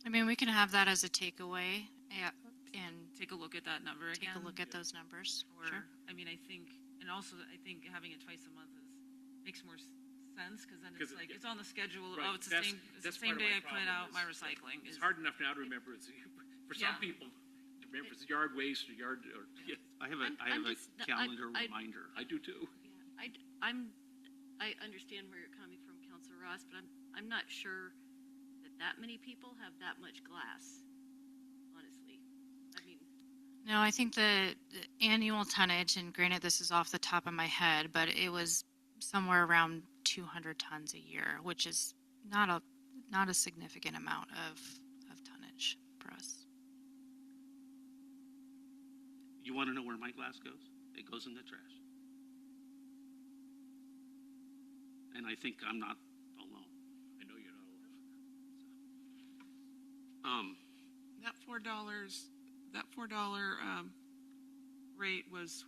I mean, we can have that as a takeaway and take a look at that number again. Take a look at those numbers. Sure. I mean, I think having it twice a month makes more sense, because then it's like, it's on the schedule. Right. Oh, it's the same day I put out my recycling. It's hard enough now to remember. For some people, to remember it's yard waste or yard. I have a calendar reminder. I do too. Yeah, I understand where you're coming from, Councilor Ross, but I'm not sure that many people have that much glass. Honestly, I mean. No, I think the annual tonnage, and granted this is off the top of my head, but it was somewhere around 200 tons a year, which is not a significant amount of tonnage for us. You want to know where my glass goes? It goes in the trash. And I think I'm not alone. I know you're not alone. That $4 rate was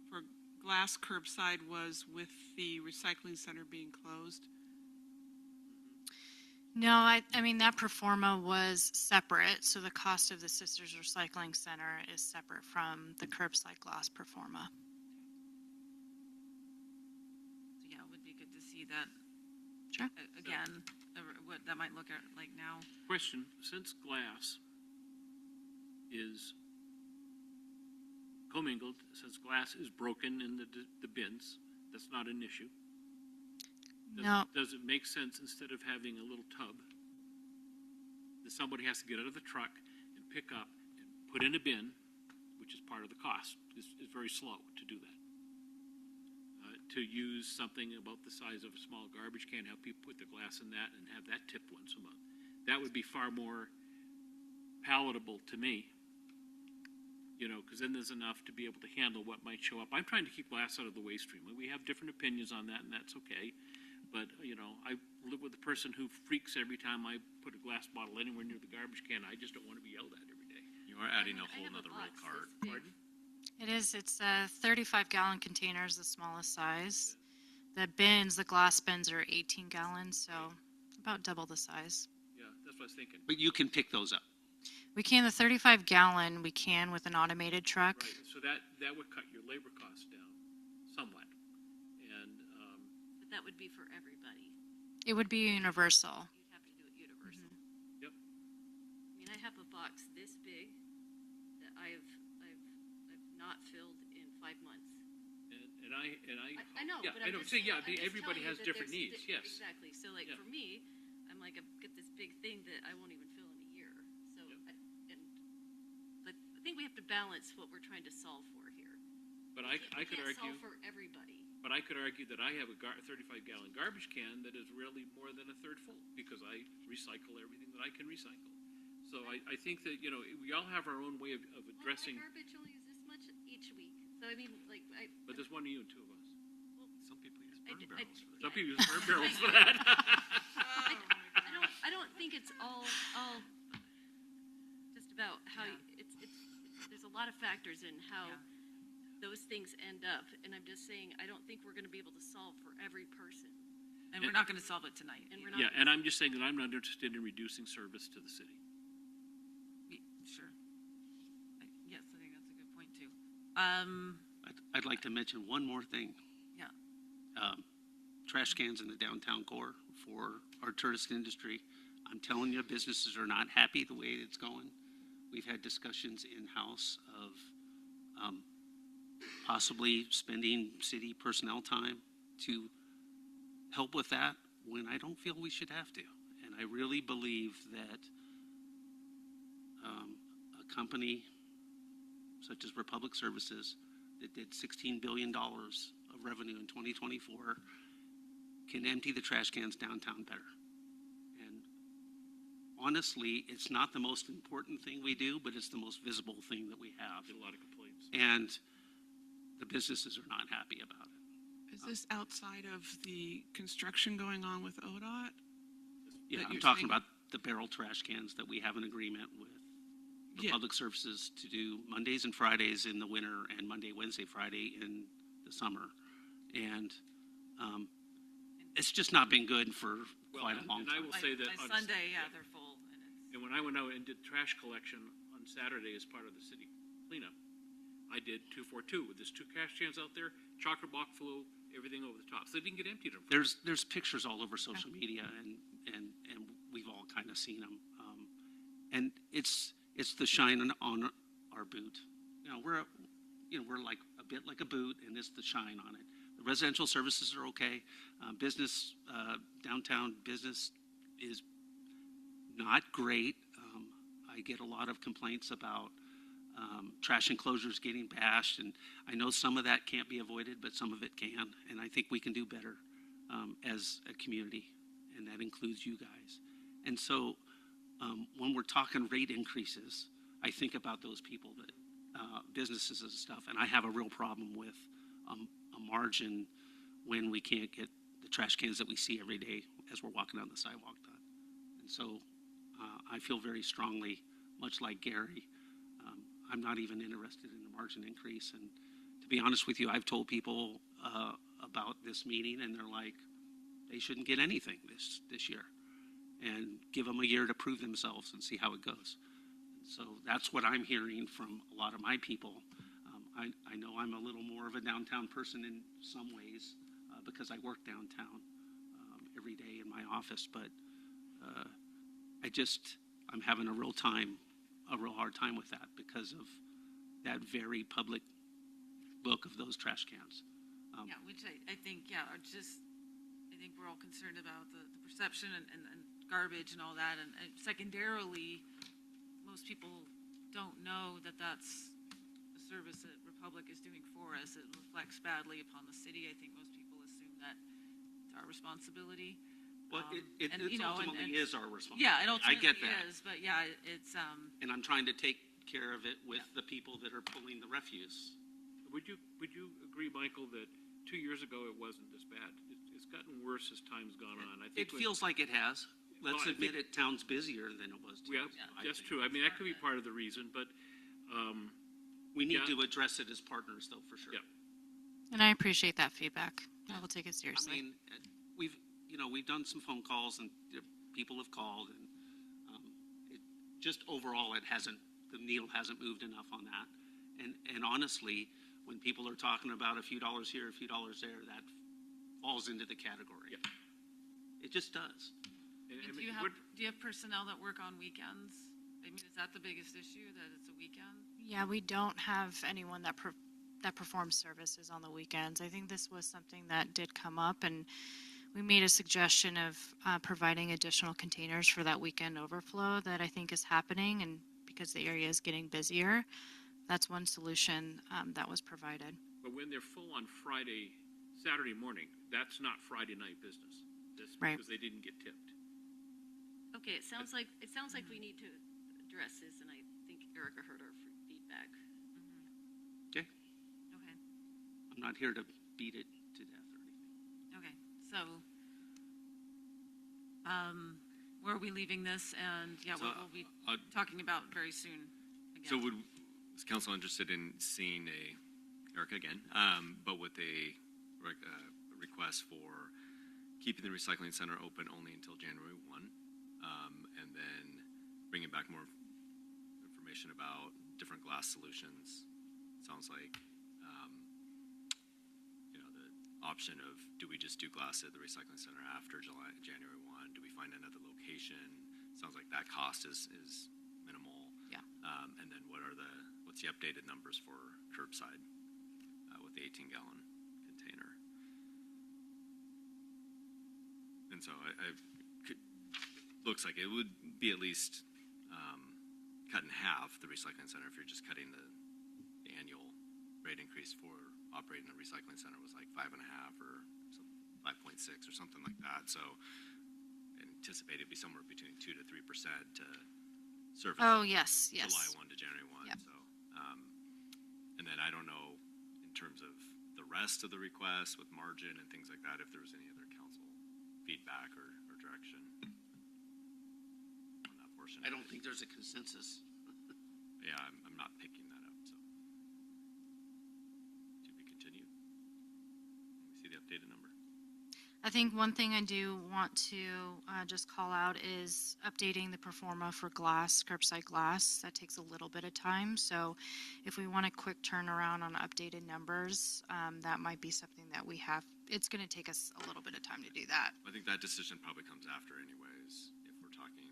for glass curbside was with the recycling center being closed. No, I mean, that pro forma was separate, so the cost of the Sisters Recycling Center is separate from the curbside glass pro forma. So yeah, it would be good to see that. Sure. Again, what that might look at like now. Question: since glass is commingled, since glass is broken in the bins, that's not an issue. Does it make sense, instead of having a little tub that somebody has to get out of the truck and pick up and put in a bin, which is part of the cost? It's very slow to do that. To use something about the size of a small garbage can, have people put the glass in that and have that tipped once a month. That would be far more palatable to me, because then there's enough to be able to handle what might show up. I'm trying to keep glass out of the waste stream. We have different opinions on that, and that's okay. But, I live with a person who freaks every time I put a glass bottle anywhere near the garbage can. I just don't want to be yelled at every day. You are adding a whole nother roll card. Pardon? It is. It's 35-gallon containers, the smallest size. The bins, the glass bins are 18 gallons, so about double the size. Yeah, that's what I was thinking. But you can pick those up. We can, the 35-gallon, we can with an automated truck. Right, so that would cut your labor costs down somewhat. And But that would be for everybody. It would be universal. You'd have to do it universal. Yep. I mean, I have a box this big that I've not filled in 5 months. And I know, yeah, but I I'm know. just, Yeah, I'm just everybody telling has you that different there's needs. Yes. Exactly. So, Yeah. for me, I'm like, I've got this big thing that I won't even fill in a year. So, but I think we have to balance what we're trying to solve for here. But I could argue. Solve for everybody. But I could argue that I have a 35-gallon garbage can that is really more than a third full, because I recycle everything that I can recycle. So I think that, we all have our own way of addressing. Well, my garbage only is this much each week. So, I mean, like, But there's one of you and two of us. Some people use burn barrels for that. Some people use burn barrels for that. I don't think it's all just about how it's there's a lot of factors in how those things end up, and I'm just saying I don't think we're going to be able to solve for every person. And we're not going to solve it tonight. And we're not. Yeah, and I'm just saying that I'm not interested in reducing service to the city. I'd like to mention one more thing. Yeah. Trash cans in the downtown core for our tourist industry. I'm telling you, businesses are not happy the way it's going. We've had discussions in-house of possibly spending city personnel time to help with that when I don't feel we should have to. And I really believe that a company such as Republic Services that did $16 billion of revenue in 2024 can empty the trash cans downtown better. And honestly, it's not the most important thing we do, but it's the most visible thing that we have. Get a lot of complaints. And the businesses are not happy about it. Is this outside of the construction going on with ODOT? Yeah, that I'm you're talking saying- about the barrel trash cans that we have an agreement with Yeah. Public Services to do Mondays and Fridays in the winter and Monday, Wednesday, Friday in the summer. And it's just not been good for quite a long And I time. will say that By on Sunday, yeah, they're full. And when I went out and did trash collection on Saturday as part of the city cleanup, I did 242 with this 2 cash cans out there, chocolate block flew, everything over the top. So they didn't get emptied. There's pictures all over social media, and we've all kind of seen them. And it's the shine on our boot. We're like a bit like a boot, and it's the shine on it. The residential services are okay. Business, downtown business is not great. I get a lot of complaints about trash enclosures getting bashed, and I know some of that can't be avoided, but some of it can, and I think we can do better as a community, and that includes you guys. And so when we're talking rate increases, I think about those people that businesses and stuff, and I have a real problem with a margin when we can't get the trash cans that we see every day as we're walking down the sidewalk done. And so I feel very strongly, much like Gary, I'm not even interested in a margin increase. And to be honest with you, I've told people about this meeting, and they're like, they shouldn't get anything this year, and give them a year to prove themselves and see how it goes. So that's what I'm hearing from a lot of my people. I know I'm a little more of a downtown person in some ways because I work downtown every day in my office, but I'm having a real hard time with that because of that very public look of those trash cans. Yeah, which I think, I think we're all concerned about the perception and garbage and all that. And secondarily, most people don't know that that's the service that Republic is doing for us. It reflects badly upon the city. I think most people assume that it's our responsibility. Well, it ultimately is our responsibility. Yeah, it ultimately I get that. is, but yeah, it's And I'm trying to take care of it with the people that are pulling the refuse. Would you agree, Michael, that 2 years ago it wasn't this bad? It's gotten worse as time's gone on. I think It feels like it has. Let's admit it, town's busier than it was 2 Yeah, years ago. that's true. I mean, that could be part of the reason, but we need to address it as partners, though, for sure. Yeah. And I appreciate that feedback. I will take it seriously. I mean, we've done some phone calls, and people have called, and just overall, the needle hasn't moved enough on that. And honestly, when people are talking about a few dollars here, a few dollars there, that falls into the category. Yeah. It just does. do you have personnel that work on weekends? I mean, is that the biggest issue, that it's a weekend? Yeah, we don't have anyone that performs services on the weekends. I think this was something that did come up, and we made a suggestion of providing additional containers for that weekend overflow that I think is happening, and because the area is getting busier, that's one solution that was provided. But when they're full on Saturday morning, that's not Friday night business. That's Right. because they didn't get tipped. Okay, it sounds like we need to address this, and I think Erica heard our feedback. Okay. Okay. I'm not here to beat it to death or anything. Okay, so, where are we leaving this? And yeah, So, what we'll be talking about very soon. Again. So is council interested in seeing Erica again, but with a request for keeping the recycling center open only until January 1, and then bringing back more information about different glass solutions sounds like, the option of, do we just do glass at the recycling center after January 1? Do we find another location? Sounds like that cost is minimal. Yeah. And then what's the updated numbers for curbside with the 18-gallon container? And so looks like it would be at least cut in half the recycling center if you're just cutting the annual rate increase for operating a recycling center was like 5.5 or 5.6 or something like that. So anticipate it'd be somewhere between 2 to 3% to service. Oh, yes. July 1 to January 1. Yep. So, and then I don't know in terms of the rest of the requests with margin and things like that, if there was any other council feedback or direction on that portion. I don't think there's a consensus. Yeah, I'm not picking that up. So, to be continued. Let me see the updated number. I think one thing I do want to just call out is updating the performa for glass, curbside glass. That takes a little bit of time. So if we want a quick turnaround on updated numbers, that might be something that we have. It's going to take us a little bit of time to do that. I think that decision probably comes after anyways, if we're talking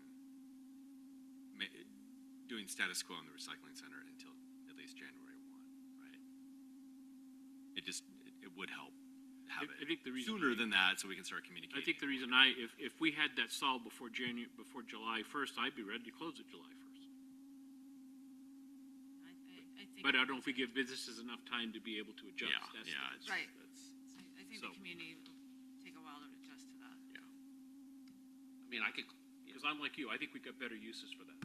doing status quo in the recycling center until at least January 1, right? It would help have I think the reason sooner than that so we can start communicating. I think the reason if we had that solved before July 1st, I'd be ready to close it July 1st. I think. But I don't know if we give businesses enough time to be able to adjust. Right. I think the community will take a while to adjust to that. I mean, Because I'm like you, I think we've got better uses for that.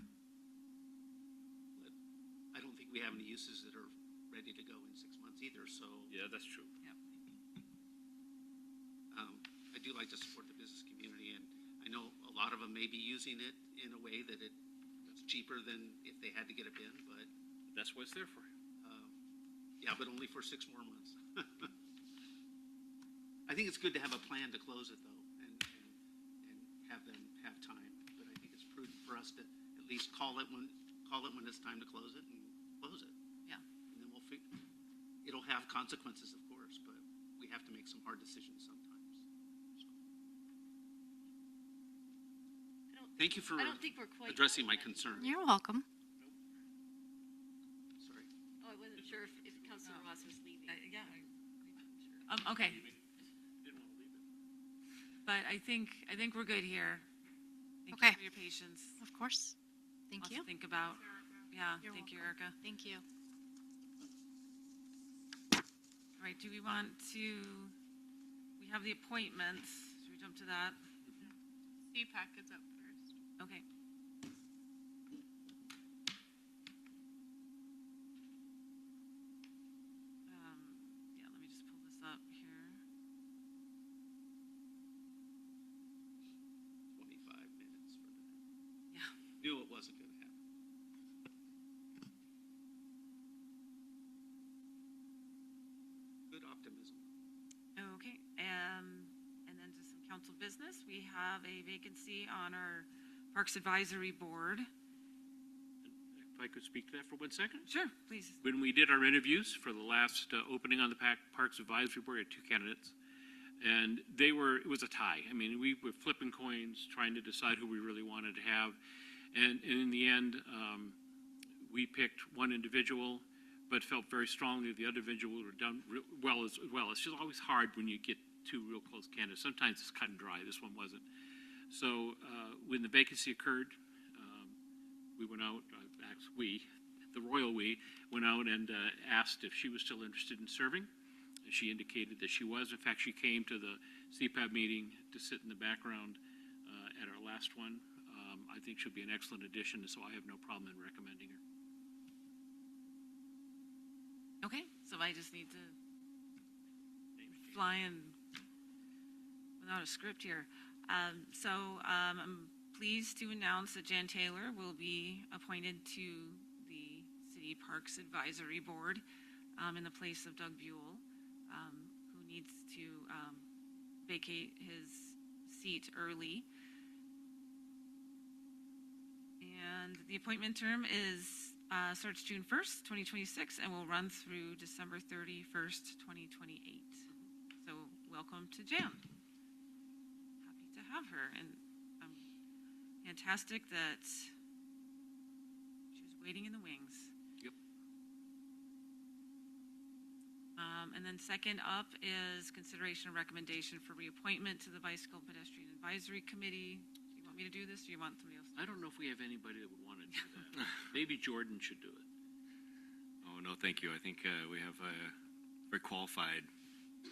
I don't think we have any uses that are ready to go in 6 months either, so. Yeah, that's true. I do like to support the business community, and I know a lot of them may be using it in a way that it's cheaper than if they had to get a bin, but. That's what it's there for. Yeah, but only for 6 more months. I think it's good to have a plan to close it though, and have them have time. But I think it's prudent for us to at least call it when it's time to close it and close it. Yeah. And then it'll have consequences, of course, but we have to make some hard decisions sometimes. Thank you for I don't think we're quite addressing my done yet. concern. You're welcome. Sorry. Oh, I wasn't sure if Councilor Ross was leaving. Okay. But I think we're good here. Thank you Okay. for your patience. Of course. Thank Lots you. to think about. Yeah, You're thank you, welcome. Erica. Thank you. All right, do we want to, we have the appointments. Should we jump to that? CPAC is up first. Okay. Yeah, let me just pull this up here. 25 minutes for that. Yeah. Knew it wasn't going to happen. Good optimism. Okay, and then just some council business. We have a vacancy on our Parks Advisory Board. If I could speak to that for 1 second? Sure, please. When we did our interviews for the last opening on the Parks Advisory Board, we had 2 candidates. And it was a tie. I mean, we were flipping coins, trying to decide who we really wanted to have. And in the end, we picked one individual, but felt very strongly the other individual would have done well as well. It's just always hard when you get 2 real close candidates. Sometimes it's cut and dry. This one wasn't. So when the vacancy occurred, we went out, the royal we, went out and asked if she was still interested in serving. And she indicated that she was. In fact, she came to the CPAB meeting to sit in the background at our last one. I think she'll be an excellent addition, so I have no problem in recommending her. Okay, so I just need to fly in without a script here. I'm pleased to announce that Jan Taylor will be appointed to the City Parks Advisory Board in the place of Doug Buell, who needs to vacate his seat early. And the appointment term is starts June 1st, 2026, and will run through December 31st, 2028. So welcome to Jan. Happy to have her, and fantastic that she was waiting in the wings. Yep. And then second up is consideration and recommendation for reappointment to the Bicycle Pedestrian Advisory Committee. Do you want me to do this, or do you want somebody else? I don't know if we have anybody that would want to do that. Maybe Jordan should do it. Oh, no, thank you. I think we have a very qualified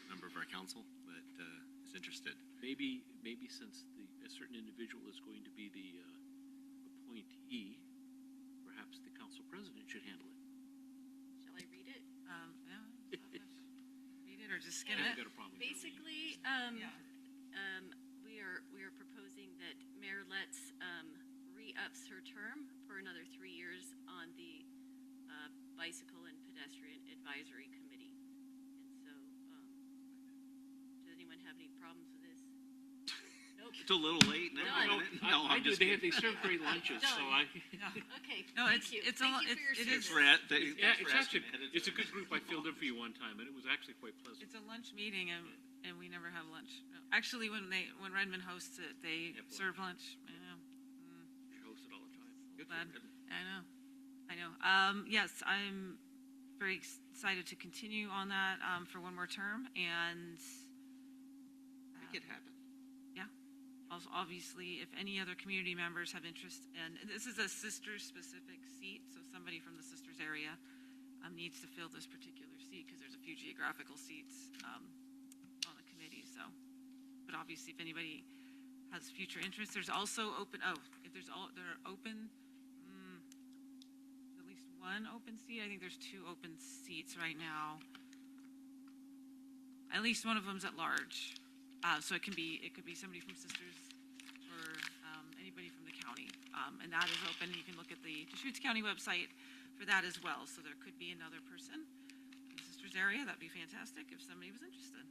member of our council that is interested. Maybe since a certain individual is going to be the appointee, perhaps the council president should handle it. Shall I read it? Yeah. Read it or just skim I it? got a problem with Basically, we are proposing that Mayor Letts re-ups her term for another 3 years on the Bicycle and Pedestrian Advisory Committee. And so, does anyone have any problems with this? Nope. It's a little late. Done. I do. They serve great lunches, so I. Okay. No, thank you. it's Thank you for your it is. service. Yeah, it's actually it's a good group. I filled in for you one time, and it was actually quite pleasant. It's a lunch meeting, and we never have lunch. No. Actually, when Redmond hosts it, they serve lunch. Yeah. We host it all the time. Good. Glad. I know. Yes, I'm very excited to continue on that for one more term, and Make it happen. yeah. Also, obviously, if any other community members have interest, and this is a Sisters-specific seat, so somebody from the Sisters area needs to fill this particular seat because there's a few geographical seats on the committee. So, but obviously, if anybody has future interest, there's also open. Oh, if there are open. At least one open seat. I think there's 2 open seats right now. At least one of them's at large. So it could be somebody from Sisters or anybody from the county. And that is open. You can look at the Deschutes County website for that as well. So there could be another person in the Sisters area. That'd be fantastic if somebody was interested.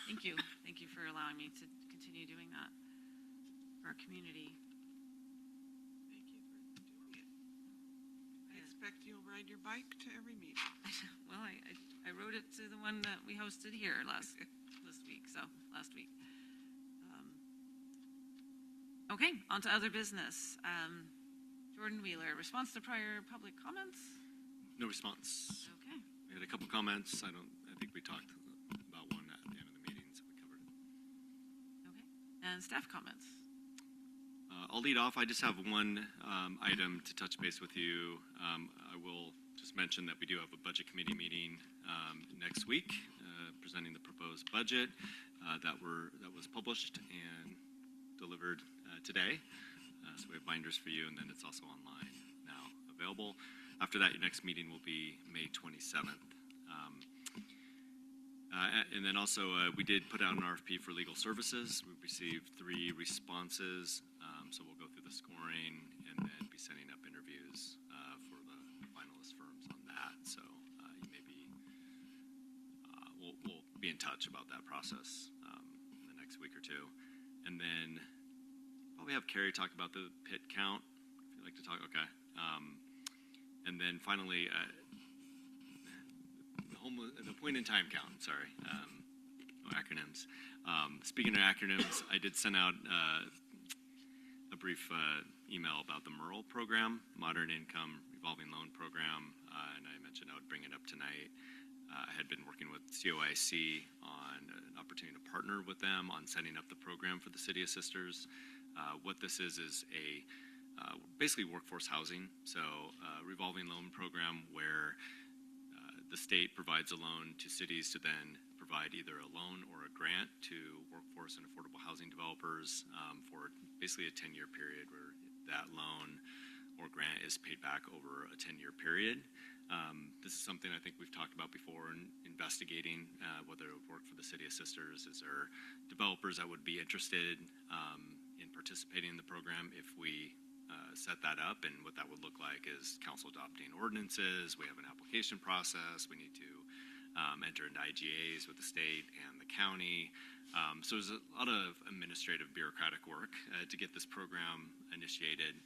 Thank you. Thank you for allowing me to continue doing that for our community. Thank you for doing it. I expect you'll ride your bike to every meeting. Well, I wrote it to the one that we hosted here last week. Okay, on to other business. Jordan Wheeler, response to prior public comments? No response. Okay. We had a couple comments. I think we talked about one at the end of the meeting, so we covered it. Okay. And staff comments? I'll lead off. I just have one item to touch base with you. I will just mention that we do have a budget committee meeting next week, presenting the proposed budget that was published and delivered today. So we have binders for you, and then it's also online now available. After that, your next meeting will be May 27th. And then also, we did put out an RFP for legal services. We received 3 responses, so we'll go through the scoring and then be setting up interviews for the finalist firms on that. So you may be, we'll be in touch about that process in the next week or two. And then probably have Carrie talk about the pit count, if you'd like to talk. Okay. And then finally, the point in time count, sorry, acronyms. Speaking of acronyms, I did send out a brief email about the MURL program, Modern Income Revolving Loan Program, and I mentioned I would bring it up tonight. I had been working with COIC on an opportunity to partner with them on setting up the program for the City of Sisters. What this is a basically workforce housing, so revolving loan program where the state provides a loan to cities to then provide either a loan or a grant to workforce and affordable housing developers for basically a 10-year period where that loan or grant is paid back over a 10-year period. This is something I think we've talked about before in investigating whether it would work for the City of Sisters. Is there developers that would be interested in participating in the program if we set that up? And what that would look like is council adopting ordinances. We have an application process. We need to enter into IGAs with the state and the county. So there's a lot of administrative bureaucratic work to get this program initiated.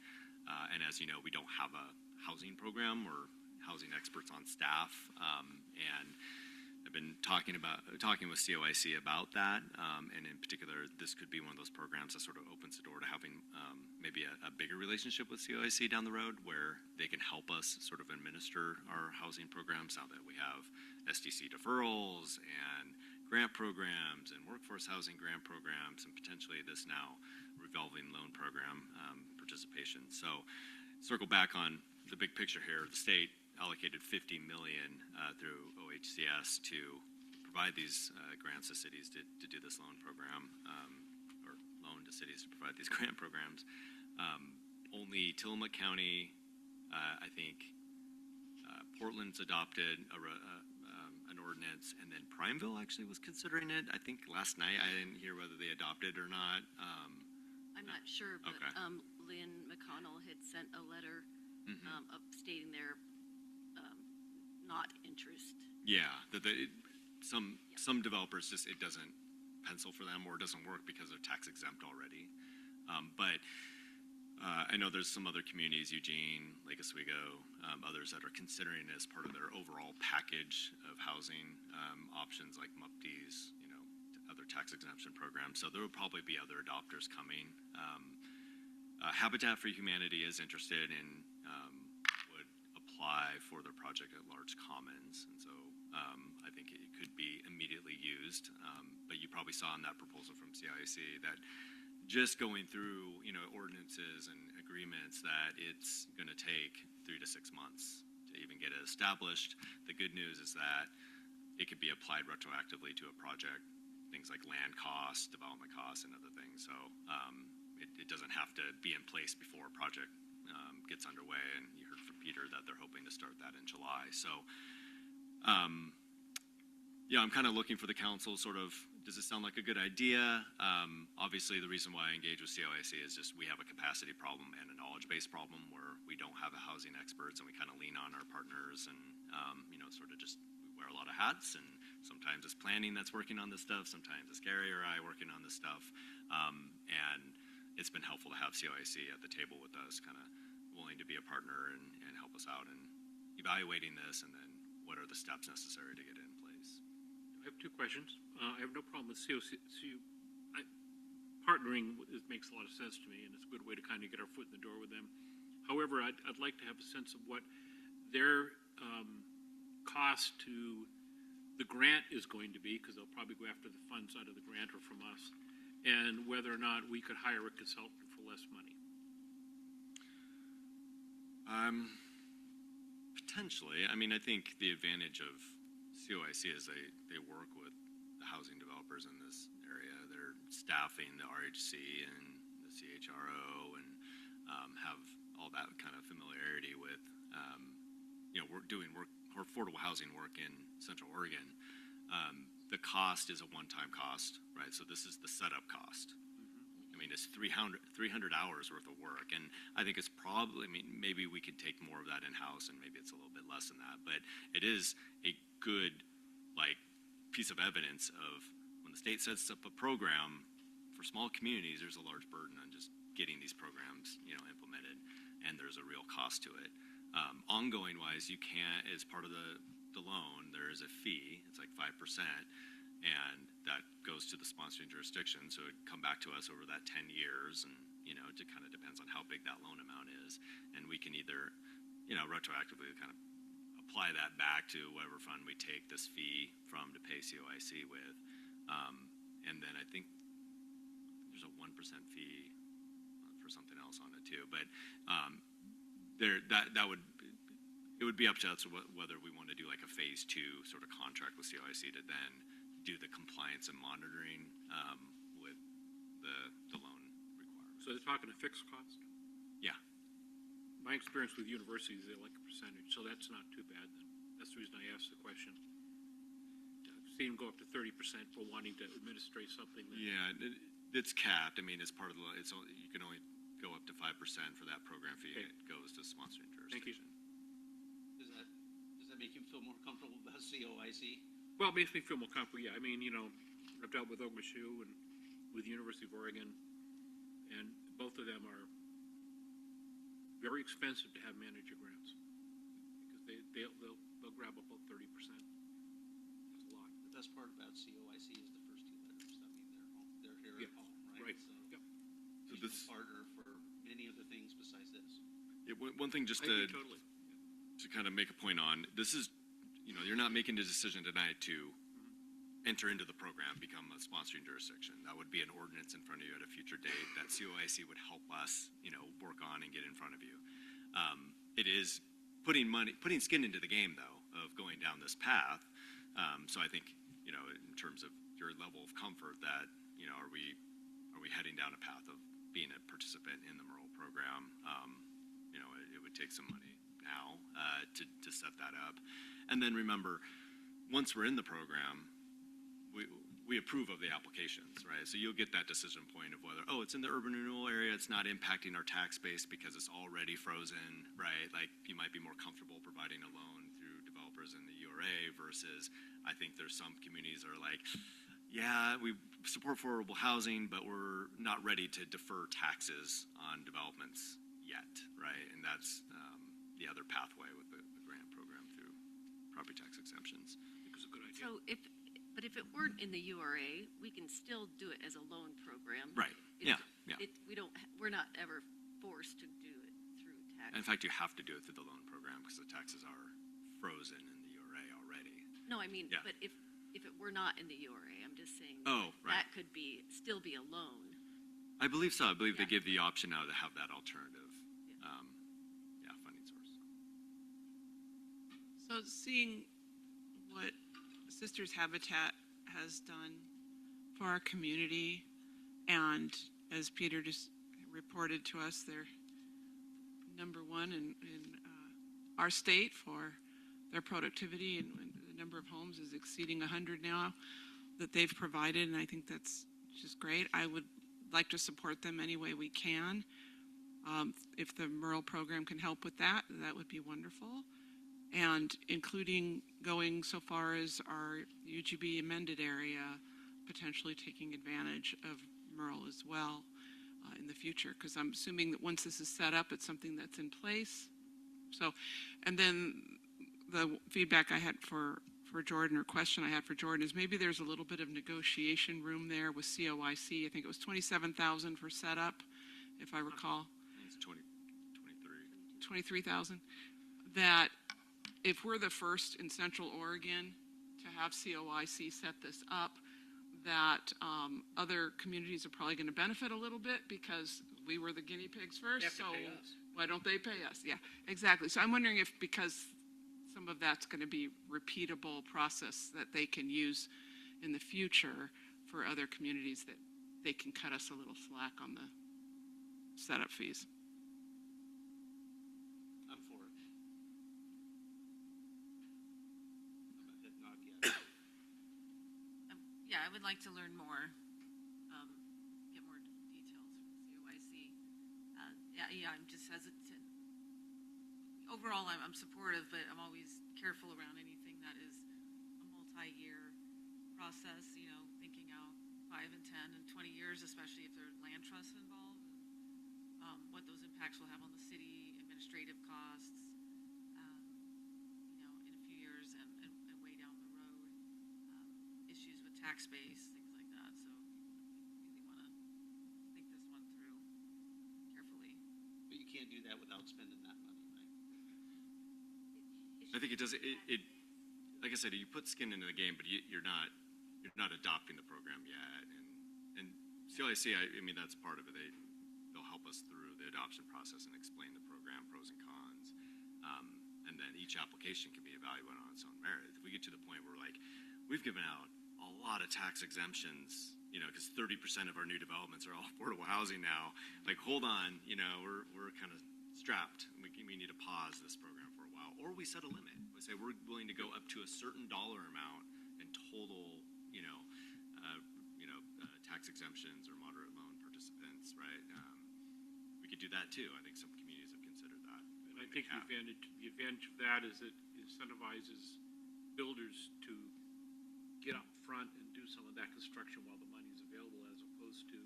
And as you know, we don't have a housing program or housing experts on staff. And I've been talking with COIC about that. And in particular, this could be one of those programs that sort of opens the door to having maybe a bigger relationship with COIC down the road, where they can help us sort of administer our housing programs now that we have SDC deferrals and grant programs and workforce housing grant programs and potentially this now revolving loan program participation. So circle back on the big picture here. The state allocated $50 million through OHCS to provide these grants to cities to do this loan program, or loan to cities to provide these grant programs. Only Tillamook County, I think, Portland's adopted an ordinance, and then Prineville actually was considering it. I think last night, I didn't hear whether they adopted or not. I'm not sure, but Okay. Lynn McConnell had sent a letter up stating their not interest. Yeah, some developers just, it doesn't pencil for them or it doesn't work because they're tax exempt already. But I know there's some other communities, Eugene, Lake Oswego, others that are considering it as part of their overall package of housing options like MUPDs, other tax exemption programs. So there will probably be other adopters coming. Habitat for Humanity is interested in, would apply for their project at Large Commons. And so I think it could be immediately used. But you probably saw in that proposal from CIC that just going through, ordinances and agreements, that it's going to take 3 to 6 months to even get it established. The good news is that it could be applied retroactively to a project, things like land costs, development costs, and other things. So it doesn't have to be in place before a project gets underway. And you heard from Peter that they're hoping to start that in July. So I'm kind of looking for the council sort of, does it sound like a good idea? Obviously, the reason why I engage with COIC is just we have a capacity problem and a knowledge-based problem where we don't have a housing experts, and we kind of lean on our partners and, sort of just we wear a lot of hats, and sometimes it's planning that's working on this stuff, sometimes it's Gary or I working on this stuff. And it's been helpful to have COIC at the table with us, kind of willing to be a partner and help us out in evaluating this, and then what are the steps necessary to get it in place. I have two questions. I have no problem with COIC. Partnering makes a lot of sense to me, and it's a good way to kind of get our foot in the door with them. However, I'd like to have a sense of what their cost to the grant is going to be, because they'll probably go after the funds out of the grant or from us, and whether or not we could hire a consultant for less money. Potentially. I mean, I think the advantage of COIC is they work with the housing developers in this area. They're staffing the RHC and the CHRO and have all that kind of familiarity with, we're doing work or affordable housing work in Central Oregon. The cost is a one-time cost, right? So this is the setup cost. I mean, it's 300 hours worth of work. And I think it's probably, maybe we could take more of that in-house, and maybe it's a little bit less than that. But it is a good, piece of evidence of when the state sets up a program for small communities, there's a large burden on just getting these programs, implemented, and there's a real cost to it. Ongoing wise, you can't, as part of the loan, there is a fee. It's like 5%, and that goes to the sponsoring jurisdiction. So it'd come back to us over that 10 years, and it kind of depends on how big that loan amount is, and we can either retroactively kind of apply that back to whatever fund we take this fee from to pay COIC with, and then I think there's a 1% fee for something else on it too. But it would be up to us whether we want to do like a phase 2 sort of contract with COIC to then do the compliance and monitoring with the loan requirements. So they're talking a fixed cost? Yeah. My experience with universities, they like a percentage, so that's not too bad then. That's the reason I asked the question. I've seen them go up to 30% for wanting to administrate something. Yeah, it's capped. I mean, it's part of you can only go up to 5% for that program fee. Okay. It goes to sponsoring jurisdiction. Thank you. Does that make you feel more comfortable about COIC? Well, it makes me feel more comfortable, yeah. I mean, I've dealt with OMSU and with the University of Oregon, and both of them are very expensive to have manager grants because they'll grab about 30%. That's a lot. The best part about COIC is the first two letters. I mean, they're here at home, right? Right. So Yep. So it's this, harder for many other things besides this. yeah, one thing just I to, agree totally. to kind of make a point on, this is, you're not making a decision tonight to enter into the program, become a sponsoring jurisdiction. That would be an ordinance in front of you at a future date that COIC would help us, work on and get in front of you. It is putting skin into the game, though, of going down this path. So I think, in terms of your level of comfort that, are we heading down a path of being a participant in the MERL program? It would take some money now to set that up. And then remember, once we're in the program, we approve of the applications, right? So you'll get that decision point of whether, it's in the urban renewal area, it's not impacting our tax base because it's already frozen, right? Like, you might be more comfortable providing a loan through developers in the URA versus, I think there's some communities that are like, yeah, we support affordable housing, but we're not ready to defer taxes on developments yet, right? And that's the other pathway with the grant program through property tax exemptions. I think it's a good idea. So but if it weren't in the URA, we can still do it as a loan program. Right. Yeah. We're not ever forced to do it through tax. In fact, you have to do it through the loan program because the taxes are frozen in the URA already. No, I mean, Yeah. but if it were not in the URA, I'm just saying Oh, right. that could still be a loan. I believe so. I believe they Yeah. give the option now to have that alternative, funding source. So seeing what Sisters Habitat has done for our community, and as Peter just reported to us, they're number one in our state for their productivity, and the number of homes is exceeding 100 now that they've provided, and I think that's just great. I would like to support them any way we can. If the MERL program can help with that, that would be wonderful. And including going so far as our UGB amended area, potentially taking advantage of MERL as well in the future, because I'm assuming that once this is set up, it's something that's in place. So, and then the feedback I had for Jordan, or question I had for Jordan, is maybe there's a little bit of negotiation room there with COIC. I think it was $27,000 for setup, if I recall. It's 23. 23,000. That if we're the first in Central Oregon to have COIC set this up, that other communities are probably going to benefit a little bit because we were the guinea pigs first. They have to so pay us. why don't they pay us? Yeah, exactly. So I'm wondering if, because some of that's going to be repeatable process that they can use in the future for other communities, that they can cut us a little slack on the setup fees. I'm for it. I'm a head nod yes. Yeah, I would like to learn more, get more details from COIC. I'm just hesitant. Overall, I'm supportive, but I'm always careful around anything that is a multi-year process, thinking out 5 and 10 and 20 years, especially if there's land trusts involved, what those impacts will have on the city, administrative costs, in a few years and way down the road, issues with tax base, things like that. So I really want to think this one through carefully. But you can't do that without spending that money, right? I think it does. It like I said, you put skin into the game, but you're not adopting the program yet. And COIC, I mean, that's part of it. They'll help us through the adoption process and explain the program pros and cons. And then each application can be evaluated on its own merit. If we get to the point where we've given out a lot of tax exemptions, because 30% of our new developments are all affordable housing now. Hold on, we're kind of strapped. We need to pause this program for a while, or we set a limit. We say we're willing to go up to a certain dollar amount in total, tax exemptions or moderate loan participants, right? We could do that too. I think some communities have considered that. And I think the advantage of that is it incentivizes builders to get up front and do some of that construction while the money is available, as opposed to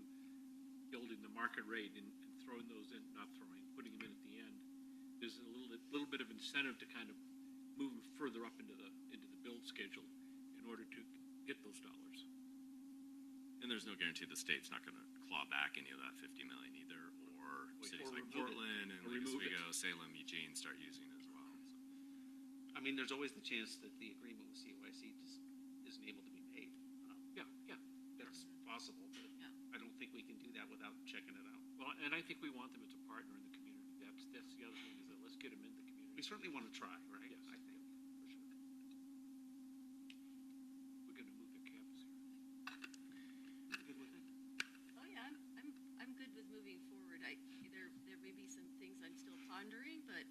building the market rate and throwing those in, putting them in at the end. there's a little bit of incentive to kind of move further up into the build schedule in order to get those dollars. And there's no guarantee the state's not going to claw back any of that 50 million either, or cities like Portland and Lake Oswego, Salem, Eugene start using it as well. So. I mean, there's always the chance that the agreement with CYC just isn't able to be made. Yeah. That's possible, but I don't think we can do that without checking it out. Well, and I think we want them as a partner in the community. That's the other thing, is that let's get them in the community. We certainly want to try, right? Yes. I think, for sure. We're going to move the campus here. Good with it? Oh, yeah, I'm good with moving forward. There may be some things I'm still pondering, but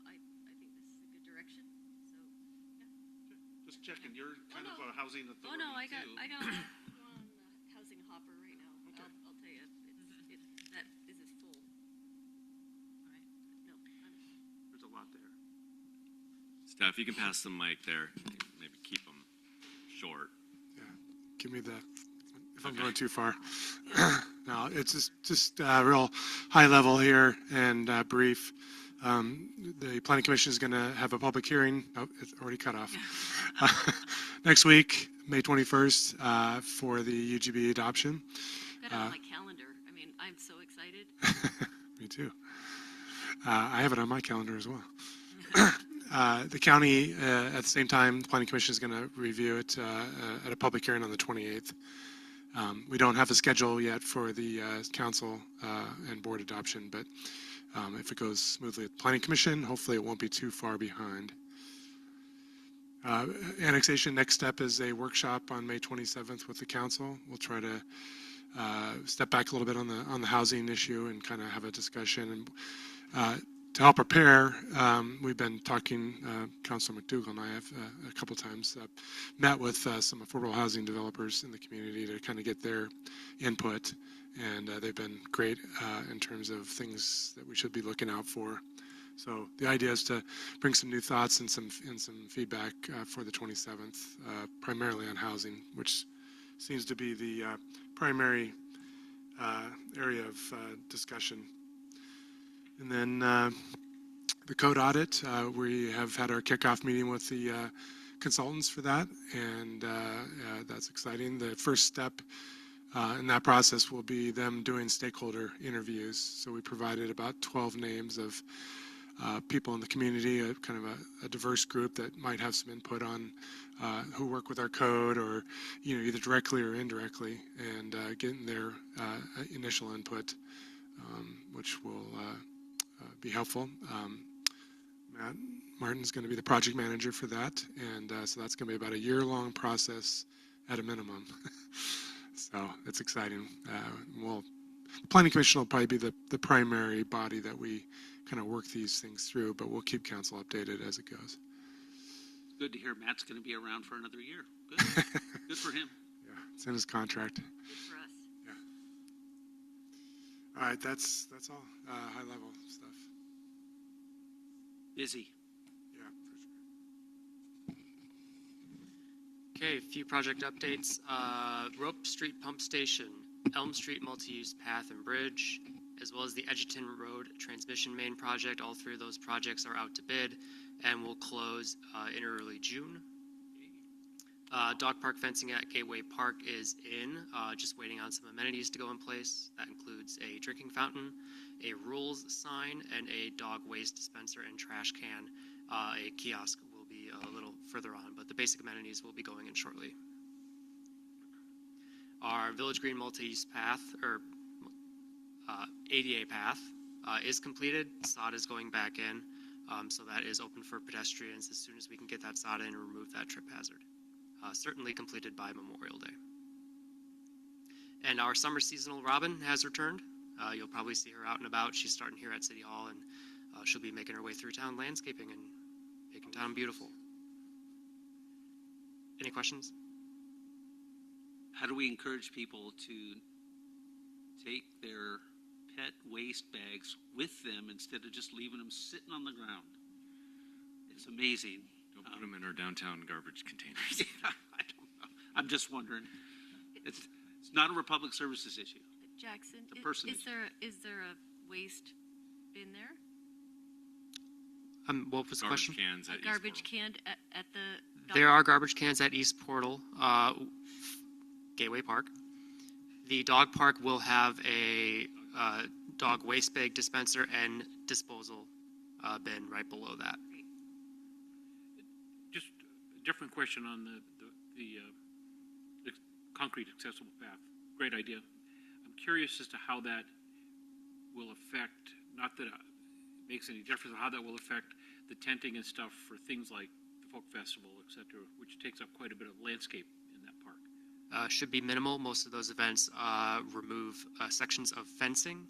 I think this is a good direction. So, yeah. Just checking. You're kind of a housing authority. Oh, no, I got too. I'm on the housing hopper right now. Okay. I'll tell you, that is full. All right. No, There's a lot there. Steph, you can pass the mic there. Maybe keep them short. Yeah, give me if I'm going too far. No, it's just real high level here and brief. The Planning Commission is going to have a public hearing. Oh, it's already cut off. Next week, May 21st, for the UGB adoption. got it on my calendar. I mean, I'm so excited. Me too. I have it on my calendar as well. The county, at the same time, the Planning Commission is going to review it at a public hearing on the 28th. We don't have a schedule yet for the council and board adoption, but if it goes smoothly at the Planning Commission, hopefully it won't be too far behind. Annexation, next step is a workshop on May 27th with the council. We'll try to step back a little bit on the housing issue and kind of have a discussion. And to help prepare, we've been talking, Councilor McDougall and I have a couple times met with some affordable housing developers in the community to kind of get their input. And they've been great in terms of things that we should be looking out for. So the idea is to bring some new thoughts and some feedback for the 27th, primarily on housing, which seems to be the primary area of discussion. And then the code audit, we have had our kickoff meeting with the consultants for that, and that's exciting. The first step in that process will be them doing stakeholder interviews. So we provided about 12 names of people in the community, kind of a diverse group that might have some input on who work with our code, or either directly or indirectly, and getting their initial input, which will be helpful. Matt Martin's going to be the project manager for that, and so that's going to be about a year-long process at a minimum. So it's exciting. The Planning Commission will probably be the primary body that we kind of work these things through, but we'll keep council updated as it goes. Good to hear Matt's going to be around for another year. Good. Good for him. Yeah, it's in his contract. Good for us. Yeah. All right, that's all high level stuff. Busy. Yeah, for sure. Okay, a few project updates. Rope Street Pump Station, Elm Street Multi-Use Path and Bridge, as well as the Edgerton Road Transmission Main Project. All three of those projects are out to bid and will close in early June. Dog park fencing at Gateway Park is in, just waiting on some amenities to go in place. That includes a drinking fountain, a rules sign, and a dog waste dispenser and trash can. A kiosk will be a little further on, but the basic amenities will be going in shortly. Our Village Green Multi-Use Path, or ADA path, is completed. sod is going back in, so that is open for pedestrians as soon as we can get that sod in and remove that trip hazard. Certainly completed by Memorial Day. And our summer seasonal robin has returned. You'll probably see her out and about. She's starting here at City Hall, and she'll be making her way through town landscaping and making town beautiful. Any questions? How do we encourage people to take their pet waste bags with them instead of just leaving them sitting on the ground? It's amazing. Don't put them in our downtown garbage containers. Yeah, I don't know. I'm just wondering. It's not a Republic Services issue. Jackson, The person is there a waste bin there? What was the Garbage question? cans at A East garbage Portal. can at the. There are garbage cans at East Portal, Gateway Park. The dog park will have a dog waste bag dispenser and disposal bin right below that. Just a different question on the concrete accessible path. Great idea. I'm curious as to how that will affect, not that it makes any difference, how that will affect the tenting and stuff for things like the folk festival, et cetera, which takes up quite a bit of landscape in that park. Should be minimal. Most of those events remove sections of fencing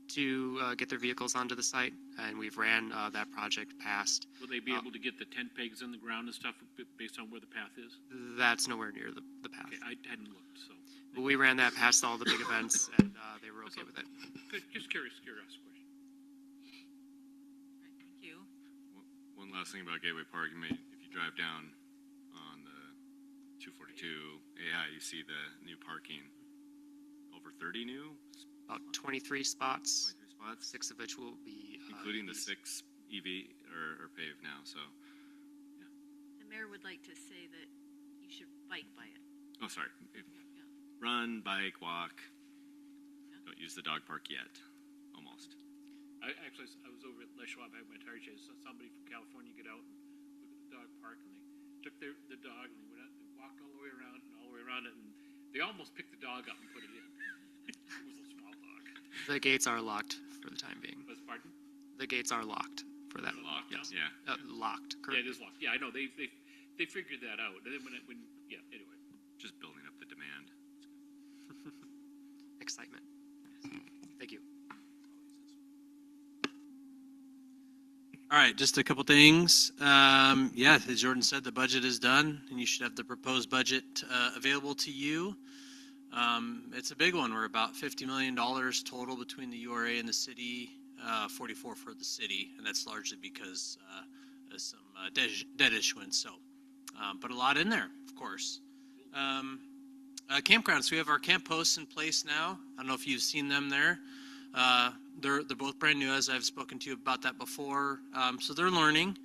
to get their vehicles onto the site, and we've ran that project past. Will they be able to get the tent pegs in the ground and stuff based on where the path is? That's nowhere near the path. Okay, I hadn't looked, so. But we ran that past all the big events, and they were okay with it. Good, just curious question. Thank you. One last thing about Gateway Park, if you drive down on the 242, you see the new parking. Over 30 new? About 23 spots. 23 spots? 6 of which will be including the EVs. 6 EV are paved now, so. The mayor would like to say that you should bike by it. Oh, sorry. Run, bike, walk. Don't use the dog park yet. Almost. I was over at Les Schwab, I had my tire chase, saw somebody from California get out and look at the dog park, and they took the dog and they went out and walked all the way around it, and they almost picked the dog up and put it in. It was a small dog. The gates are locked for the time being. Pardon? The gates are locked for that. Locked, Yes. yeah. Locked. Yeah, Correct. it is locked. Yeah, I know. They figured that out. And then anyway. Just building up the demand. Excitement. Thank you. All right, just a couple things. Yeah, as Jordan said, the budget is done, and you should have the proposed budget available to you. It's a big one. We're about $50 million total between the URA and the city, 44 for the city, and that's largely because of some debt issuance. So, but a lot in there, of course. Campgrounds. We have our camp posts in place now. I don't know if you've seen them there. They're both brand new, as I've spoken to you about that before. So they're learning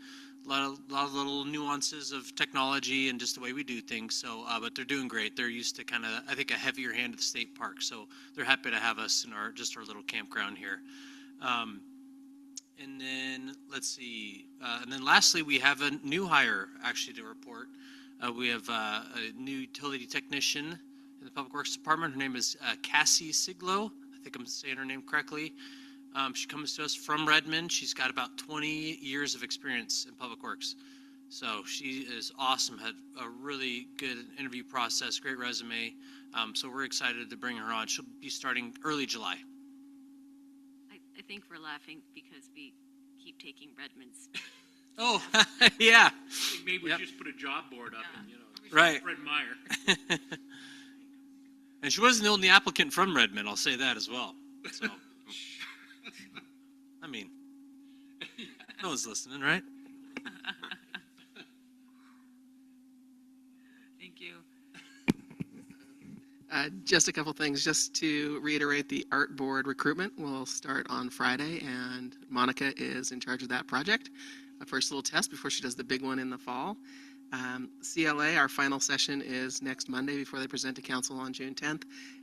a lot of little nuances of technology and just the way we do things. So, but they're doing great. They're used to kind of, I think, a heavier hand at the state park. So they're happy to have us in our little campground here. And then let's see. And then lastly, we have a new hire actually to report. We have a new utility technician in the Public Works Department. Her name is Cassie Siglo. I think I'm saying her name correctly. She comes to us from Redmond. She's got about 20 years of experience in Public Works. So she is awesome, had a really good interview process, great resume. So we're excited to bring her on. She'll be starting early July. I think we're laughing because we keep taking Redmond's. Oh, yeah. I think maybe we just put a job board up and, Right. Fred Meyer. And she wasn't the only applicant from Redmond, I'll say that as well. So, I mean, no one's listening, right? Thank you. Just a couple things, just to reiterate, the art board recruitment will start on Friday, and Monica is in charge of that project. A first little test before she does the big one in the fall. CLA, our final session is next Monday before they present to council on June 10th.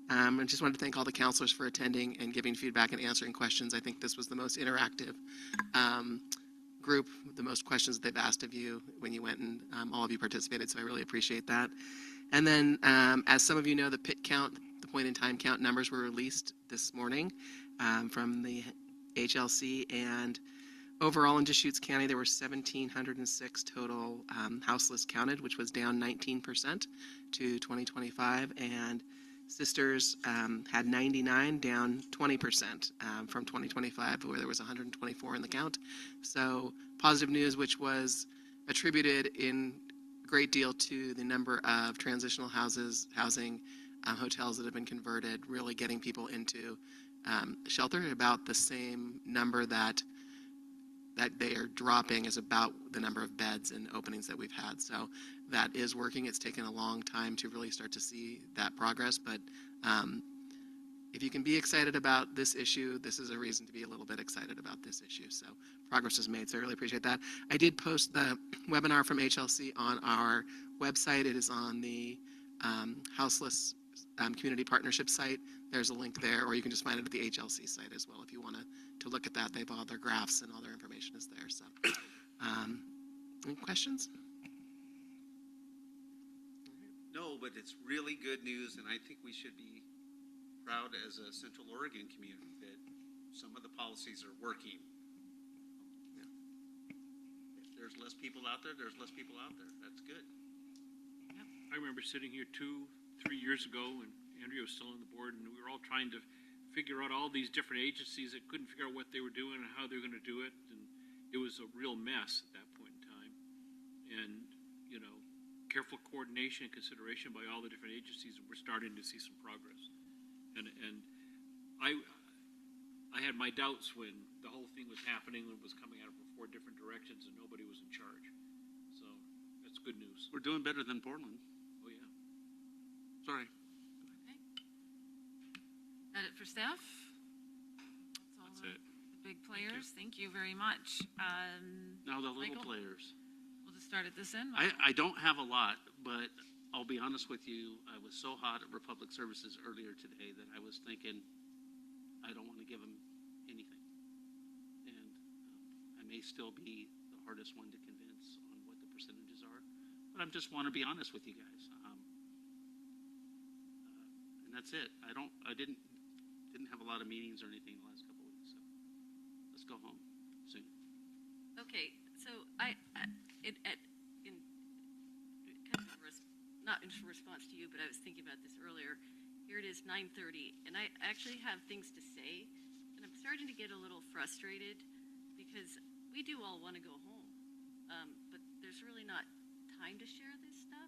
And just wanted to thank all the councilors for attending and giving feedback and answering questions. I think this was the most interactive group, the most questions they've asked of you when you went, and all of you participated, so I really appreciate that. And then, as some of you know, the pit count, the point in time count numbers were released this morning from the HLC, and overall in Deschutes County, there were 1,706 total houseless counted, which was down 19% to 2025. And Sisters had 99, down 20% from 2025, where there was 124 in the count. So positive news, which was attributed in a great deal to the number of transitional housing hotels that have been converted, really getting people into shelter. About the same number that they are dropping is about the number of beds and openings that we've had. So that is working. It's taken a long time to really start to see that progress, but if you can be excited about this issue, this is a reason to be a little bit excited about this issue. So progress is made, so I really appreciate that. I did post the webinar from HLC on our website. It is on the Houseless Community Partnership site. There's a link there, or you can just find it at the HLC site as well if you want to look at that. They've all their graphs and all their information is there. So, any questions? No, but it's really good news, and I think we should be proud as a Central Oregon community that some of the policies are working. If there's less people out there, there's less people out there. That's good. I remember sitting here 2-3 years ago, and Andrea was still on the board, and we were all trying to figure out all these different agencies that couldn't figure out what they were doing and how they were going to do it, and it was a real mess at that point in time. And, you know, careful coordination and consideration by all the different agencies, we're starting to see some progress. And I had my doubts when the whole thing was happening and was coming out of 4 different directions and nobody was in charge. So that's good news. We're doing better than Portland. Oh, yeah. Sorry. Okay. That it for staff? That's all it. The big players. Thank you very much. Now the little Michael? players. We'll just start at this end. I don't have a lot, but I'll be honest with you, I was so hot at Republic Services earlier today that I was thinking, I don't want to give them anything. And I may still be the hardest one to convince on what the percentages are, but I just want to be honest with you guys. And that's it. I didn't have a lot of meetings or anything the last couple of weeks, so let's go home soon. Okay, so not in response to you, but I was thinking about this earlier. Here it is, 9:30, and I actually have things to say, and I'm starting to get a little frustrated because we do all want to go home, but there's really not time to share this stuff,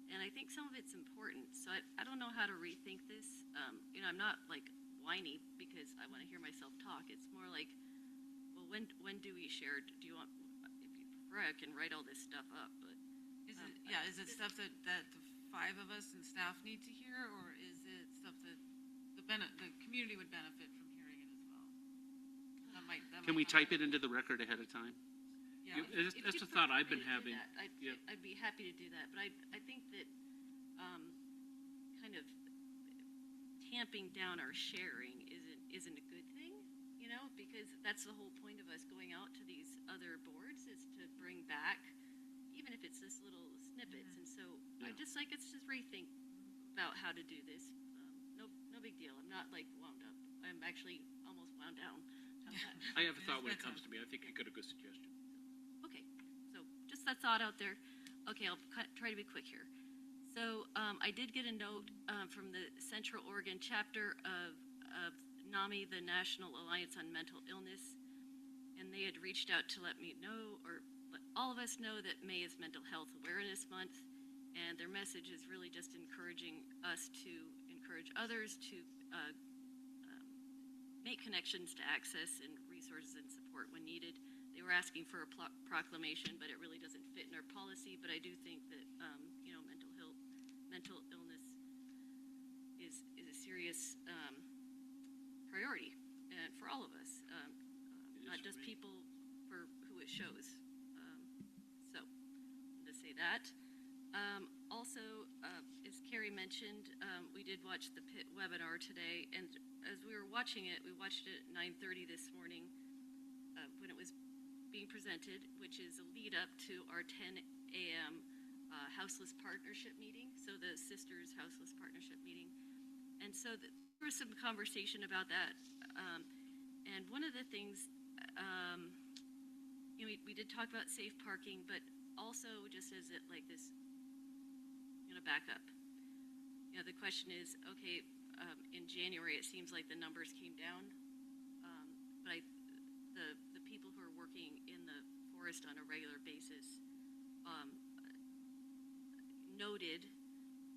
and I think some of it's important. So I don't know how to rethink this. I'm not like whiny because I want to hear myself talk. It's more like, well, when do we share? Do you want? If you prefer, I can write all this stuff up, but. Is it stuff that the 5 of us and staff need to hear, or is it stuff that the community would benefit from hearing it as well? Can we type it into the record ahead of time? Yeah. That's a thought I've been having. I'd be happy to do that, but I think that kind of tamping down our sharing isn't a good thing, because that's the whole point of us going out to these other boards is to bring back, even if it's just little snippets. And so I just like us to rethink about how to do this. No big deal. I'm not like wound up. I'm actually almost wound down. How's that? I have a thought when it comes to me. I think you got a good suggestion. Okay, so just that thought out there. Okay, I'll try to be quick here. So I did get a note from the Central Oregon chapter of NAMI, the National Alliance on Mental Illness, and they had reached out to let me know, or let all of us know, that May is Mental Health Awareness Month, and their message is really just encouraging us to encourage others to make connections to access and resources and support when needed. They were asking for a proclamation, but it really doesn't fit in our policy. But I do think that mental illness is a serious priority, and for all of us, not just people for who it shows. So, to say that. Also, as Carrie mentioned, we did watch the PIT webinar today, and as we were watching it, we watched it at 9:30 this morning when it was being presented, which is a lead up to our 10 a.m. Houseless Partnership meeting, so the Sisters Houseless Partnership meeting. And so there was some conversation about that. And one of the things, we did talk about safe parking, but also just as it like this, back up. The question is, okay, in January it seems like the numbers came down, but the people who are working in the forest on a regular basis noted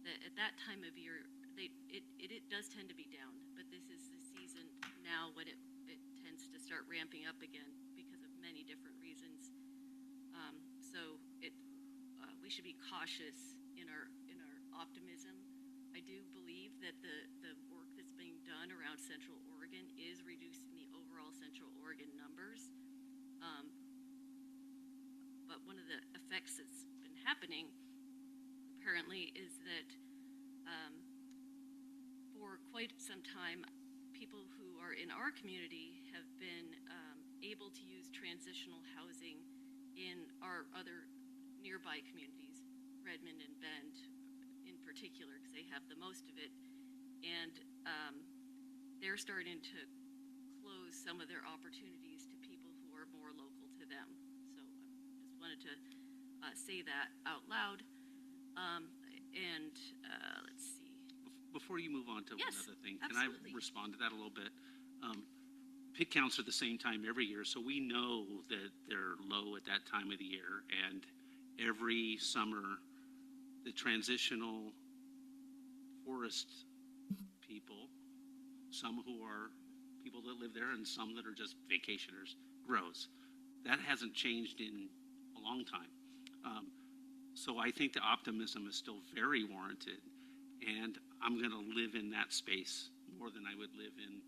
that at that time of year it does tend to be down, but this is the season now when it tends to start ramping up again because of many different reasons. So we should be cautious in our optimism. I do believe that the work that's being done around around Central Oregon is reducing the overall Central Oregon numbers. But one of the effects that's been happening apparently is that for quite some time, people who are in our community have been able to use transitional housing in our other nearby communities, Redmond and Bend in particular, because they have the most of it. And they're starting to close some of their opportunities to people who are more local to them. So I just wanted to say that out loud. Let's see. Before you move on to Yes, another thing, absolutely. can I respond to that a little bit? Pit counts are the same time every year, so we know that they're low at that time of the year. And every summer, the transitional forest people, some who are people that live there and some that are just vacationers, grows. That hasn't changed in a long time. So I think the optimism is still very warranted. And I'm going to live in that space more than I would live in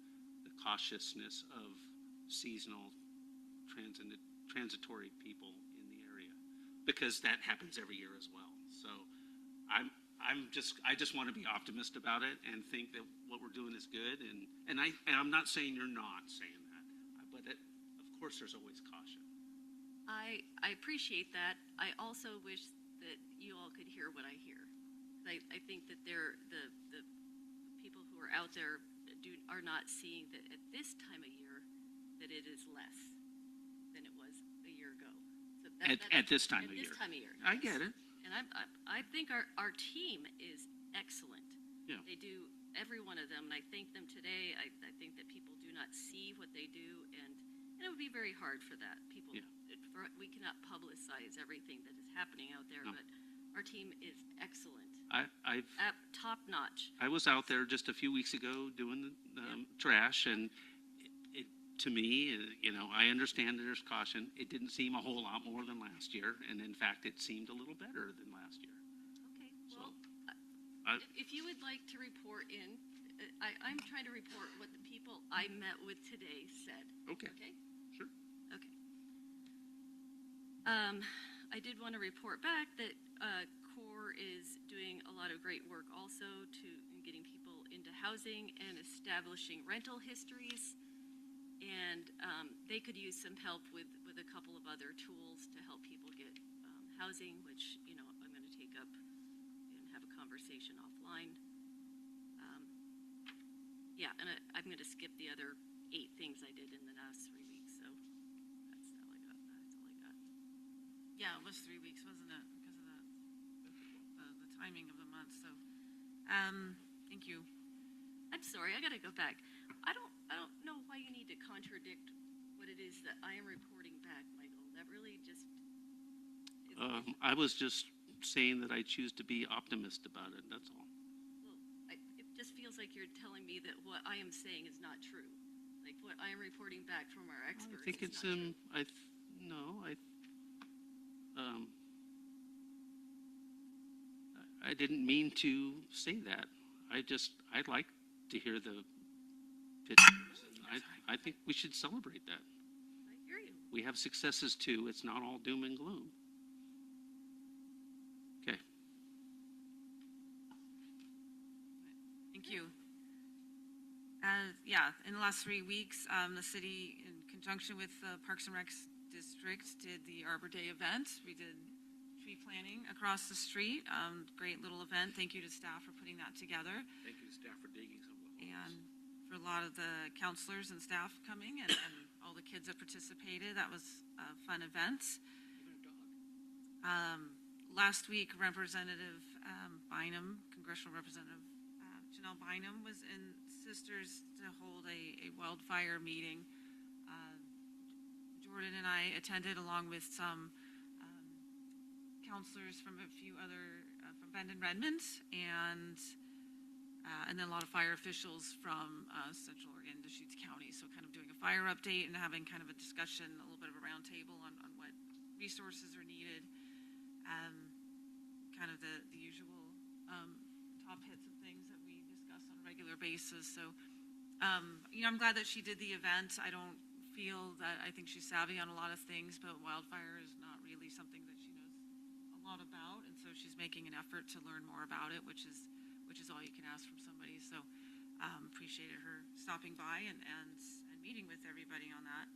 the cautiousness of seasonal transitory people in the area, because that happens every year as well. So I just want to be optimist about it and think that what we're doing is good. And I'm not saying you're not saying that, but of course there's always caution. I appreciate that. I also wish that you all could hear what I hear. I think that the people who are out there are not seeing that at this time of year that it is less than it was a year ago. So At this time of year. At this time of year. I Yes. get it. And I think our team is excellent. Yeah. They do, every one of them, and I thank them today. I think that people do not see what they do, and it would be very hard for that. People, we cannot publicize everything that is happening out there, but our team is excellent. I've Top notch. I was out there just a few weeks ago doing the trash, and to me, I understand there's caution. It didn't seem a whole lot more than last year, and in fact, it seemed a little better than last year. Okay, well, So, if you would like to report in, I'm trying to report what the people I met with today said. Okay. Okay? Sure. Okay. I did want to report back that CORE is doing a lot of great work also in getting people into housing and establishing rental histories. And they could use some help with a couple of other tools to help people get housing, which, I'm going to take up and have a conversation offline. And I'm going to skip the other 8 things I did in the last 3 weeks. So that's all I got. Yeah, it was 3 weeks, wasn't it? Because of the timing of the month. So, thank you. I'm sorry, I got to go back. I don't know why you need to contradict what it is that I am reporting back, Michael. That really just. I was just saying that I choose to be optimist about it. That's all. Well, it just feels like you're telling me that what I am saying is not true. Like what I am reporting back from our experts. I think it's I didn't mean to say that. I'd like to hear the pictures. I think we should celebrate that. I hear you. We have successes too. It's not all doom and gloom. Okay. Thank you. In the last 3 weeks, the city, in conjunction with the Parks and Rec District, did the Arbor Day event. We did tree planting across the street. Great little event. Thank you to staff for putting that together. Thank you to staff for digging some of the holes. And for a lot of the counselors and staff coming and all the kids that participated. That was a fun event. Last week, Representative Bynum, Congressional Representative Janelle Bynum, was in Sisters to hold a wildfire meeting. Jordan and I attended along with some counselors from a few other, from Bend and Redmond, and then a lot of fire officials from Central Oregon, Deschutes County. So kind of doing a fire update and having kind of a discussion, a little bit of a round table on what resources are needed. Kind of the usual top hits of things that we discuss on a regular basis. So I'm glad that she did the event. I don't feel that, I think she's savvy on a lot of things, but wildfire is not really something that she knows a lot about. And so she's making an effort to learn more about it, which is all you can ask from somebody. So appreciated her stopping by and meeting with everybody on that.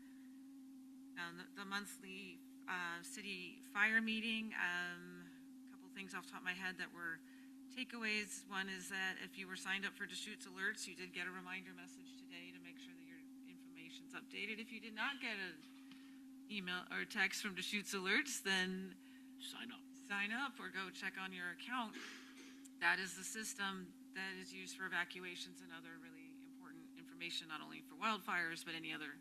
The monthly city fire meeting, a couple things off the top of my head that were takeaways. One is that if you were signed up for Deschutes alerts, you did get a reminder message today to make sure that your information's updated. If you did not get an email or text from Deschutes alerts, then Sign up or go check on your account. That is the system that is used for evacuations and other really important information, not only for wildfires, but any other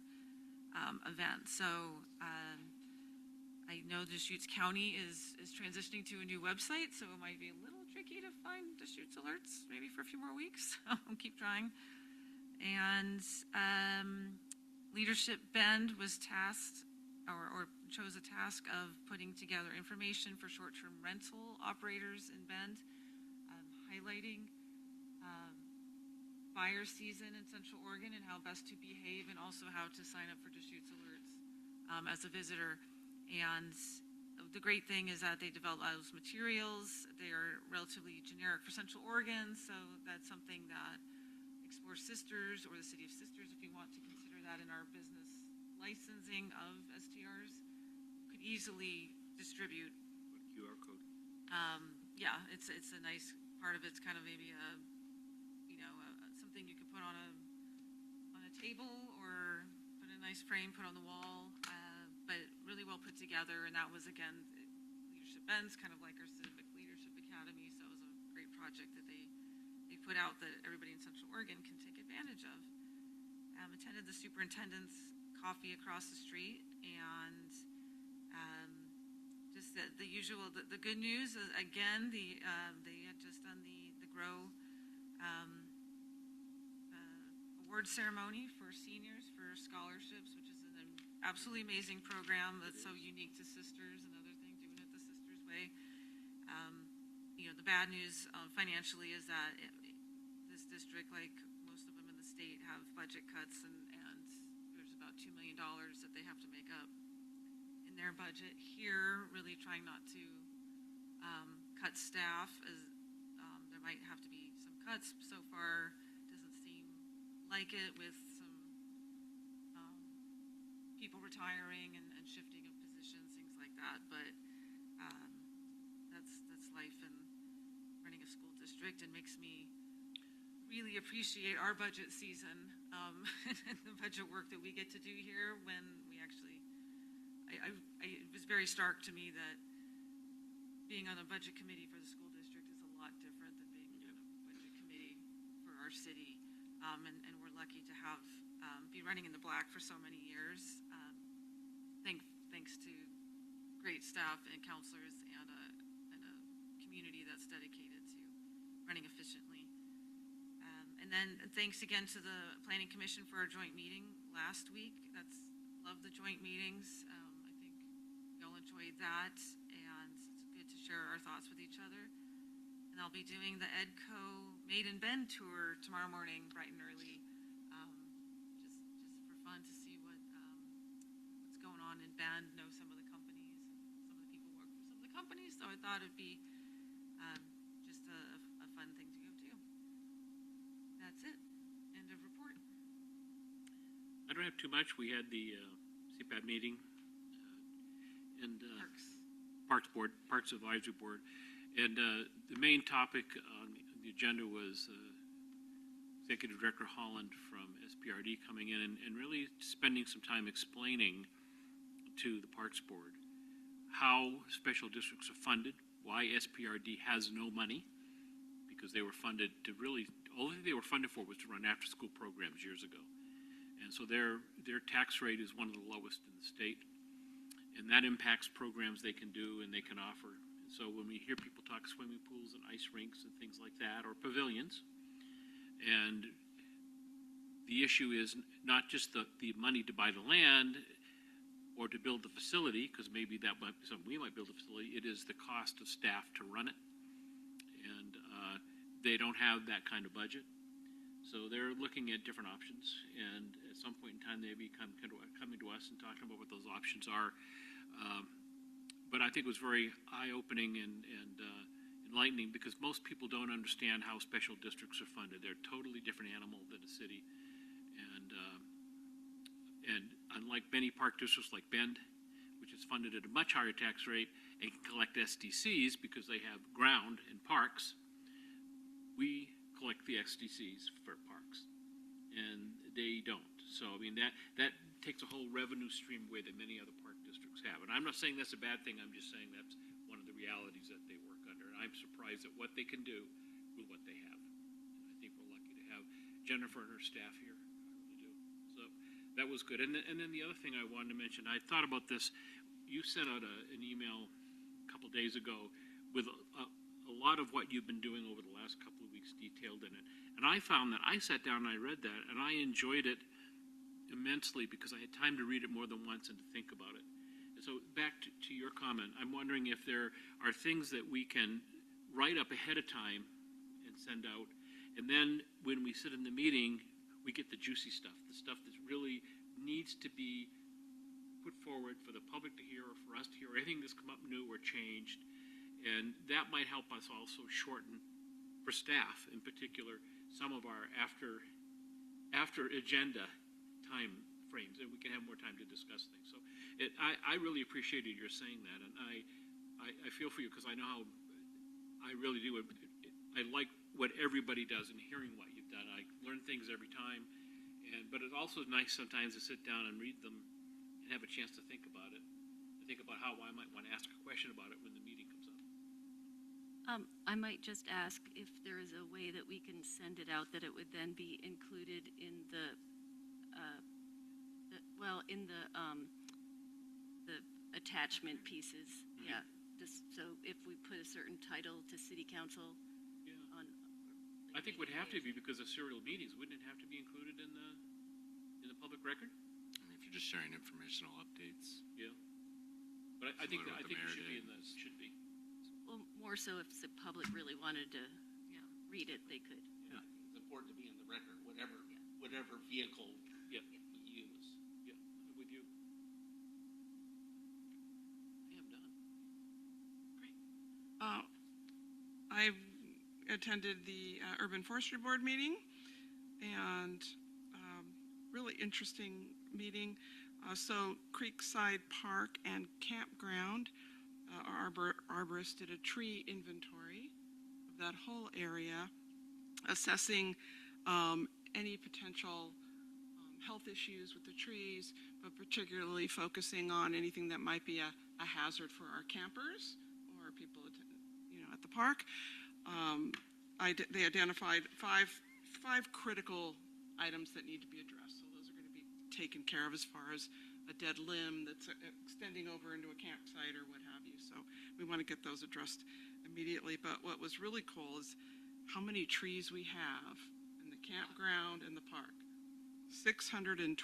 event. So I know Deschutes County is transitioning to a new website, so it might be a little tricky to find Deschutes alerts, maybe for a few more weeks. I'll keep trying. And Leadership Bend was tasked or chose a task of putting together information for short-term rental operators in Bend, highlighting fire season in Central Oregon and how best to behave, and also how to sign up for Deschutes alerts as a visitor. And the great thing is that they develop those materials. They are relatively generic for Central Oregon, so that's something that Explore Sisters or the City of Sisters, if you want to consider that in our business licensing of STRs, could easily distribute. QR code. Yeah, it's a nice part of it's kind of maybe something you could put on a table or put in a nice frame, put on the wall, but really well put together. And that was, again, Leadership Bend's kind of like our Civic Leadership Academy, so it was a great project that they put out that everybody in Central Oregon can take advantage of. Attended the superintendent's coffee across the street, and just the usual, the good news is, again, they had just done the GROW award ceremony for seniors for scholarships, which is an absolutely amazing program that's so unique to Sisters. Another thing, doing it the Sisters way. The bad news financially is that this district, like most of them in the state, have budget cuts, and there's about $2 million that they have to make up in their budget. Here, really trying not to cut staff, as there might have to be some cuts. So far, doesn't seem like it, with some people retiring and shifting of positions, things like that. But that's life in running a school district, and makes me really appreciate our budget season and the budget work that we get to do here, when we actually, it was very stark to me that being on a budget committee for the school district is a lot different than being on a budget committee for our city. And we're lucky to have, be running in the black for so many years. Thanks to great staff and counselors and a community that's dedicated to running efficiently. And then thanks again to the Planning Commission for our joint meeting last week. Love the joint meetings. I think we all enjoyed that, and it's good to share our thoughts with each other. And I'll be doing the EDCO Made in Bend tour tomorrow morning, bright and early, just for fun to see what's going on in Bend, know some of the companies, some of the people work for some of the companies, so I thought it'd be just a fun thing to go to. That's it. End of report. I don't have too much. We had the CPAD meeting and Parks Advisory Board. And the main topic on the agenda was Executive Director Holland from SPRD coming in and really spending some time explaining to the Parks Board how special districts are funded, why SPRD has no money, because they were funded to really, all they were funded for was to run after-school programs years ago. And so their tax rate is one of the lowest in the state, and that impacts programs they can do and they can offer. So when we hear people talk swimming pools and ice rinks and things like that, or pavilions, and the issue is not just the money to buy the land or to build the facility, because maybe that might be something we might build a facility, it is the cost of staff to run it. And they don't have that kind of budget. So they're looking at different options, and at some point in time, they may be coming to us and talking about what those options are. But I think it was very eye-opening and enlightening, because most people don't understand how special districts are funded. They're a totally different animal than a city. And unlike many park districts like Bend, which is funded at a much higher tax rate and can collect SDCs because they have ground in parks, we collect the SDCs for parks, and they don't. So, I mean, that takes a whole revenue stream away that many other park districts have. And I'm not saying that's a bad thing. I'm just saying that's one of the realities that they work under. And I'm surprised at what they can do with what they have. And I think we're lucky to have Jennifer and her staff here. I really do. So that was good. And then the other thing I wanted to mention, I thought about this. You sent out an email a couple days ago with a lot of what you've been doing over the last couple of weeks detailed in it. And I found that I sat down and I read that, and I enjoyed it immensely because I had time to read it more than once and to think about it. And so back to your comment, I'm wondering if there are things that we can write up ahead of time and send out, and then when we sit in the meeting, we get the juicy stuff, the stuff that really needs to be put forward for the public to hear, or for us to hear, or anything that's come up new or changed. And that might help us also shorten, for staff in particular, some of our after agenda time frames, and we can have more time to discuss things. So I really appreciated your saying that, and I feel for you, because I know how I really do. I like what everybody does and hearing what you've done. I learn things every time, but it's also nice sometimes to sit down and read them and have a chance to think about it, and think about how I might want to ask a question about it when the meeting comes up. I might just ask if there is a way that we can send it out that it would then be included in the attachment pieces. Mm-hmm. Yeah, just so if we put a certain title to City Council. Yeah. On. I think it would have to be, because of serial meetings. Wouldn't it have to be included in the public record? I mean, if you're just sharing informational updates. Yeah. But I think Similar it with the should be mayor in the should be. Well, more so if the public really wanted to read it, they could. Yeah, it's important to be in the record, whatever vehicle Yep. we use. Yeah, I'm with you. I am done. I've attended the Urban Forestry Board meeting, and really interesting meeting. So Creekside Park and Campground, our arborist did a tree inventory of that whole area, assessing any potential health issues with the trees, but particularly focusing on anything that might be a hazard for our campers or people at the park. They identified five critical items that need to be addressed. So those are going to be taken care of, as far as a dead limb that's extending over into a campsite or what have you. So we want to get those addressed immediately. But what was really cool is how many trees we have in the campground and the park. 629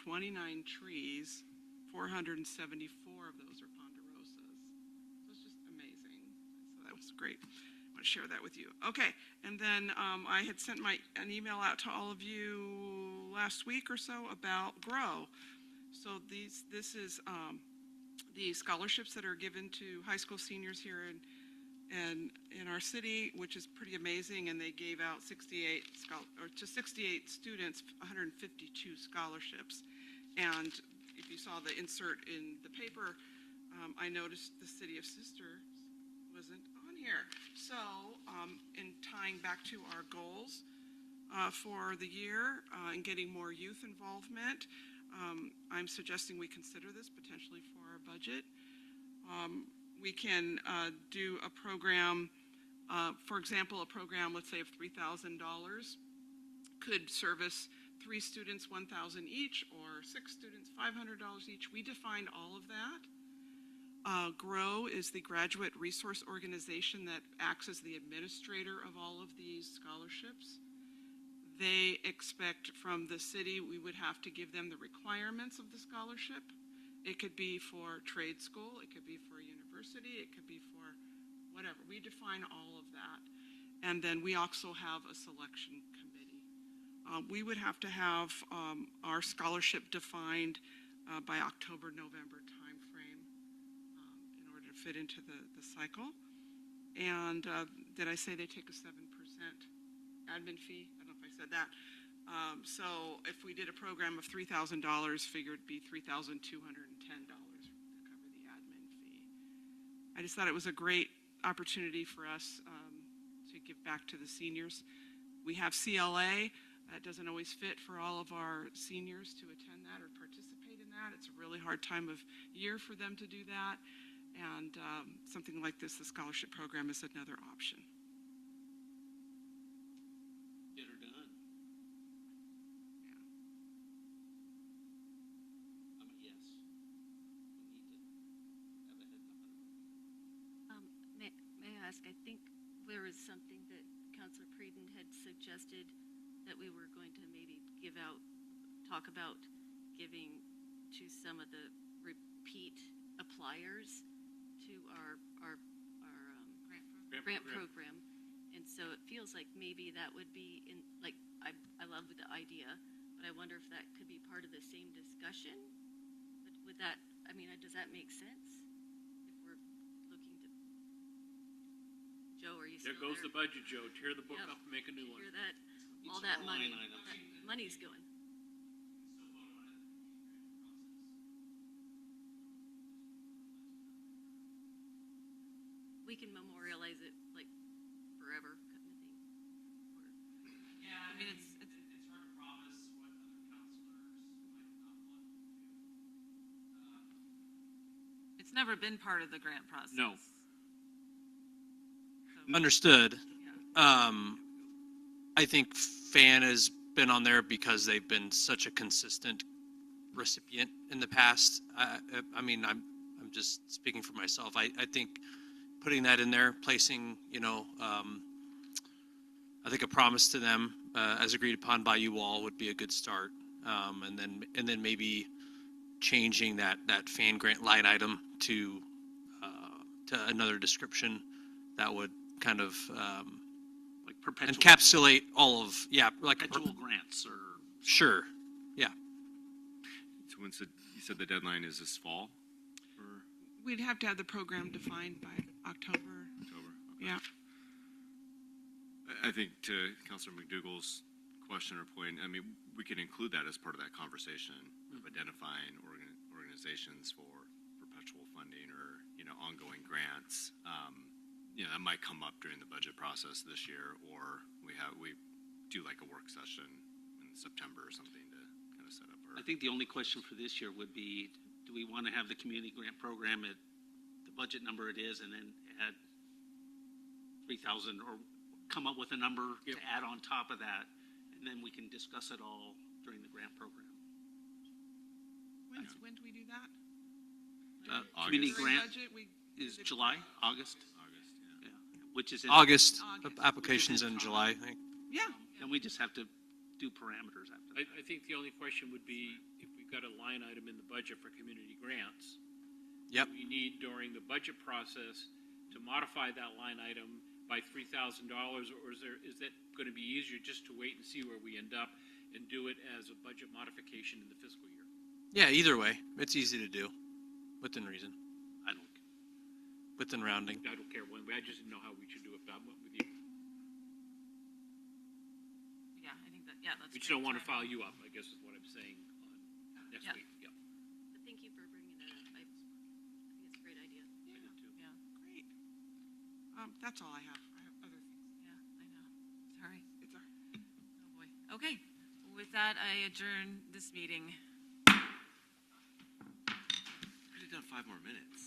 trees, 474 of those are ponderosas. So it's just amazing. So that was great. I want to share that with you. Okay, and then I had sent an email out to all of you last week or so about GROW. So this is the scholarships that are given to high school seniors here in our city, which is pretty amazing. And they gave out 68 students, 152 scholarships. And if you saw the insert in the paper, I noticed the City of Sisters wasn't on here. So in tying back to our goals for the year and getting more youth involvement, I'm suggesting we consider this potentially for our budget. We can do a program, for example, a program, let's say, of $3,000 could service 3 students $1,000 each, or 6 students $500 each. We defined all of that. GROW is the graduate resource organization that acts as the administrator of all of these scholarships. They expect from the city we would have to give them the requirements of the scholarship. It could be for trade school, it could be for university, it could be for whatever. We define all of that. And then we also have a selection committee. We would have to have our scholarship defined by October, November timeframe in order to fit into the cycle. And did I say they take a 7% admin fee? I don't know if I said that. So if we did a program of $3,000, figured it'd be $3,210 to cover the admin fee. I just thought it was a great opportunity for us to give back to the seniors. We have CLA. That doesn't always fit for all of our seniors to attend that or participate in that. It's a really hard time of year for them to do that. And something like this, the scholarship program, is another option. Get her done. Yeah. I'm a yes. We need to have a head nod. May I ask, I think there was something that Councilor Preden had suggested that we were going to maybe talk about giving to some of the repeat appliers to our grant program. And so it feels like maybe that would be I love the idea, but I wonder if that could be part of the same discussion. Would that, does that make sense? If we're looking to, Joe, are you still There goes the budget, Joe. Tear the book Yep. up and make a new one. Hear that? All It's that a money, line item. that money's going. We can memorialize it like forever kind of thing. Yeah, it's hard to promise what other counselors might not want to do. It's never been part of the grant process. No. Understood. I think FAN has been on there because they've been such a consistent recipient in the past. I'm just speaking for myself. I think putting that in there, placing, I think a promise to them as agreed upon by you all would be a good start. And then maybe changing that FAN grant line item to another description that would kind of Like perpetual, encapsulate all of, perpetual grants or. Sure, yeah. So you said the deadline is this fall? Or We'd have to have the program defined by October. October? Okay. Yeah. I think to Councilor McDougall's question or point, we could include that as part of that conversation of identifying organizations for perpetual funding or, ongoing grants. That might come up during the budget process this year, or we do like a work session in September or something to kind of set up our. I think the only question for this year would be, do we want to have the community grant program at the budget number it is and then add 3,000 or come up with a number to add on top of that, and then we can discuss it all during the grant program. When do we do that? Community During grant budget, is July, August? Yeah. Which is in August, August. applications in July, I think. Yeah. And we just have to do parameters after that. I think the only question would be if we've got a line item in the budget for community grants. Yep. We need during the budget process to modify that line item by $3,000, or is that going to be easier just to wait and see where we end up and do it as a budget modification in the fiscal year? Yeah, either way, it's easy to do, within reason, I don't. within rounding. I don't care one way. I just didn't know how we should do it. But I'm with you. Yeah, I think that's We just don't want to file you up, I guess is what I'm saying on next Yeah. week. Yeah. But thank you for bringing that up. I think it's a great idea. I did too. Yeah, Great. That's all I have. I have other things. yeah, I know. Sorry. It's all right. Oh, boy. Okay. With that, I adjourn this meeting. Could have done 5 more minutes.